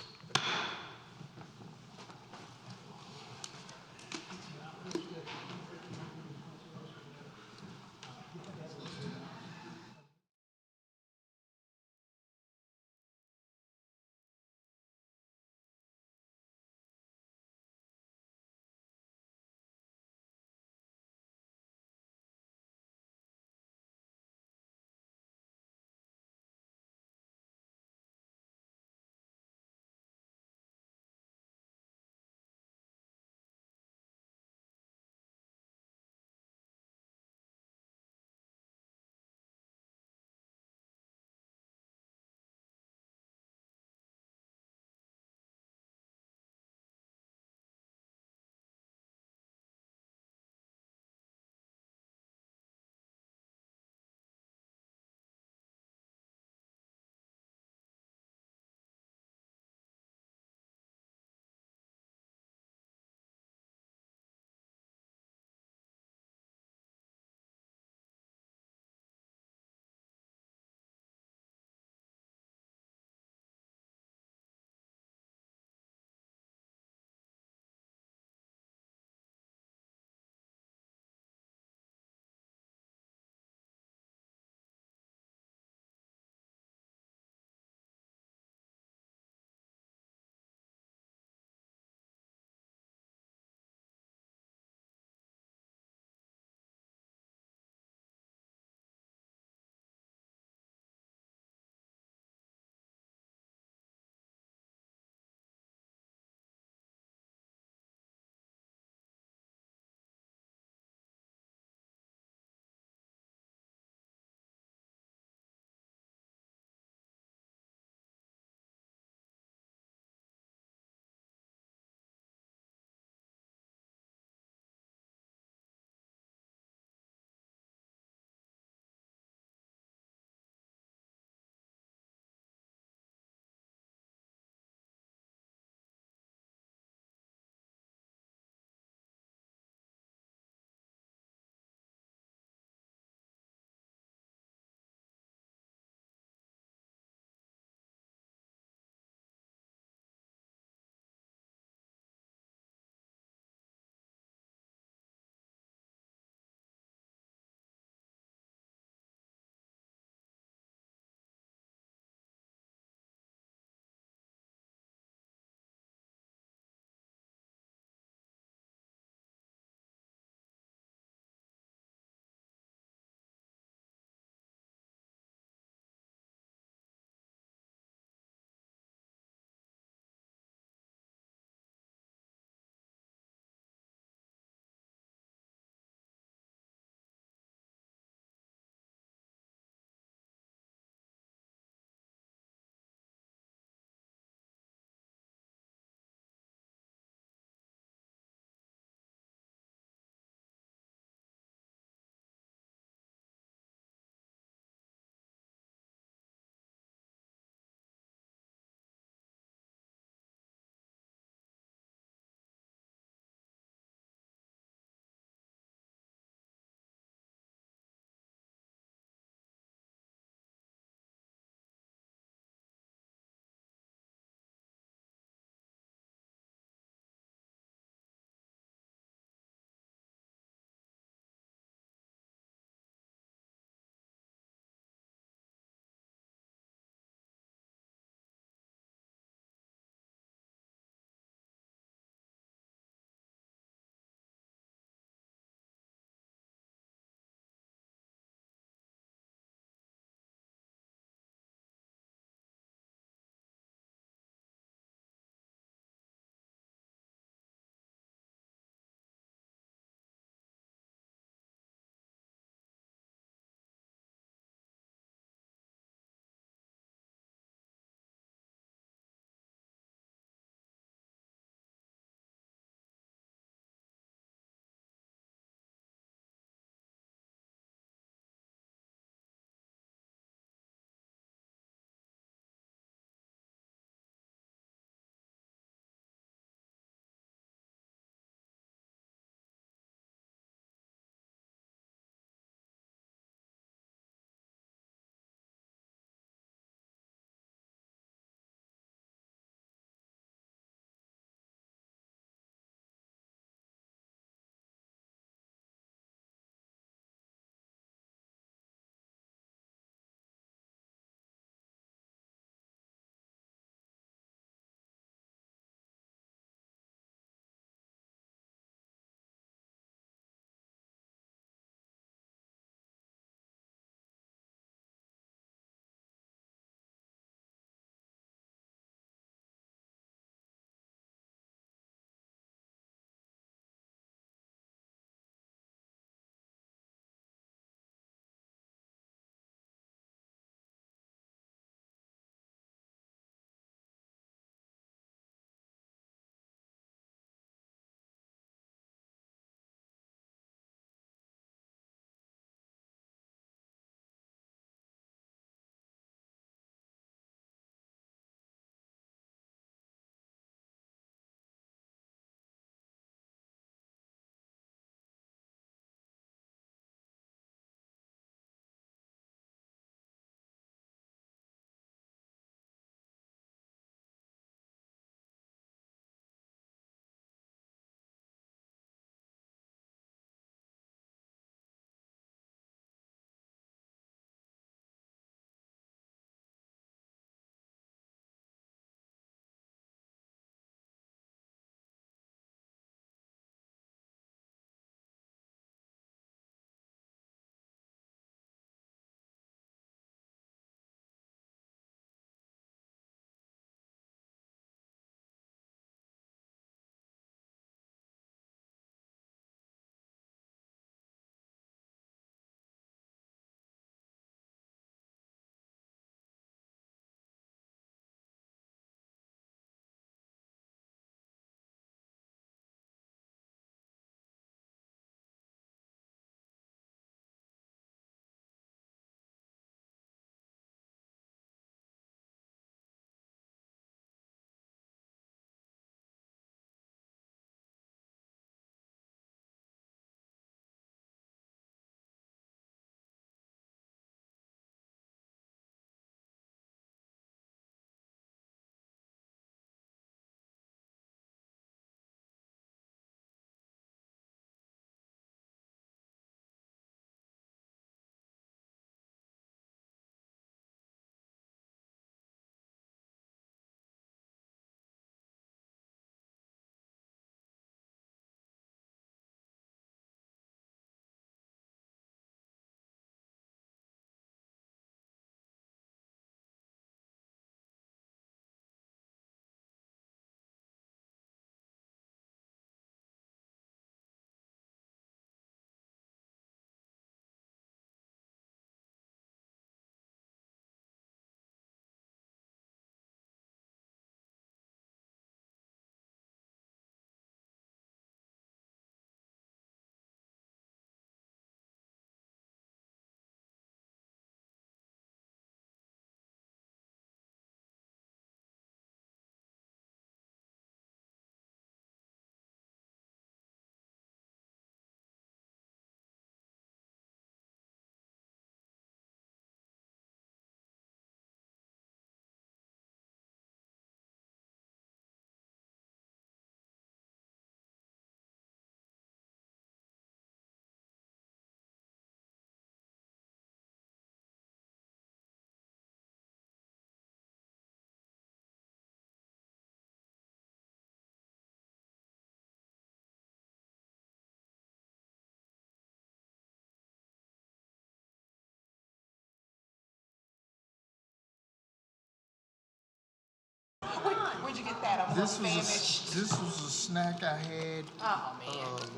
S12: Where'd you get that? I'm
S4: This
S12: gonna
S4: was
S12: famish.
S4: this was a snack I had
S12: Oh, man.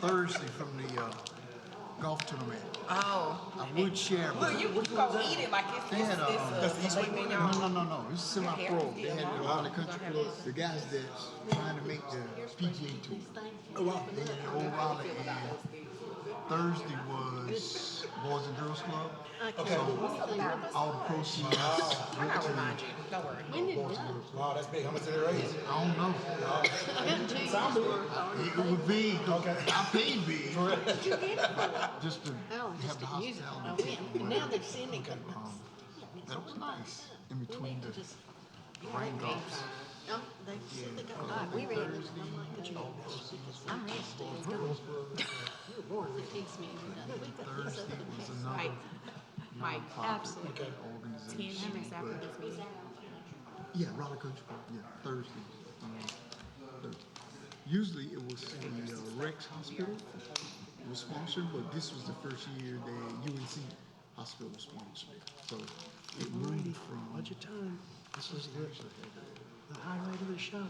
S4: Thursday from the golf tournament.
S12: Oh.
S4: I would share. but
S12: Look, you
S4: what
S12: go
S4: was that?
S12: eat it like
S4: They had
S12: it's a main menu.
S4: no. It's semi-pro. They had the Raleigh Country Club. The guys that's trying to make the PGA Tour. Oh wow. They had the old Raleigh, and Thursday was Boys and Girls Club.
S2: Okay.
S4: So all the proceeds went to
S12: Don't worry.
S2: When did that?
S17: Wow, that's big. How much did it raise?
S4: I don't know.
S2: I got 2 years worth.
S4: It would be. Okay. I paid big.
S2: What'd you get it for?
S4: Just to
S2: Oh, just
S4: have the
S2: to use it.
S4: hospitality.
S2: Oh, and now they've seen it.
S4: That was nice. In between the
S2: Just
S4: raindrops.
S2: they said they got, we read it, and I'm like, I'm ready to stay. It's good. You're born. It takes me every day. We got this
S4: Thursday
S2: other
S4: was
S2: piece.
S4: another
S15: Mike,
S4: nonprofit
S15: 10
S4: organization.
S15: minutes after
S4: but-
S15: this meeting.
S4: Yeah, Raleigh Country Club. Yeah, Thursday. Usually it was the Rex Hospital was sponsored, but this was the first year that UNC Hospital was sponsored. So it moved from
S1: Budget time. This is the highlight of the show.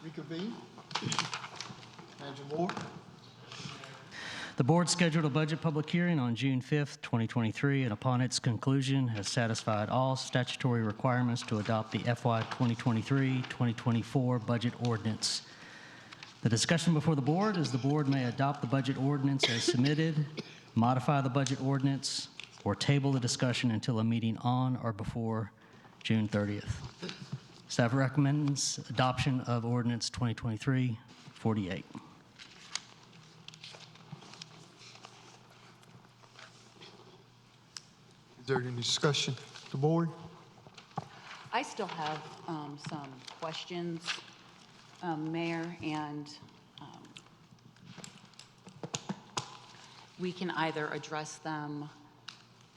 S4: reconvene. Manager Moore.
S9: The board scheduled a budget public hearing on June 5th, 2023, and upon its conclusion has satisfied all statutory requirements to adopt the FY 2023-2024 budget ordinance. The discussion before the board is the board may adopt the budget ordinance as submitted, modify the budget ordinance, or table the discussion until a meeting on or before June 30th. Staff recommends adoption of ordinance 2023-48.
S4: Is there any discussion? The board?
S14: I still have some questions, Mayor, and we can either address them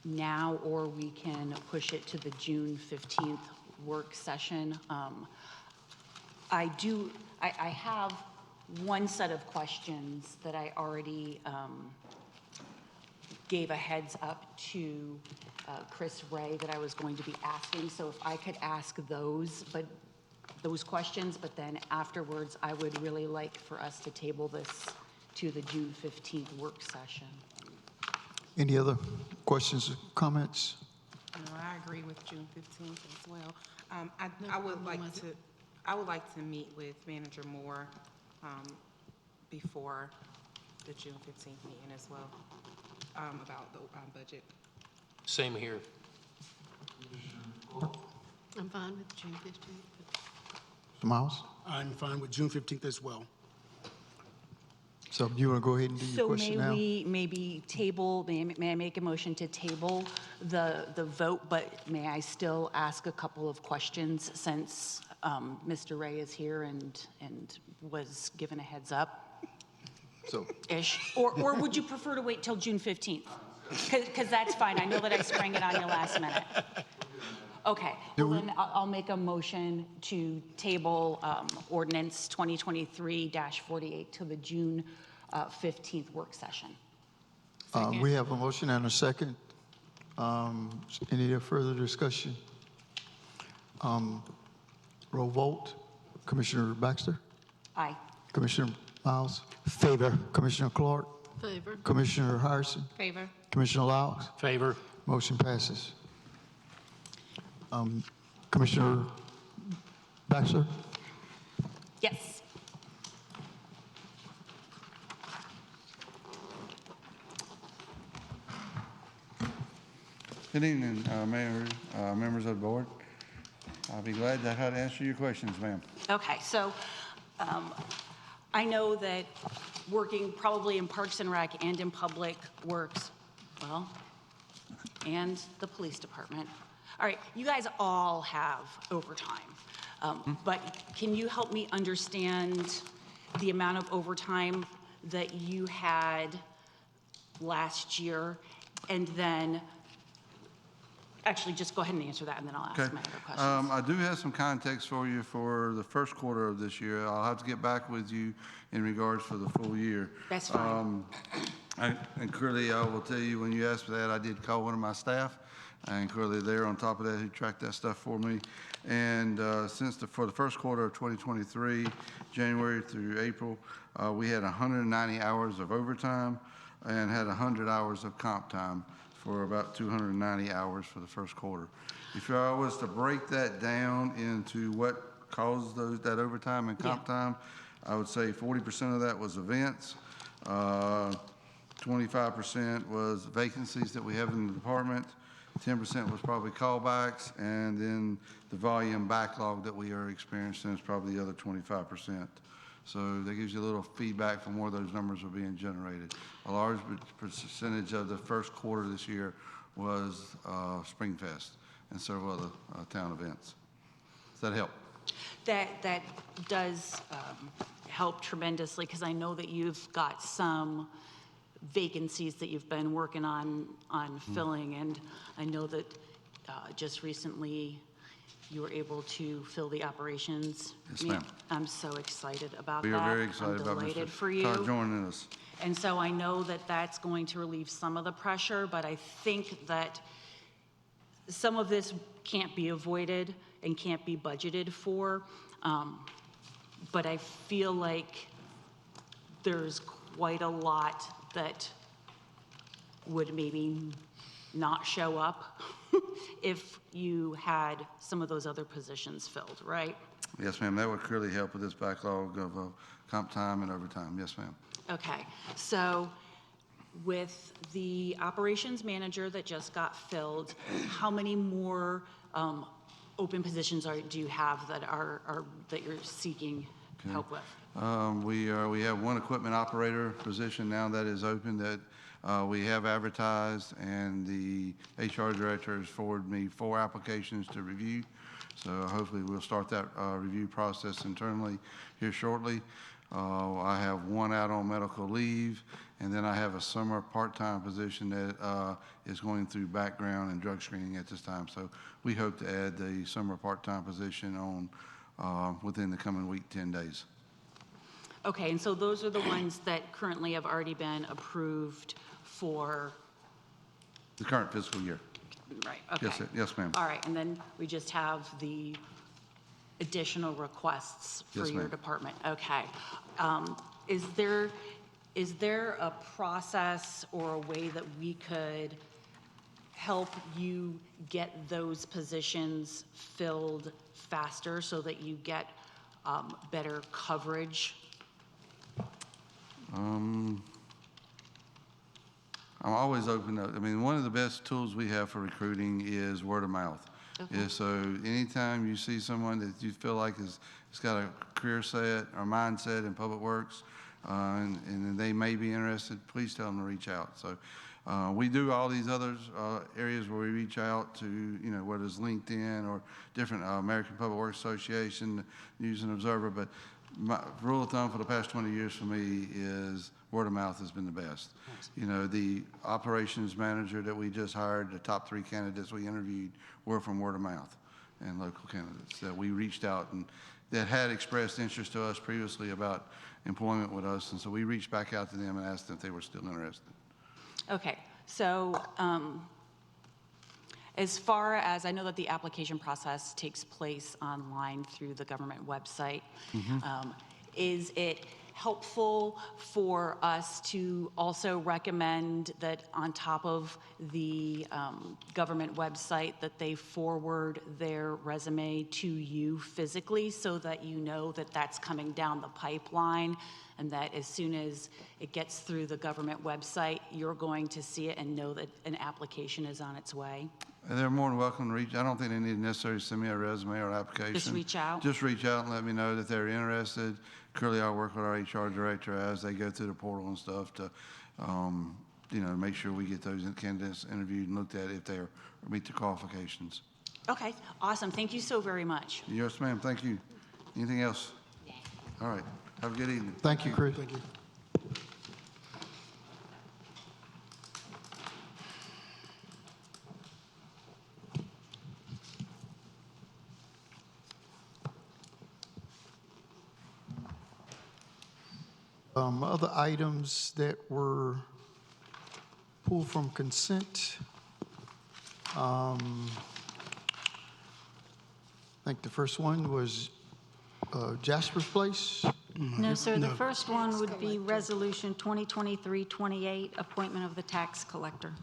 S14: now or we can push it to the June 15th work session. I have one set of questions that I already gave a heads up to Chris Ray that I was going to be asking. So if I could ask those questions, but then afterwards, I would really like for us to table this to the June 15th work session.
S4: Any other questions or comments?
S15: No, I agree with June 15th as well. I would like to meet with Manager Moore before the June 15th meeting as well about the budget.
S16: Same here.
S2: I'm fine with June 15th.
S4: Mr. Miles?
S17: I'm fine with June 15th as well.
S4: So you want to go ahead and do your
S14: So
S4: question
S14: may
S4: now?
S14: we maybe table, may I make a motion to table the vote, but may I still ask a couple of questions since Mr. Ray is here and was given a heads up?
S4: So,
S14: Ish. Or would you prefer to wait till June 15th? Because that's fine. I know that I sprang it on you last minute. Okay. Well, then I'll make a motion to table ordinance 2023-48 to the June 15th work session.
S4: we have a motion and a second. Any further discussion? Roll vote. Commissioner Baxter?
S14: Aye.
S4: Commissioner Miles? Favor. Commissioner Clark?
S2: Favor.
S4: Commissioner Harrison?
S15: Favor.
S4: Commissioner Laux?
S16: Favor.
S4: Motion passes. Commissioner Baxter?
S14: Yes.
S21: Good evening, Mayor, members of the board. I'll be glad to how to answer your questions, ma'am.
S14: Okay, so I know that working probably in Parks and Rec and in Public Works, well, and the police department. All right, you guys all have overtime, but can you help me understand the amount of overtime that you had last year, and then actually, just go ahead and answer that, and then I'll ask
S21: Okay.
S14: my other questions.
S21: I do have some context for you for the first quarter of this year. I'll have to get back with you in regards for the full year.
S14: That's fine.
S21: And clearly, I will tell you, when you asked for that, I did call one of my staff, and clearly they're on top of that, who tracked that stuff for me. And for the first quarter of 2023, January through April, we had 190 hours of overtime and had 100 hours of comp time, for about 290 hours for the first quarter. If I was to break that down into what caused that overtime and comp time, I would say 40% of that was events, 25% was vacancies that we have in the department, 10% was probably callbacks, and then the volume backlog that we are experiencing is probably the other 25%. So that gives you a little feedback from where those numbers are being generated. A large percentage of the first quarter this year was Springfest and several other town events. Does that help?
S14: That does help tremendously, because I know that you've got some vacancies that you've been working on filling, and I know that just recently you were able to fill the operations.
S21: Yes, ma'am.
S14: I'm so excited about that.
S21: We are very excited about
S14: I'm delighted
S21: Mr.
S14: for you.
S21: Todd joining us.
S14: And so I know that that's going to relieve some of the pressure, but I think that some of this can't be avoided and can't be budgeted for. But I feel like there's quite a lot that would maybe not show up if you had some of those other positions filled, right?
S21: Yes, ma'am. That would clearly help with this backlog of comp time and overtime. Yes, ma'am.
S14: Okay, so with the operations manager that just got filled, how many more open positions do you have that that you're seeking help with?
S21: We have one equipment operator position now that is open that we have advertised, and the HR director has forwarded me 4 applications to review. So hopefully we'll start that review process internally here shortly. I have one out on medical leave, and then I have a summer part-time position that is going through background and drug screening at this time. So we hope to add the summer part-time position on within the coming week, 10 days.
S14: Okay, and so those are the ones that currently have already been approved for,
S21: The current fiscal year.
S14: right, okay.
S21: Yes, sir. Yes, ma'am.
S14: All right, and then we just have the additional requests for
S21: Yes,
S14: your
S21: ma'am.
S14: department. Okay. Is there a process or a way that we could help you get those positions filled faster so that you get better coverage?
S21: I'm always open to, I mean, one of the best tools we have for recruiting is word of mouth.
S14: Okay.
S21: Yeah, so anytime you see someone that you feel like has got a career set or mindset in public works, and they may be interested, please tell them to reach out. So we do all these other areas where we reach out to, whether it's LinkedIn or different American Public Works Association, News and Observer, but my rule of thumb for the past 20 years for me is word of mouth has been the best. The operations manager that we just hired, the top 3 candidates we interviewed were from word of mouth and local candidates that we reached out and that had expressed interest to us previously about employment with us. And so we reached back out to them and asked them if they were still interested.
S14: Okay, so as far as, I know that the application process takes place online through the government website. Is it helpful for us to also recommend that on top of the government website that they forward their resume to you physically so that you know that that's coming down the pipeline, and that as soon as it gets through the government website, you're going to see it and know that an application is on its way?
S21: And they're more than welcome to reach. I don't think they need to necessarily send me a resume or an application.
S14: Just reach out?
S21: Just reach out and let me know that they're interested. Currently, I'll work with our HR director as they go through the portal and stuff to, make sure we get those candidates interviewed and looked at if they meet the qualifications.
S14: Okay, awesome. Thank you so very much.
S21: Yes, ma'am. Thank you. Anything else? All right. Have a good evening.
S4: Thank you, Chris.
S17: Thank you.
S4: Other items that were pulled from consent. I think the first one was Jasper's Place.
S5: No, sir, the first one would be Resolution 2023-28, appointment of the tax collector.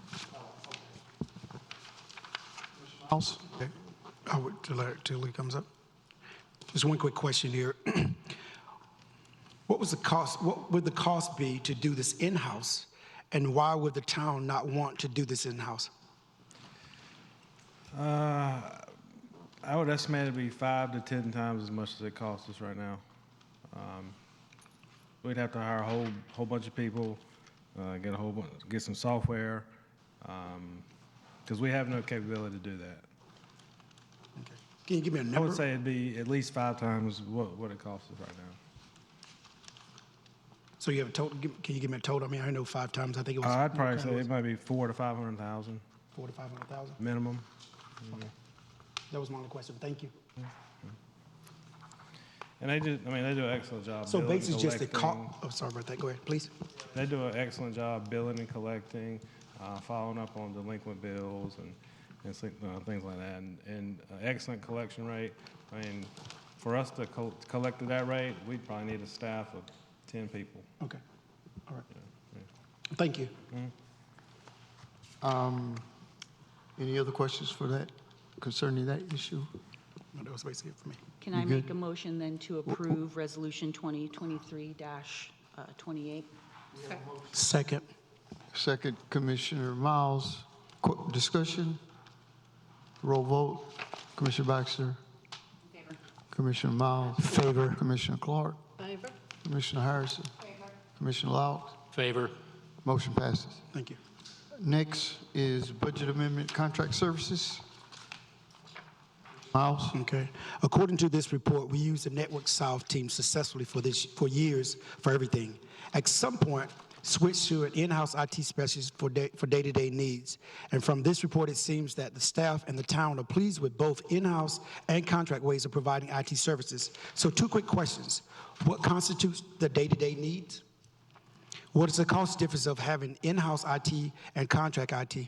S4: Miles?
S17: Okay. I'll wait till he comes up. Just one quick question here. What would the cost be to do this in-house, and why would the town not want to do this in-house?
S3: I would estimate it'd be 5 to 10 times as much as it costs us right now. We'd have to hire a whole bunch of people, get some software, because we have no capability to do that.
S17: Okay. Can you give me a number?
S3: I would say it'd be at least 5 times what it costs us right now.
S17: So you have a total? Can you give me a total? I mean, I know 5 times. I think it was.
S3: I'd probably say it might be 400,000 to 500,000.
S17: 400,000 to 500,000
S3: minimum.
S17: Okay. That was my only question. Thank you.
S3: And they do an excellent job.
S17: So
S3: billing
S17: basically,
S3: and
S17: just the
S3: collecting.
S17: cost. Oh, sorry about that. Go ahead, please.
S3: They do an excellent job billing and collecting, following up on delinquent bills and things like that, and excellent collection rate. I mean, for us to collect at that rate, we'd probably need a staff of 10 people.
S17: Okay. All right. Thank you.
S4: Any other questions for that, concerning that issue?
S17: No, that was basically it for me.
S14: Can I make a motion then to approve Resolution 2023-28?
S17: Second.
S4: Second, Commissioner Miles. Discussion? Roll vote. Commissioner Baxter?
S14: Favor.
S4: Commissioner Miles?
S17: Favor.
S4: Commissioner Clark?
S2: Favor?
S4: Commissioner Harrison?
S14: Favor.
S4: Commissioner Loud?
S16: Favor.
S4: Motion passes.
S17: Thank you.
S4: Next is Budget Amendment Contract Services. Miles?
S17: Okay. According to this report, we used the Network South team successfully for years for everything. At some point, switched to an in-house IT specialist for day-to-day needs. And from this report, it seems that the staff and the town are pleased with both in-house and contract ways of providing IT services. So 2 quick questions. What constitutes the day-to-day needs? What is the cost difference of having in-house IT and contract IT?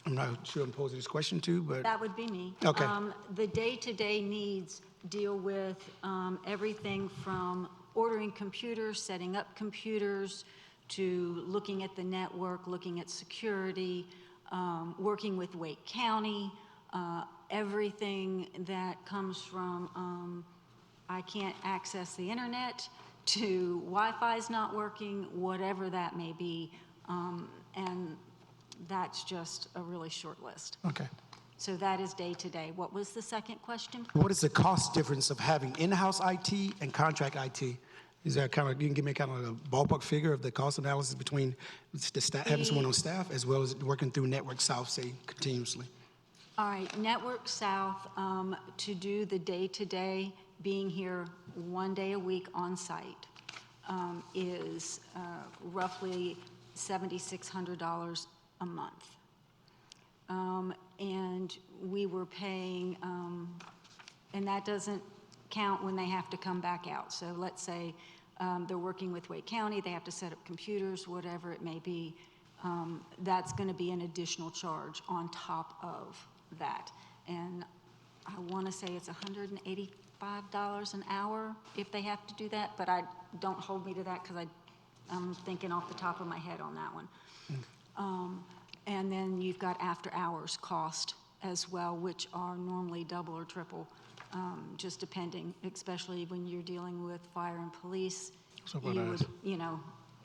S17: I'm not sure I'm posing this question to, but.
S5: That would be me.
S17: Okay.
S5: The day-to-day needs deal with everything from ordering computers, setting up computers, to looking at the network, looking at security, working with Wake County, everything that comes from I can't access the internet to Wi-Fi's not working, whatever that may be. And that's just a really short list.
S17: Okay.
S5: So that is day-to-day. What was the second question?
S17: What is the cost difference of having in-house IT and contract IT? Is there you can give me kind of a ballpark figure of the cost analysis between the staff, having someone on staff as well as working through Network South, say, continuously?
S5: All right, Network South, to do the day-to-day, being here 1 day a week on site, is roughly $7,600 a month. And we were paying, and that doesn't count when they have to come back out. So let's say they're working with Wake County, they have to set up computers, whatever it may be. That's going to be an additional charge on top of that. And I want to say it's $185 an hour if they have to do that, but don't hold me to that because I'm thinking off the top of my head on that one. And then you've got after-hours cost as well, which are normally double or triple, just depending, especially when you're dealing with fire and police.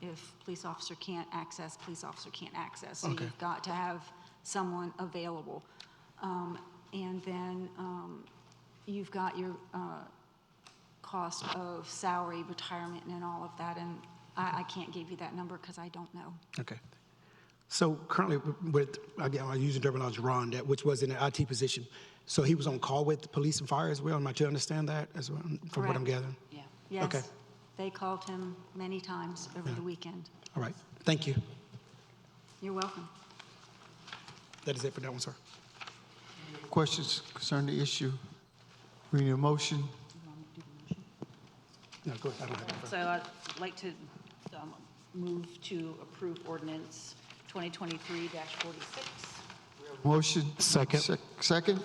S5: If police officer can't access, police officer can't access. So you've got to have someone available. And then you've got your cost of salary, retirement, and all of that. And I can't give you that number because I don't know.
S17: Okay. So currently, I'm using terminology, Ron, which was in an IT position. So he was on call with the police and fire as well. Am I to understand that as well, from what I'm gathering?
S5: Yeah. Yes.
S17: Okay.
S5: They called him many times over the weekend.
S17: All right. Thank you.
S5: You're welcome.
S17: That is it for that one, sir.
S4: Questions concerning the issue? We need a motion.
S17: No, go ahead. I don't have it.
S14: So I'd like to move to approve ordinance 2023-46.
S17: Motion. Second.
S4: Second?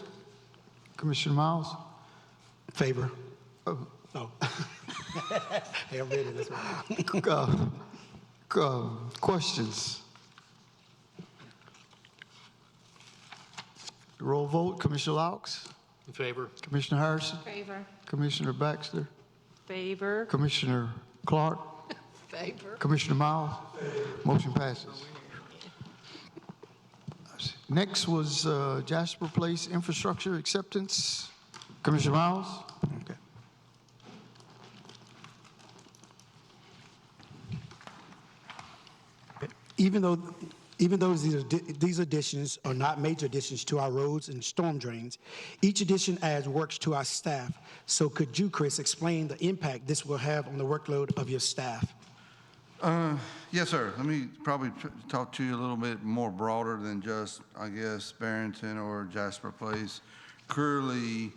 S4: Commissioner Miles?
S17: Favor.
S4: Oh,
S17: Oh. Hey, I'm ready this one.
S4: Questions? Roll vote, Commissioner Laux?
S16: In favor?
S4: Commissioner Harrison?
S14: Favor.
S4: Commissioner Baxter?
S14: Favor.
S4: Commissioner Clark?
S2: Favor.
S4: Commissioner Miles? Motion passes. Next was Jasper Place Infrastructure Acceptance. Commissioner Miles?
S17: Okay. Even though these additions are not major additions to our roads and storm drains, each addition adds works to our staff. So could you, Chris, explain the impact this will have on the workload of your staff?
S21: Yes, sir. Let me probably talk to you a little bit more broader than just, I guess, Barrington or Jasper Place. Clearly,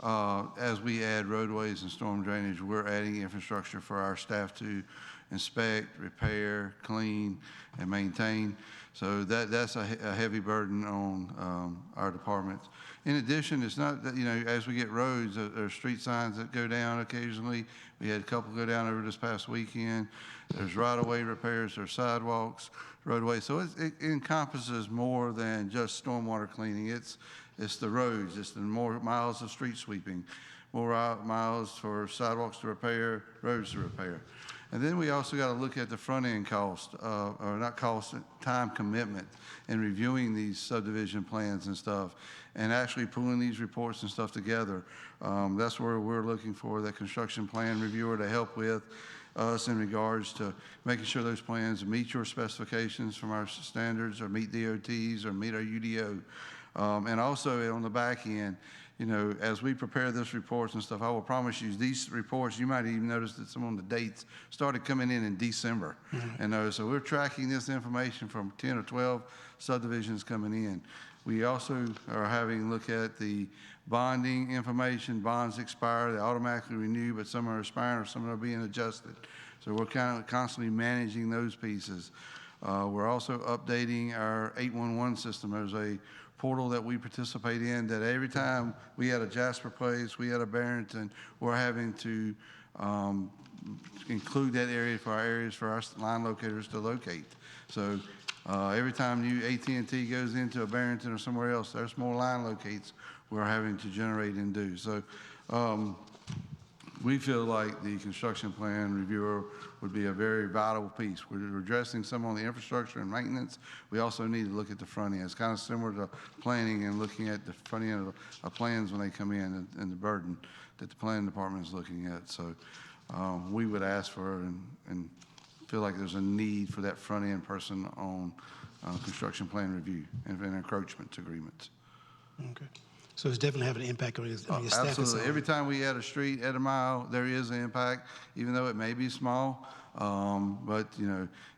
S21: as we add roadways and storm drainage, we're adding infrastructure for our staff to inspect, repair, clean, and maintain. So that's a heavy burden on our departments. In addition, it's not that, as we get roads, there are street signs that go down occasionally. We had a couple go down over this past weekend. There's right-of-way repairs, there's sidewalks, roadways. So it encompasses more than just stormwater cleaning. It's the roads, it's the more miles of street sweeping, more miles for sidewalks to repair, roads to repair. And then we also got to look at the front-end cost, or not cost, time commitment in reviewing these subdivision plans and stuff, and actually pulling these reports and stuff together. That's where we're looking for that construction plan reviewer to help with us in regards to making sure those plans meet your specifications from our standards, or meet DOTs, or meet our UDO. And also on the back end, as we prepare this reports and stuff, I will promise you these reports, you might even notice that some of the dates started coming in December. And so we're tracking this information from 10 or 12 subdivisions coming in. We also are having a look at the bonding information. Bonds expire, they automatically renew, but some are expiring or some are being adjusted. So we're kind of constantly managing those pieces. We're also updating our 811 system. There's a portal that we participate in that every time we had a Jasper Place, we had a Barrington, we're having to include that area for our areas for our line locators to locate. So every time new AT&T goes into a Barrington or somewhere else, there's more line locates we're having to generate and do. So we feel like the construction plan reviewer would be a very vital piece. We're addressing some on the infrastructure and maintenance. We also need to look at the front end. It's kind of similar to planning and looking at the front end of plans when they come in, and the burden that the planning department is looking at. So we would ask for and feel like there's a need for that front end person on construction plan review and encroachment agreements.
S17: Okay. So it's definitely having an impact on your staff.
S21: Absolutely. Every time we add a street, add a mile, there is an impact, even though it may be small. But,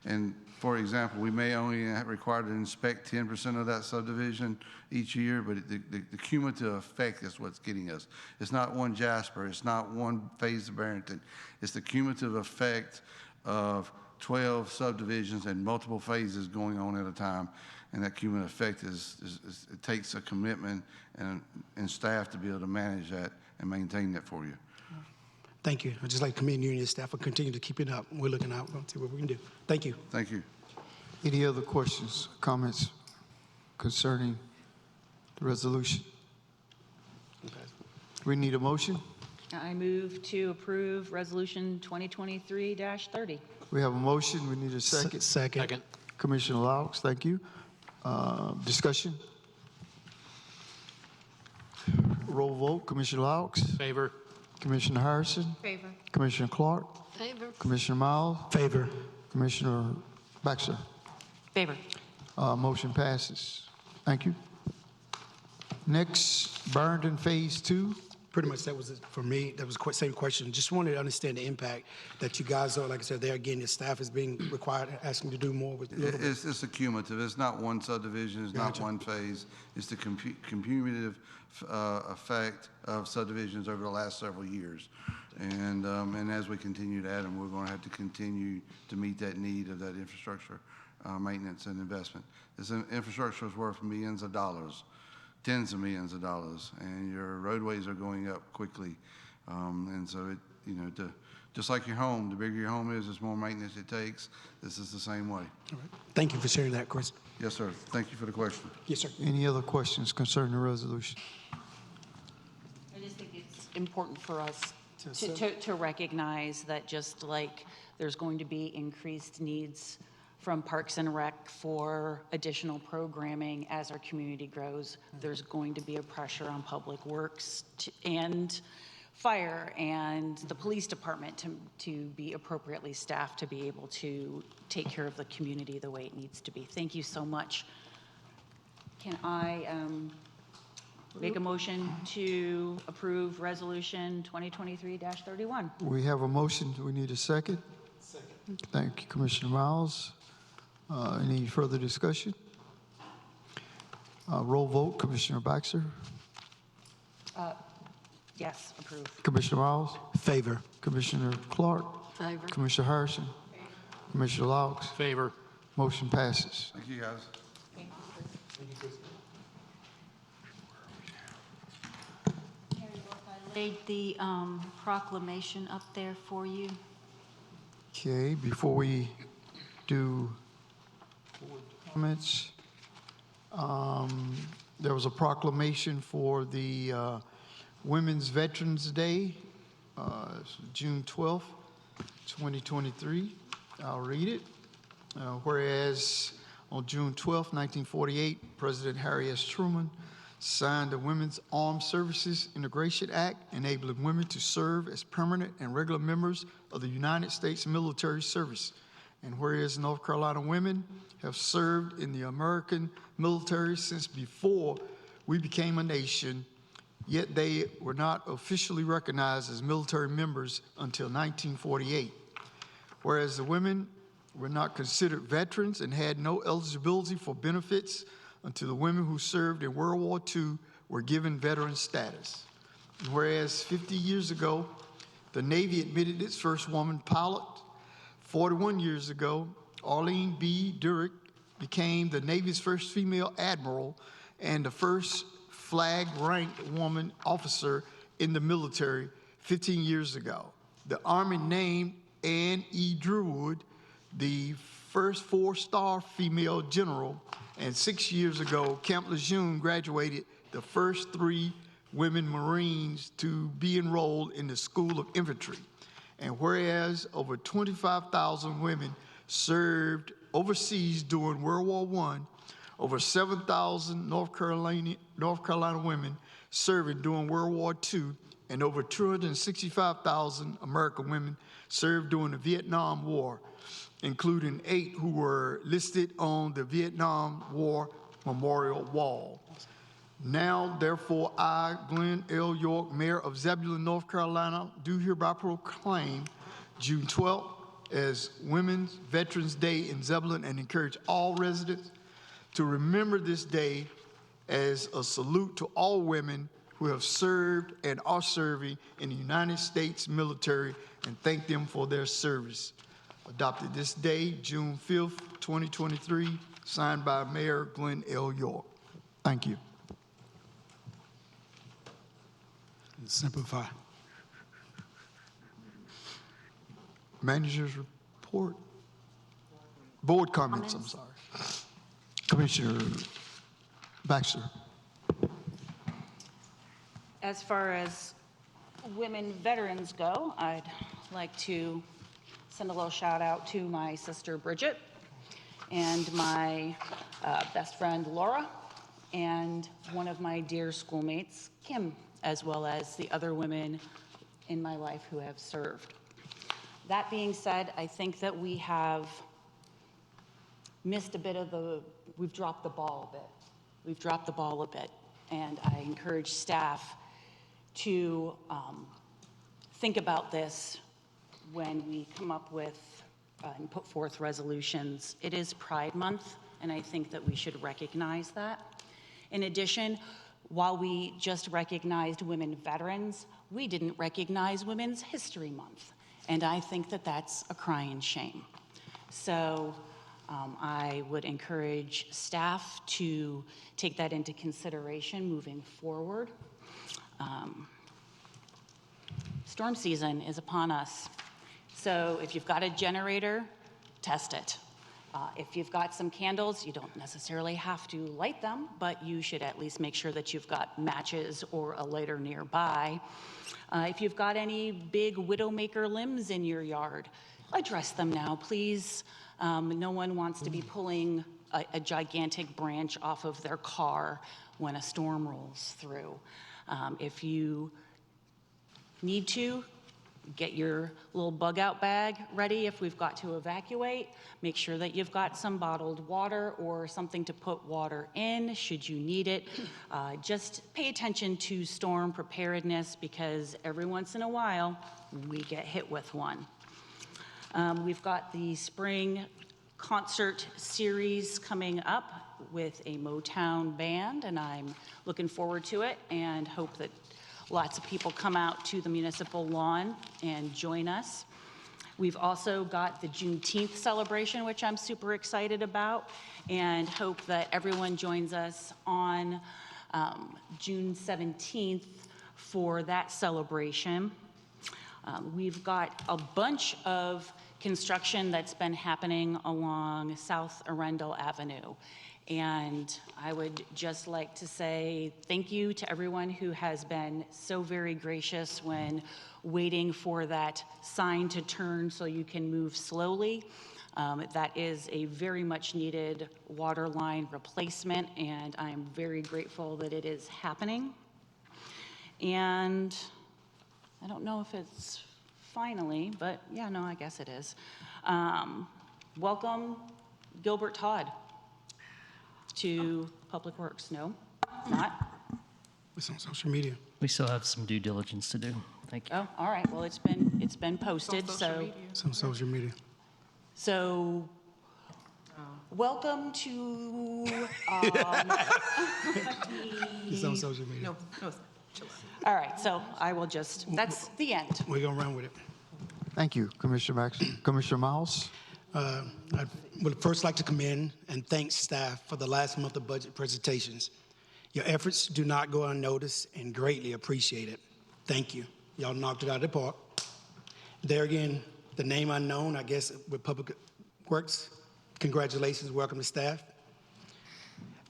S21: and for example, we may only require to inspect 10% of that subdivision each year, but the cumulative effect is what's getting us. It's not one Jasper, it's not one phase of Barrington. It's the cumulative effect of 12 subdivisions and multiple phases going on at a time. And that cumulative effect it takes a commitment and staff to be able to manage that and maintain that for you.
S17: Thank you. I'd just like to commend you and your staff for continuing to keep it up. We're looking out. We'll see what we can do. Thank you.
S21: Thank you.
S4: Any other questions, comments concerning the resolution? We need a motion.
S14: I move to approve Resolution 2023-30.
S4: We have a motion. We need a second.
S17: Second.
S4: Commissioner Laux, thank you. Discussion? Roll vote. Commissioner Laux?
S16: Favor?
S4: Commissioner Harrison?
S14: Favor.
S4: Commissioner Clark?
S2: Favor.
S4: Commissioner Miles?
S17: Favor.
S4: Commissioner Baxter?
S14: Favor.
S4: Motion passes. Thank you. Next, Barrington Phase 2.
S17: Pretty much that was it for me. That was the same question. Just wanted to understand the impact that you guys are, like I said, there again, your staff is being required, asking to do more with a little bit.
S21: It's a cumulative. It's not one subdivision. It's
S17: Gotcha.
S21: not one phase. It's the cumulative effect of subdivisions over the last several years. And as we continue to add them, we're going to have to continue to meet that need of that infrastructure maintenance and investment. This infrastructure is worth millions of dollars, tens of millions of dollars, and your roadways are going up quickly. And so just like your home, the bigger your home is, the more maintenance it takes. This is the same way.
S17: All right. Thank you for sharing that, Chris.
S21: Yes, sir. Thank you for the question.
S17: Yes, sir.
S4: Any other questions concerning the resolution?
S14: I just think it's important for us to recognize that just like there's going to be increased needs from Parks and Rec for additional programming as our community grows, there's going to be a pressure on Public Works and Fire and the police department to be appropriately staffed to be able to take care of the community the way it needs to be. Thank you so much. Can I make a motion to approve Resolution 2023-31?
S4: We have a motion. Do we need a second? Second. Thank you, Commissioner Miles. Any further discussion? Roll vote, Commissioner Baxter.
S14: Yes, approved.
S4: Commissioner Miles.
S17: Favor.
S4: Commissioner Clark.
S2: Favor.
S4: Commissioner Harrison. Commissioner Laux.
S16: Favor.
S4: Motion passes.
S21: Thank you, guys.
S5: I laid the proclamation up there for you.
S4: Okay, before we do board comments, there was a proclamation for the Women's Veterans Day, June 12th, 2023. I'll read it. Whereas on June 12, 1948, President Harry S. Truman signed the Women's Armed Services Integration Act, enabling women to serve as permanent and regular members of the United States military service. And whereas North Carolina women have served in the American military since before we became a nation, yet they were not officially recognized as military members until 1948. Whereas the women were not considered veterans and had no eligibility for benefits until the women who served in World War II were given veteran status. And whereas 50 years ago, the Navy admitted its first woman pilot. 41 years ago, Arlene B. Durick became the Navy's first female admiral and the first flag-ranked woman officer in the military 15 years ago. The Army named Anne E. Druwood the first four-star female general, and 6 years ago, Camp Lejeune graduated the first 3 women Marines to be enrolled in the School of Infantry. And whereas over 25,000 women served overseas during World War I, over 7,000 North Carolina women serving during World War II, and over 265,000 American women served during the Vietnam War, including 8 who were listed on the Vietnam War Memorial Wall. Now, therefore, I, Glenn L. York, Mayor of Zebulon, North Carolina, do hereby proclaim June 12th as Women's Veterans Day in Zebulon and encourage all residents to remember this day as a salute to all women who have served and are serving in the United States military and thank them for their service. Adopted this day, June 5th, 2023, signed by Mayor Glenn L. York. Thank you.
S17: Simplify.
S4: Manager's report. Board comments, I'm sorry. Commissioner Baxter.
S14: As far as women veterans go, I'd like to send a little shout out to my sister Bridget and my best friend Laura and one of my dear schoolmates, Kim, as well as the other women in my life who have served. That being said, I think that we have missed a bit of we've dropped the ball a bit. We've dropped the ball a bit, and I encourage staff to think about this when we come up with and put forth resolutions. It is Pride Month, and I think that we should recognize that. In addition, while we just recognized women veterans, we didn't recognize Women's History Month. And I think that that's a crying shame. So I would encourage staff to take that into consideration moving forward. Storm season is upon us. So if you've got a generator, test it. If you've got some candles, you don't necessarily have to light them, but you should at least make sure that you've got matches or a lighter nearby. If you've got any big Widowmaker limbs in your yard, address them now, please. No one wants to be pulling a gigantic branch off of their car when a storm rolls through. If you need to, get your little bug out bag ready if we've got to evacuate. Make sure that you've got some bottled water or something to put water in should you need it. Just pay attention to storm preparedness because every once in a while we get hit with one. We've got the spring concert series coming up with a Motown band, and I'm looking forward to it and hope that lots of people come out to the municipal lawn and join us. We've also got the Juneteenth celebration, which I'm super excited about, and hope that everyone joins us on June 17th for that celebration. We've got a bunch of construction that's been happening along South Arundel Avenue. And I would just like to say thank you to everyone who has been so very gracious when waiting for that sign to turn so you can move slowly. That is a very much needed water line replacement, and I am very grateful that it is happening. And I don't know if it's finally, but yeah, no, I guess it is. Welcome, Gilbert Todd, to Public Works. No, not?
S17: It's on social media.
S9: We still have some due diligence to do. Thank you.
S14: Oh, all right. Well, it's been posted, so.
S17: It's on social media.
S14: So, welcome to.
S17: It's on social media.
S14: No. All right. So I will just. That's the end.
S17: We're gonna run with it.
S4: Thank you, Commissioner Max. Commissioner Miles?
S17: I would first like to commend and thank staff for the last month of budget presentations. Your efforts do not go unnoticed and greatly appreciated. Thank you. Y'all knocked it out of the park. There again, the name unknown, I guess, with Public Works. Congratulations, welcome to staff.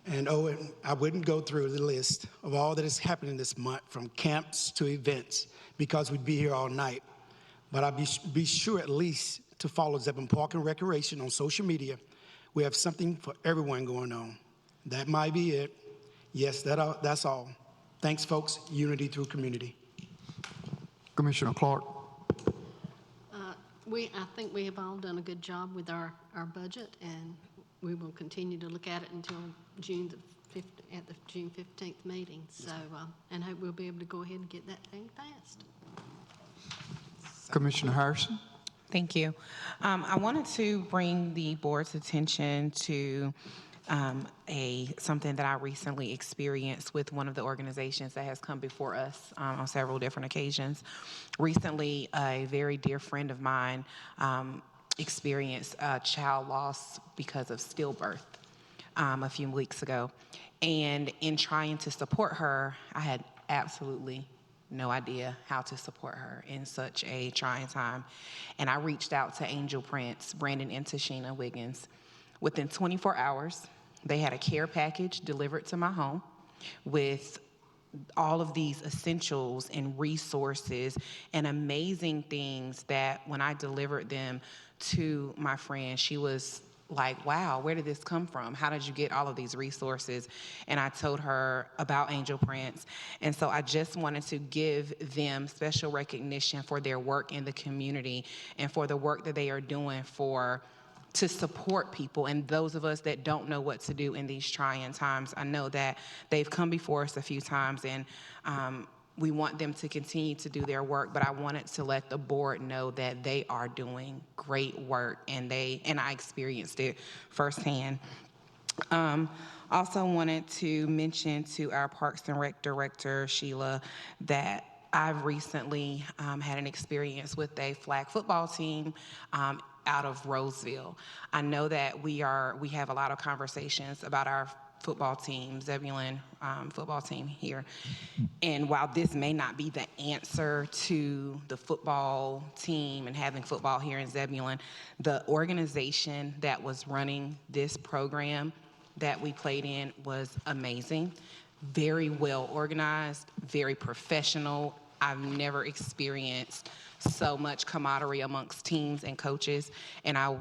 S17: And I wouldn't go through the list of all that is happening this month, from camps to events, because we'd be here all night. But I'll be sure at least to follow Zebulon Park and Recreation on social media. We have something for everyone going on. That might be it. Yes, that's all. Thanks, folks. Unity through community.
S4: Commissioner Clark?
S2: I think we have all done a good job with our budget, and we will continue to look at it until at the June 15th meeting. So, and hope we'll be able to go ahead and get that thing passed.
S4: Commissioner Harrison?
S15: Thank you. I wanted to bring the board's attention to something that I recently experienced with one of the organizations that has come before us on several different occasions. Recently, a very dear friend of mine experienced a child loss because of stillbirth a few weeks ago. And in trying to support her, I had absolutely no idea how to support her in such a trying time. And I reached out to Angel Prince, Brandon, and Tashina Wiggins. Within 24 hours, they had a care package delivered to my home with all of these essentials and resources and amazing things that when I delivered them to my friend, she was like, wow, where did this come from? How did you get all of these resources? And I told her about Angel Prince. And so I just wanted to give them special recognition for their work in the community and for the work that they are doing to support people and those of us that don't know what to do in these trying times. I know that they've come before us a few times, and we want them to continue to do their work, but I wanted to let the board know that they are doing great work, and I experienced it firsthand. Also wanted to mention to our Parks and Rec Director, Sheila, that I've recently had an experience with a flag football team out of Roseville. I know that we have a lot of conversations about our football team, Zebulon football team here. And while this may not be the answer to the football team and having football here in Zebulon, the organization that was running this program that we played in was amazing. Very well organized, very professional. I've never experienced so much camaraderie amongst teams and coaches, and I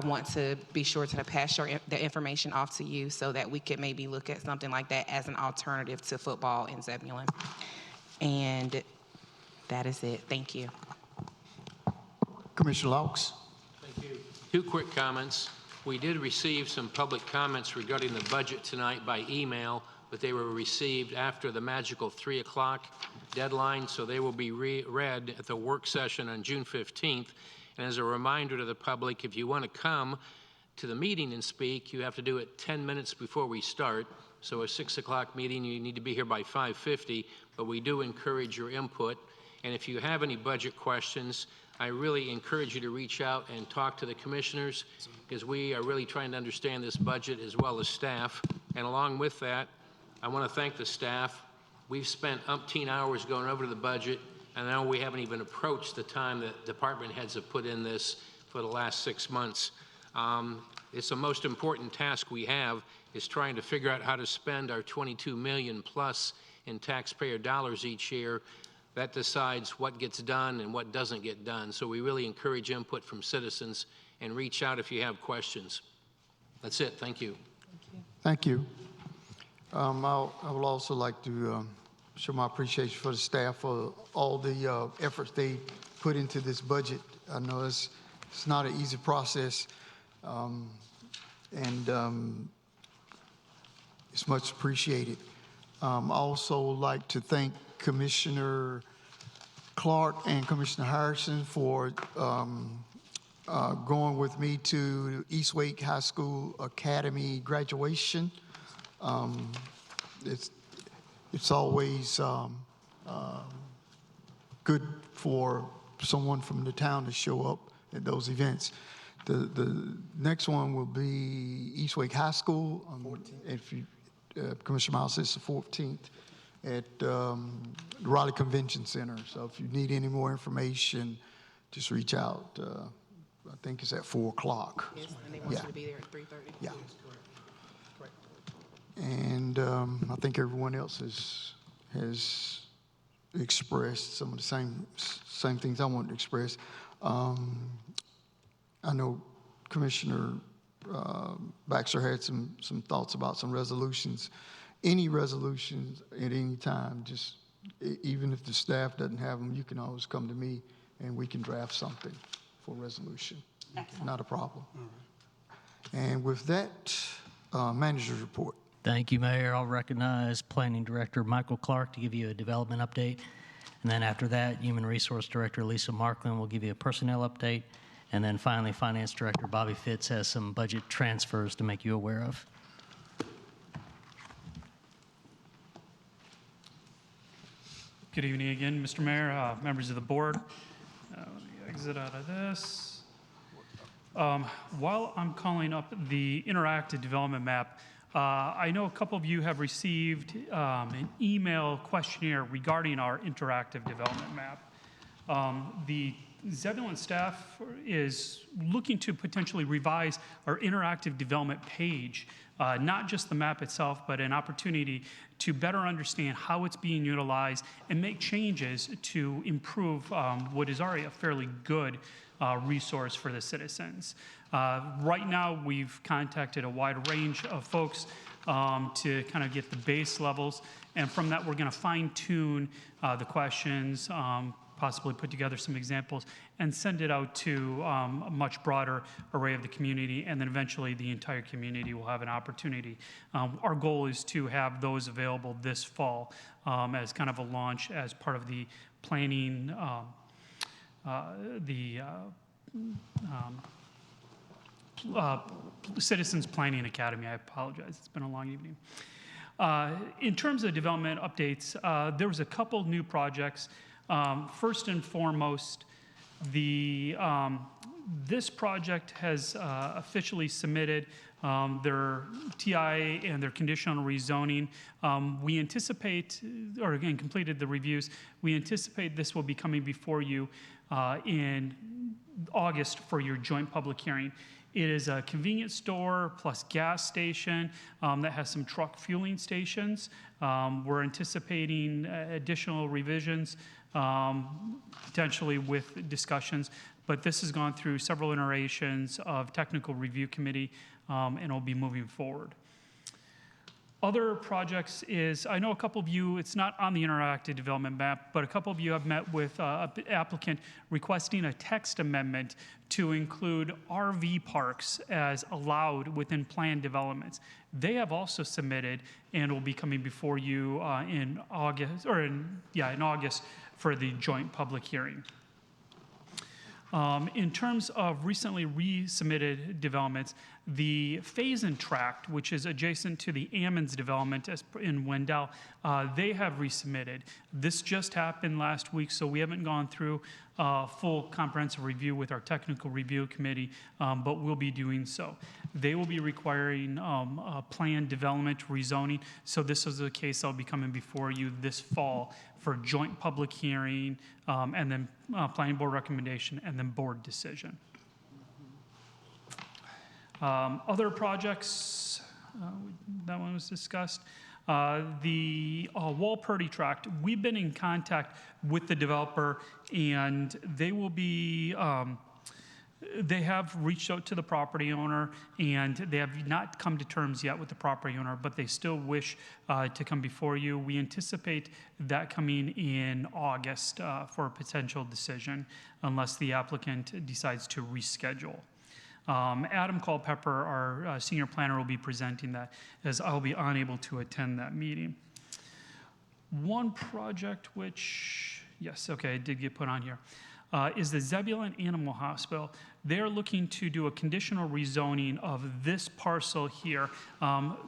S15: want to be sure to pass the information off to you so that we could maybe look at something like that as an alternative to football in Zebulon. And that is it. Thank you.
S4: Commissioner Laux.
S16: Thank you. Two quick comments. We did receive some public comments regarding the budget tonight by email, but they were received after the magical 3 o'clock deadline, so they will be read at the work session on June 15th. And as a reminder to the public, if you want to come to the meeting and speak, you have to do it 10 minutes before we start. So a 6 o'clock meeting, you need to be here by 5:50, but we do encourage your input. And if you have any budget questions, I really encourage you to reach out and talk to the commissioners, because we are really trying to understand this budget as well as staff. And along with that, I want to thank the staff. We've spent umpteen hours going over the budget, and I know we haven't even approached the time that department heads have put in this for the last 6 months. It's the most important task we have, is trying to figure out how to spend our $22 million plus in taxpayer dollars each year. That decides what gets done and what doesn't get done. So we really encourage input from citizens, and reach out if you have questions. That's it. Thank you.
S4: Thank you. I would also like to show my appreciation for the staff for all the efforts they put into this budget. I know it's not an easy process, and it's much appreciated. I also like to thank Commissioner Clark and Commissioner Harrison for going with me to East Wake High School Academy graduation. It's always good for someone from the town to show up at those events. The next one will be East Wake High School. If you, Commissioner Miles says the 14th at the Raleigh Convention Center. So if you need any more information, just reach out. I think it's at 4 o'clock.
S15: Yes, and they want you to be there at 3:30.
S4: Yeah. And I think everyone else has expressed some of the same things I wanted to express. I know Commissioner Baxter had some thoughts about some resolutions. Any resolutions at any time, just even if the staff doesn't have them, you can always come to me and we can draft something for resolution.
S14: Excellent.
S4: Not a problem. And with that, manager's report.
S9: Thank you, Mayor. I'll recognize Planning Director Michael Clark to give you a development update. And then after that, Human Resource Director Lisa Markland will give you a personnel update. And then finally, Finance Director Bobby Fitz has some budget transfers to make you aware of.
S10: Good evening again, Mr. Mayor, members of the board. Let me exit out of this. While I'm calling up the interactive development map, I know a couple of you have received an email questionnaire regarding our interactive development map. The Zebulon staff is looking to potentially revise our interactive development page, not just the map itself, but an opportunity to better understand how it's being utilized and make changes to improve what is already a fairly good resource for the citizens. Right now, we've contacted a wide range of folks to kind of get the base levels, and from that, we're going to fine-tune the questions, possibly put together some examples, and send it out to a much broader array of the community, and then eventually the entire community will have an opportunity. Our goal is to have those available this fall as kind of a launch as part of the planning, Citizens Planning Academy. I apologize, it's been a long evening. In terms of development updates, there was a couple new projects. First and foremost, this project has officially submitted their TI and their conditional rezoning. We anticipate, or again, completed the reviews. We anticipate this will be coming before you in August for your joint public hearing. It is a convenience store plus gas station that has some truck fueling stations. We're anticipating additional revisions, potentially with discussions, but this has gone through several iterations of technical review committee and will be moving forward. Other projects is, I know a couple of you, it's not on the interactive development map, but a couple of you have met with an applicant requesting a text amendment to include RV parks as allowed within planned developments. They have also submitted and will be coming before you in August, or in August for the joint public hearing. In terms of recently resubmitted developments, the Phase-In Tract, which is adjacent to the Ammons development in Wendell, they have resubmitted. This just happened last week, so we haven't gone through full comprehensive review with our technical review committee, but we'll be doing so. They will be requiring planned development rezoning, so this is a case I'll be coming before you this fall for joint public hearing, and then planning board recommendation, and then board decision. Other projects, that one was discussed. The Walpurdy tract, we've been in contact with the developer, and they will be, they have reached out to the property owner, and they have not come to terms yet with the property owner, but they still wish to come before you. We anticipate that coming in August for a potential decision, unless the applicant decides to reschedule. Adam Culpepper, our senior planner, will be presenting that, as I'll be unable to attend that meeting. One project which, yes, okay, it did get put on here, is the Zebulon Animal Hospital. They're looking to do a conditional rezoning of this parcel here.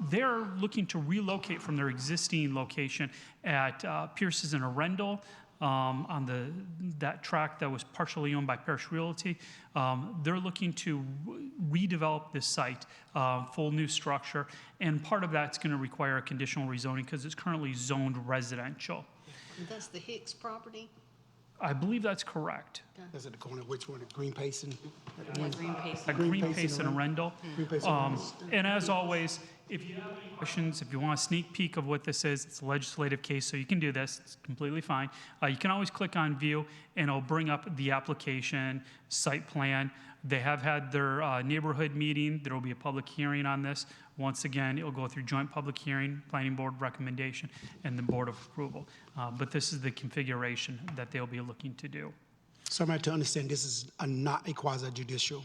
S10: They're looking to relocate from their existing location at Pierce's in Arundel, on that tract that was partially owned by Parrish Realty. They're looking to redevelop this site, full new structure, and part of that's going to require a conditional rezoning because it's currently zoned residential.
S2: And that's the Hicks property?
S10: I believe that's correct.
S17: That's at the corner, which one, Green Pace and?
S10: Green Pace and Arundel. And as always, if you have any questions, if you want a sneak peek of what this is, it's a legislative case, so you can do this. It's completely fine. You can always click on view, and it'll bring up the application, site plan. They have had their neighborhood meeting. There will be a public hearing on this. Once again, it'll go through joint public hearing, planning board recommendation, and the board of approval. But this is the configuration that they'll be looking to do.
S17: So I'm to understand this is not a quasi-judicial?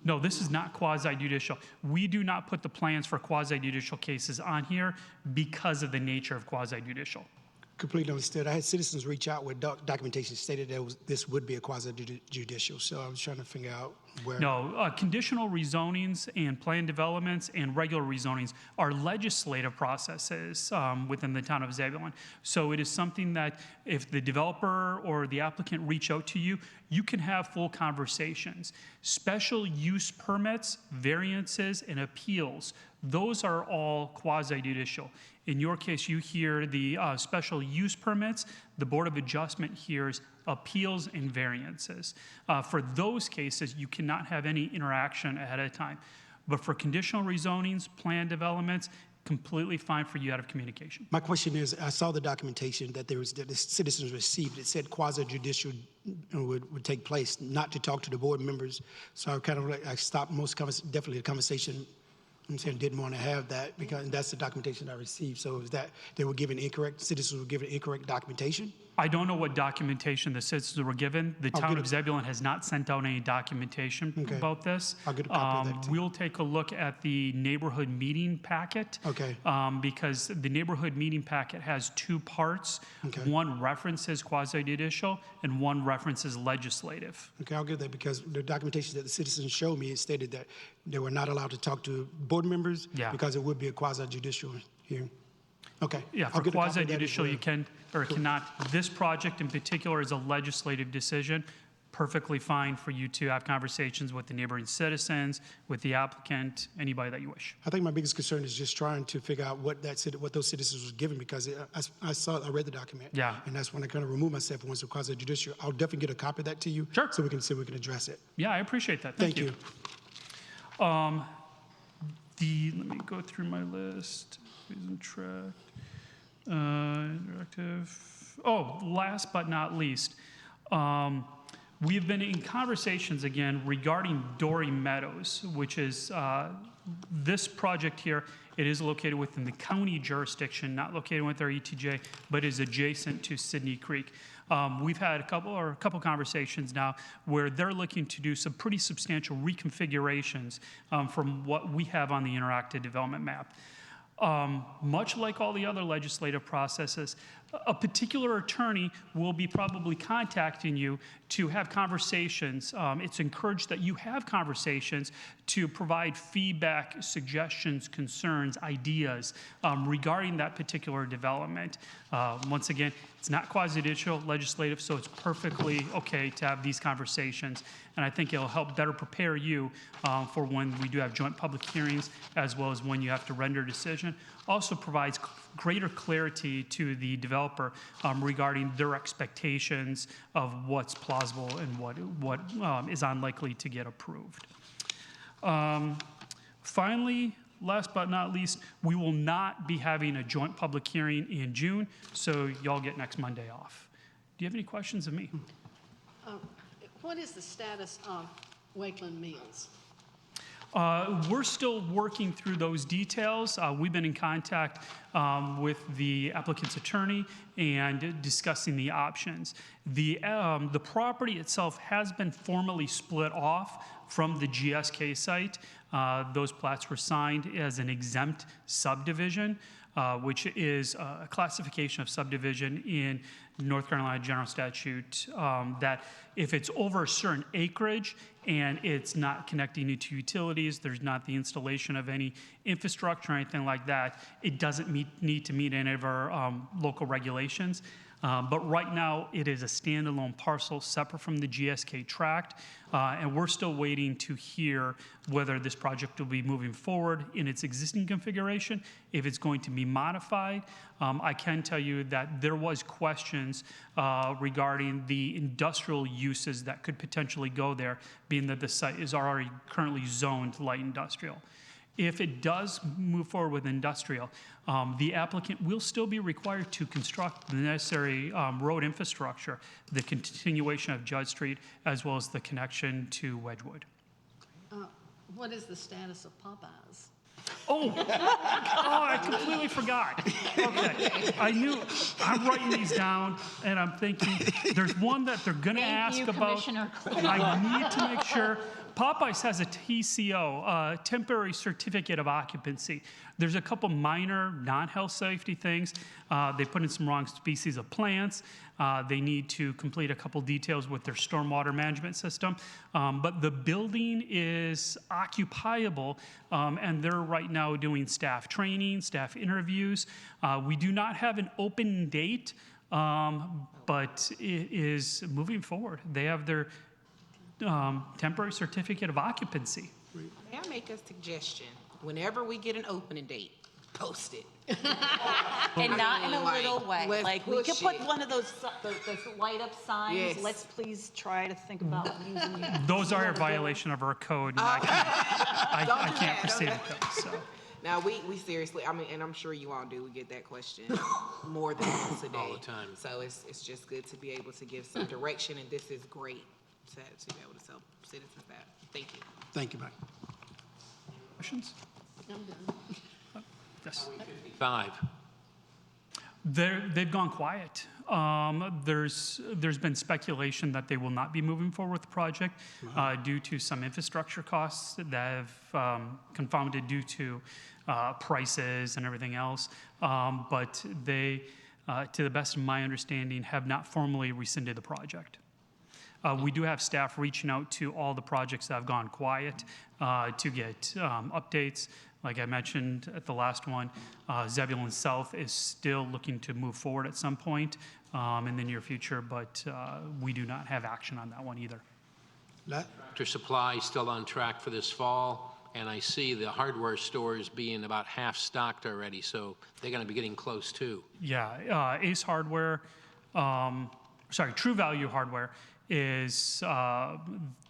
S10: No, this is not quasi-judicial. We do not put the plans for quasi-judicial cases on here because of the nature of quasi-judicial.
S17: Completely understood. I had citizens reach out with documentation stated that this would be a quasi-judicial, so I was trying to figure out where.
S10: No, conditional rezonings and plan developments and regular rezonings are legislative processes within the town of Zebulon. So it is something that if the developer or the applicant reach out to you, you can have full conversations. Special use permits, variances, and appeals, those are all quasi-judicial. In your case, you hear the special use permits. The Board of Adjustment hears appeals and variances. For those cases, you cannot have any interaction ahead of time. But for conditional rezonings, plan developments, completely fine for you to have communication.
S17: My question is, I saw the documentation that the citizens received. It said quasi-judicial would take place, not to talk to the board members. So I stopped definitely the conversation. I'm saying didn't want to have that because that's the documentation I received. So is that they were given incorrect, citizens were given incorrect documentation?
S10: I don't know what documentation the citizens were given. The town of Zebulon has not sent out any documentation about this.
S17: I'll get a copy of that, too.
S10: We'll take a look at the neighborhood meeting packet.
S17: Okay.
S10: Because the neighborhood meeting packet has two parts.
S17: Okay.
S10: One references quasi-judicial and one references legislative.
S17: Okay, I'll get that because the documentation that the citizens showed me, it stated that they were not allowed to talk to board members because it would be a quasi-judicial hearing. Okay.
S10: Yeah,
S17: I'll
S10: for
S17: get a copy of that as
S10: quasi-judicial,
S17: well.
S10: you can or cannot. This project in particular is a legislative decision. Perfectly fine for you to have conversations with the neighboring citizens, with the applicant, anybody that you wish.
S17: I think my biggest concern is just trying to figure out what those citizens was given because I read the document.
S10: Yeah.
S17: And that's when I kind of removed myself once it was quasi-judicial. I'll definitely get a copy of that to you. Sure. So we can address it.
S10: Yeah, I appreciate that. Thank you. Let me go through my list. Please track. Interactive. Oh, last but not least, we have been in conversations again regarding Dory Meadows, which is this project here. It is located within the county jurisdiction, not located with our ETJ, but is adjacent to Sydney Creek. We've had a couple conversations now where they're looking to do some pretty substantial reconfigurations from what we have on the interactive development map. Much like all the other legislative processes, a particular attorney will be probably contacting you to have conversations. It's encouraged that you have conversations to provide feedback, suggestions, concerns, ideas regarding that particular development. Once again, it's not quasi-judicial legislative, so it's perfectly okay to have these conversations. And I think it'll help better prepare you for when we do have joint public hearings, as well as when you have to render a decision. Also provides greater clarity to the developer regarding their expectations of what's plausible and what is unlikely to get approved. Finally, last but not least, we will not be having a joint public hearing in June, so y'all get next Monday off. Do you have any questions of me?
S2: What is the status of Wakeland Mills?
S10: We're still working through those details. We've been in contact with the applicant's attorney and discussing the options. The property itself has been formally split off from the GSK site. Those plats were signed as an exempt subdivision, which is a classification of subdivision in North Carolina General Statute that if it's over a certain acreage and it's not connecting into utilities, there's not the installation of any infrastructure or anything like that, it doesn't need to meet any of our local regulations. But right now, it is a standalone parcel separate from the GSK tract, and we're still waiting to hear whether this project will be moving forward in its existing configuration, if it's going to be modified. I can tell you that there was questions regarding the industrial uses that could potentially go there, being that the site is already currently zoned light industrial. If it does move forward with industrial, the applicant will still be required to construct the necessary road infrastructure, the continuation of Judd Street, as well as the connection to Wedgwood.
S2: What is the status of Popeyes?
S10: Oh, I completely forgot. Okay, I'm writing these down, and I'm thinking, there's one that they're gonna ask about. I need to make sure. Popeyes has a TCO, temporary certificate of occupancy. There's a couple minor non-health safety things. They put in some wrong species of plants. They need to complete a couple details with their stormwater management system. But the building is occupiable, and they're right now doing staff training, staff interviews. We do not have an open date, but it is moving forward. They have their temporary certificate of occupancy.
S7: May I make a suggestion? Whenever we get an opening date, post it.
S5: And not in a little way.
S7: let's
S5: Like, we could
S7: push
S5: put
S7: it.
S5: one of those light-up signs.
S7: Yes.
S5: Let's please try to think about using.
S10: Those are a violation of our code, and I can't proceed with those. So.
S7: Now, we seriously, I mean, and I'm sure you all do, we get that question more than once a day.
S16: All the time.
S7: So it's just good to be able to give some direction, and this is great to be able to tell citizens that. Thank you.
S17: Thank you, Mike.
S10: Questions?
S2: I'm done.
S10: Yes.
S16: 5.
S10: They've gone quiet. There's been speculation that they will not be moving forward with the project due to some infrastructure costs that have confounded due to prices and everything else. But they, to the best of my understanding, have not formally rescinded the project. We do have staff reaching out to all the projects that have gone quiet to get updates. Like I mentioned at the last one, Zebulon South is still looking to move forward at some point in the near future, but we do not have action on that one either.
S16: Tractor Supply is still on track for this fall, and I see the hardware stores being about half stocked already, so they're going to be getting close too.
S10: Yeah, Ace Hardware, True Value Hardware is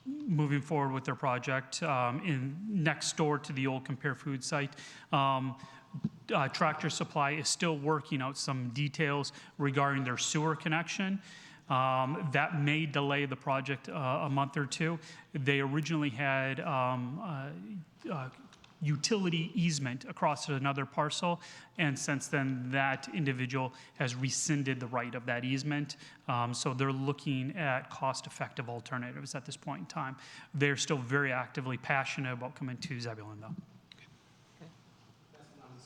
S10: moving forward with their project in next door to the old Compare Food site. Tractor Supply is still working out some details regarding their sewer connection. That may delay the project a month or two. They originally had utility easement across another parcel, and since then that individual has rescinded the right of that easement. So they're looking at cost-effective alternatives at this point in time. They're still very actively passionate about coming to Zebulon, though.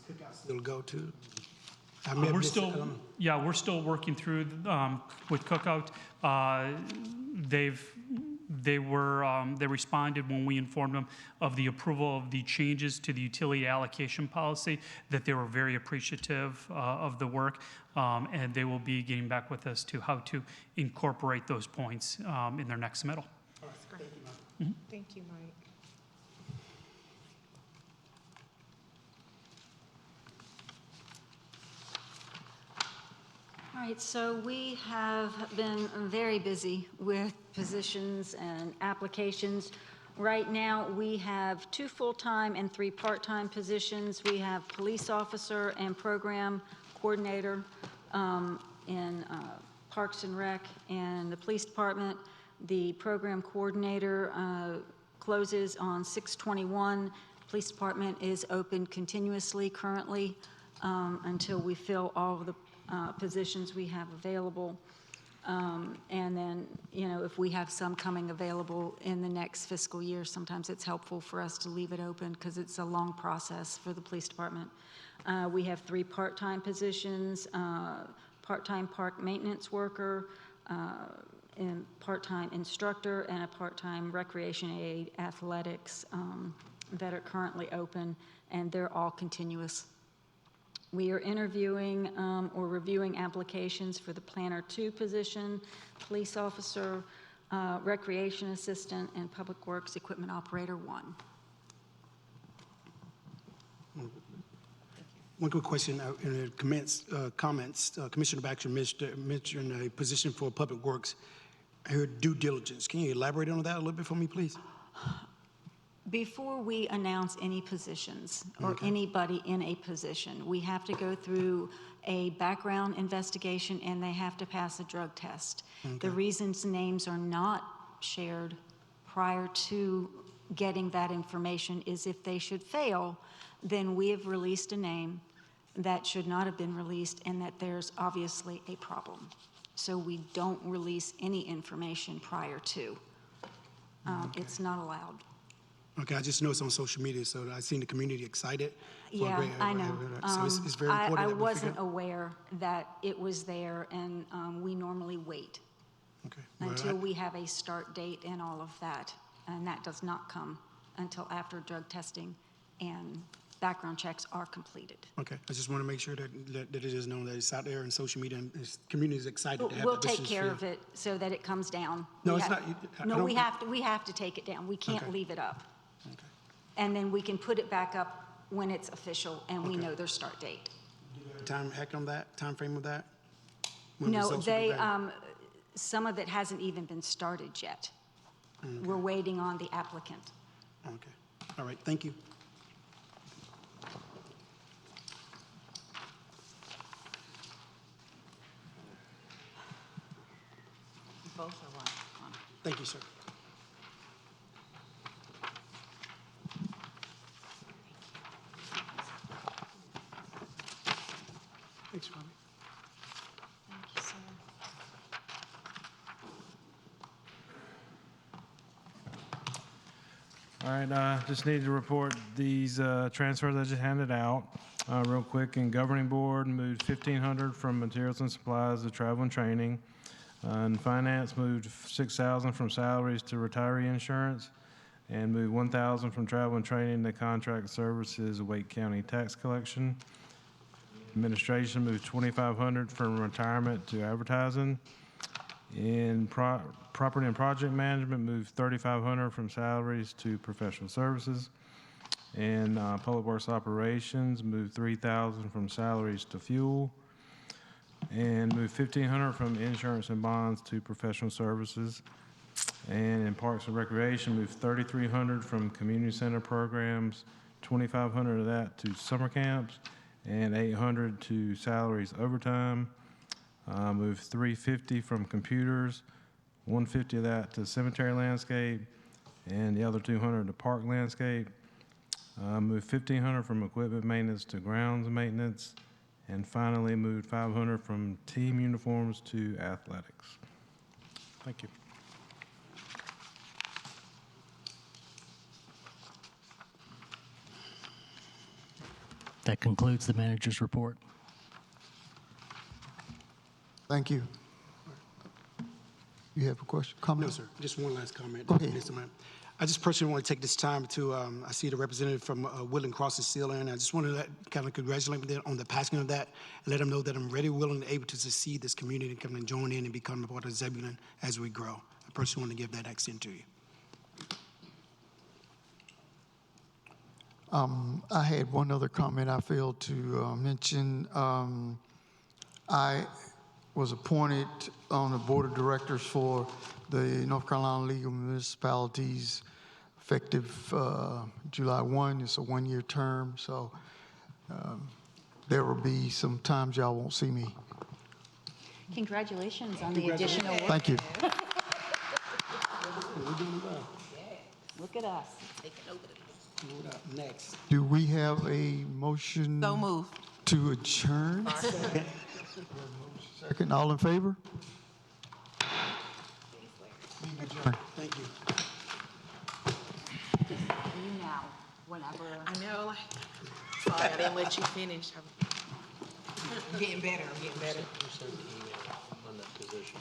S17: Cookouts still go to?
S10: We're still working through with Cookout. They responded when we informed them of the approval of the changes to the utility allocation policy, that they were very appreciative of the work, and they will be getting back with us to how to incorporate those points in their next submittal.
S7: Thank you, Mike.
S5: All right, so we have been very busy with positions and applications. Right now, we have 2 full-time and 3 part-time positions. We have police officer and program coordinator in Parks and Rec and the police department. The program coordinator closes on 6/21. Police department is open continuously currently until we fill all of the positions we have available. And then, if we have some coming available in the next fiscal year, sometimes it's helpful for us to leave it open because it's a long process for the police department. We have 3 part-time positions, part-time park maintenance worker, and part-time instructor, and a part-time recreation aide athletics that are currently open, and they're all continuous. We are interviewing or reviewing applications for the Planner 2 position, police officer, recreation assistant, and public works equipment operator 1.
S17: One quick question in the comments. Commissioner Baxter mentioned a position for public works. I heard due diligence. Can you elaborate on that a little bit for me, please?
S5: Before we announce any positions or anybody in a position, we have to go through a background investigation and they have to pass a drug test. The reasons names are not shared prior to getting that information is if they should fail, then we have released a name that should not have been released and that there's obviously a problem. So we don't release any information prior to. It's not allowed.
S17: Okay, I just know it's on social media, so I've seen the community excited.
S5: Yeah, I know.
S17: So it's very important.
S5: I
S17: that we
S5: wasn't
S17: figure out.
S5: aware that it was there, and we normally wait until we have a start date and all of that, and that does not come until after drug testing and background checks are completed.
S17: Okay, I just want to make sure that it is known that it's out there in social media and the community is excited to have
S5: We'll
S17: the
S5: take
S17: business
S5: care
S17: feel.
S5: of it so that it comes down.
S17: No,
S5: We
S17: it's
S5: have-
S17: not. I
S5: No,
S17: don't
S5: we
S17: think-
S5: have to take it down. We can't
S17: Okay.
S5: leave it up. And then we can put it back up when it's official and we know their start date.
S17: Time on that, time frame of that? When
S5: No,
S17: results will be back?
S5: some of it hasn't even been started yet. We're waiting on the applicant.
S17: Okay, all right, thank you.
S14: Both are one.
S17: Thank you, sir. Thanks, Robbie.
S3: All right, just need to report these transfers I just handed out real quick. In governing board, moved $1,500 from materials and supplies to travel and training. In finance, moved $6,000 from salaries to retiree insurance, and moved $1,000 from travel and training to contract services, Wake County tax collection. Administration moved $2,500 from retirement to advertising. In property and project management, moved $3,500 from salaries to professional services. And public works operations, moved $3,000 from salaries to fuel. And moved $1,500 from insurance and bonds to professional services. And in parks and recreation, moved $3,300 from community center programs, $2,500 of that to summer camps, and $800 to salaries overtime. Moved $350 from computers, $150 of that to cemetery landscape, and the other $200 to park landscape. Moved $1,500 from equipment maintenance to grounds maintenance, and finally moved $500 from team uniforms to athletics. Thank you.
S9: That concludes the manager's report.
S4: Thank you. You have a question, comment?
S17: No, sir. Just one last comment.
S4: Go ahead.
S17: Mr. Mayor. I just personally want to take this time to, I see the representative from Woodland Cross is still in. I just want to kind of congratulate them on the passing of that and let them know that I'm ready, willing, and able to succeed this community and come and join in and become a part of Zebulon as we grow. I personally want to give that accent to you.
S4: I had one other comment I failed to mention. I was appointed on the board of directors for the North Carolina League of Municipalities effective July 1. It's a one-year term, so there will be some times y'all won't see me.
S14: Congratulations on the additional work.
S4: Thank you.
S17: We're doing well.
S14: Look at us.
S17: Moving up next.
S4: Do we have a motion?
S15: So moved.
S4: To adjourn? Second, all in favor?
S17: Thank you.
S14: You now, whenever.
S7: I know, like, sorry, I didn't let you finish. I'm getting better, I'm getting better.
S16: On that position.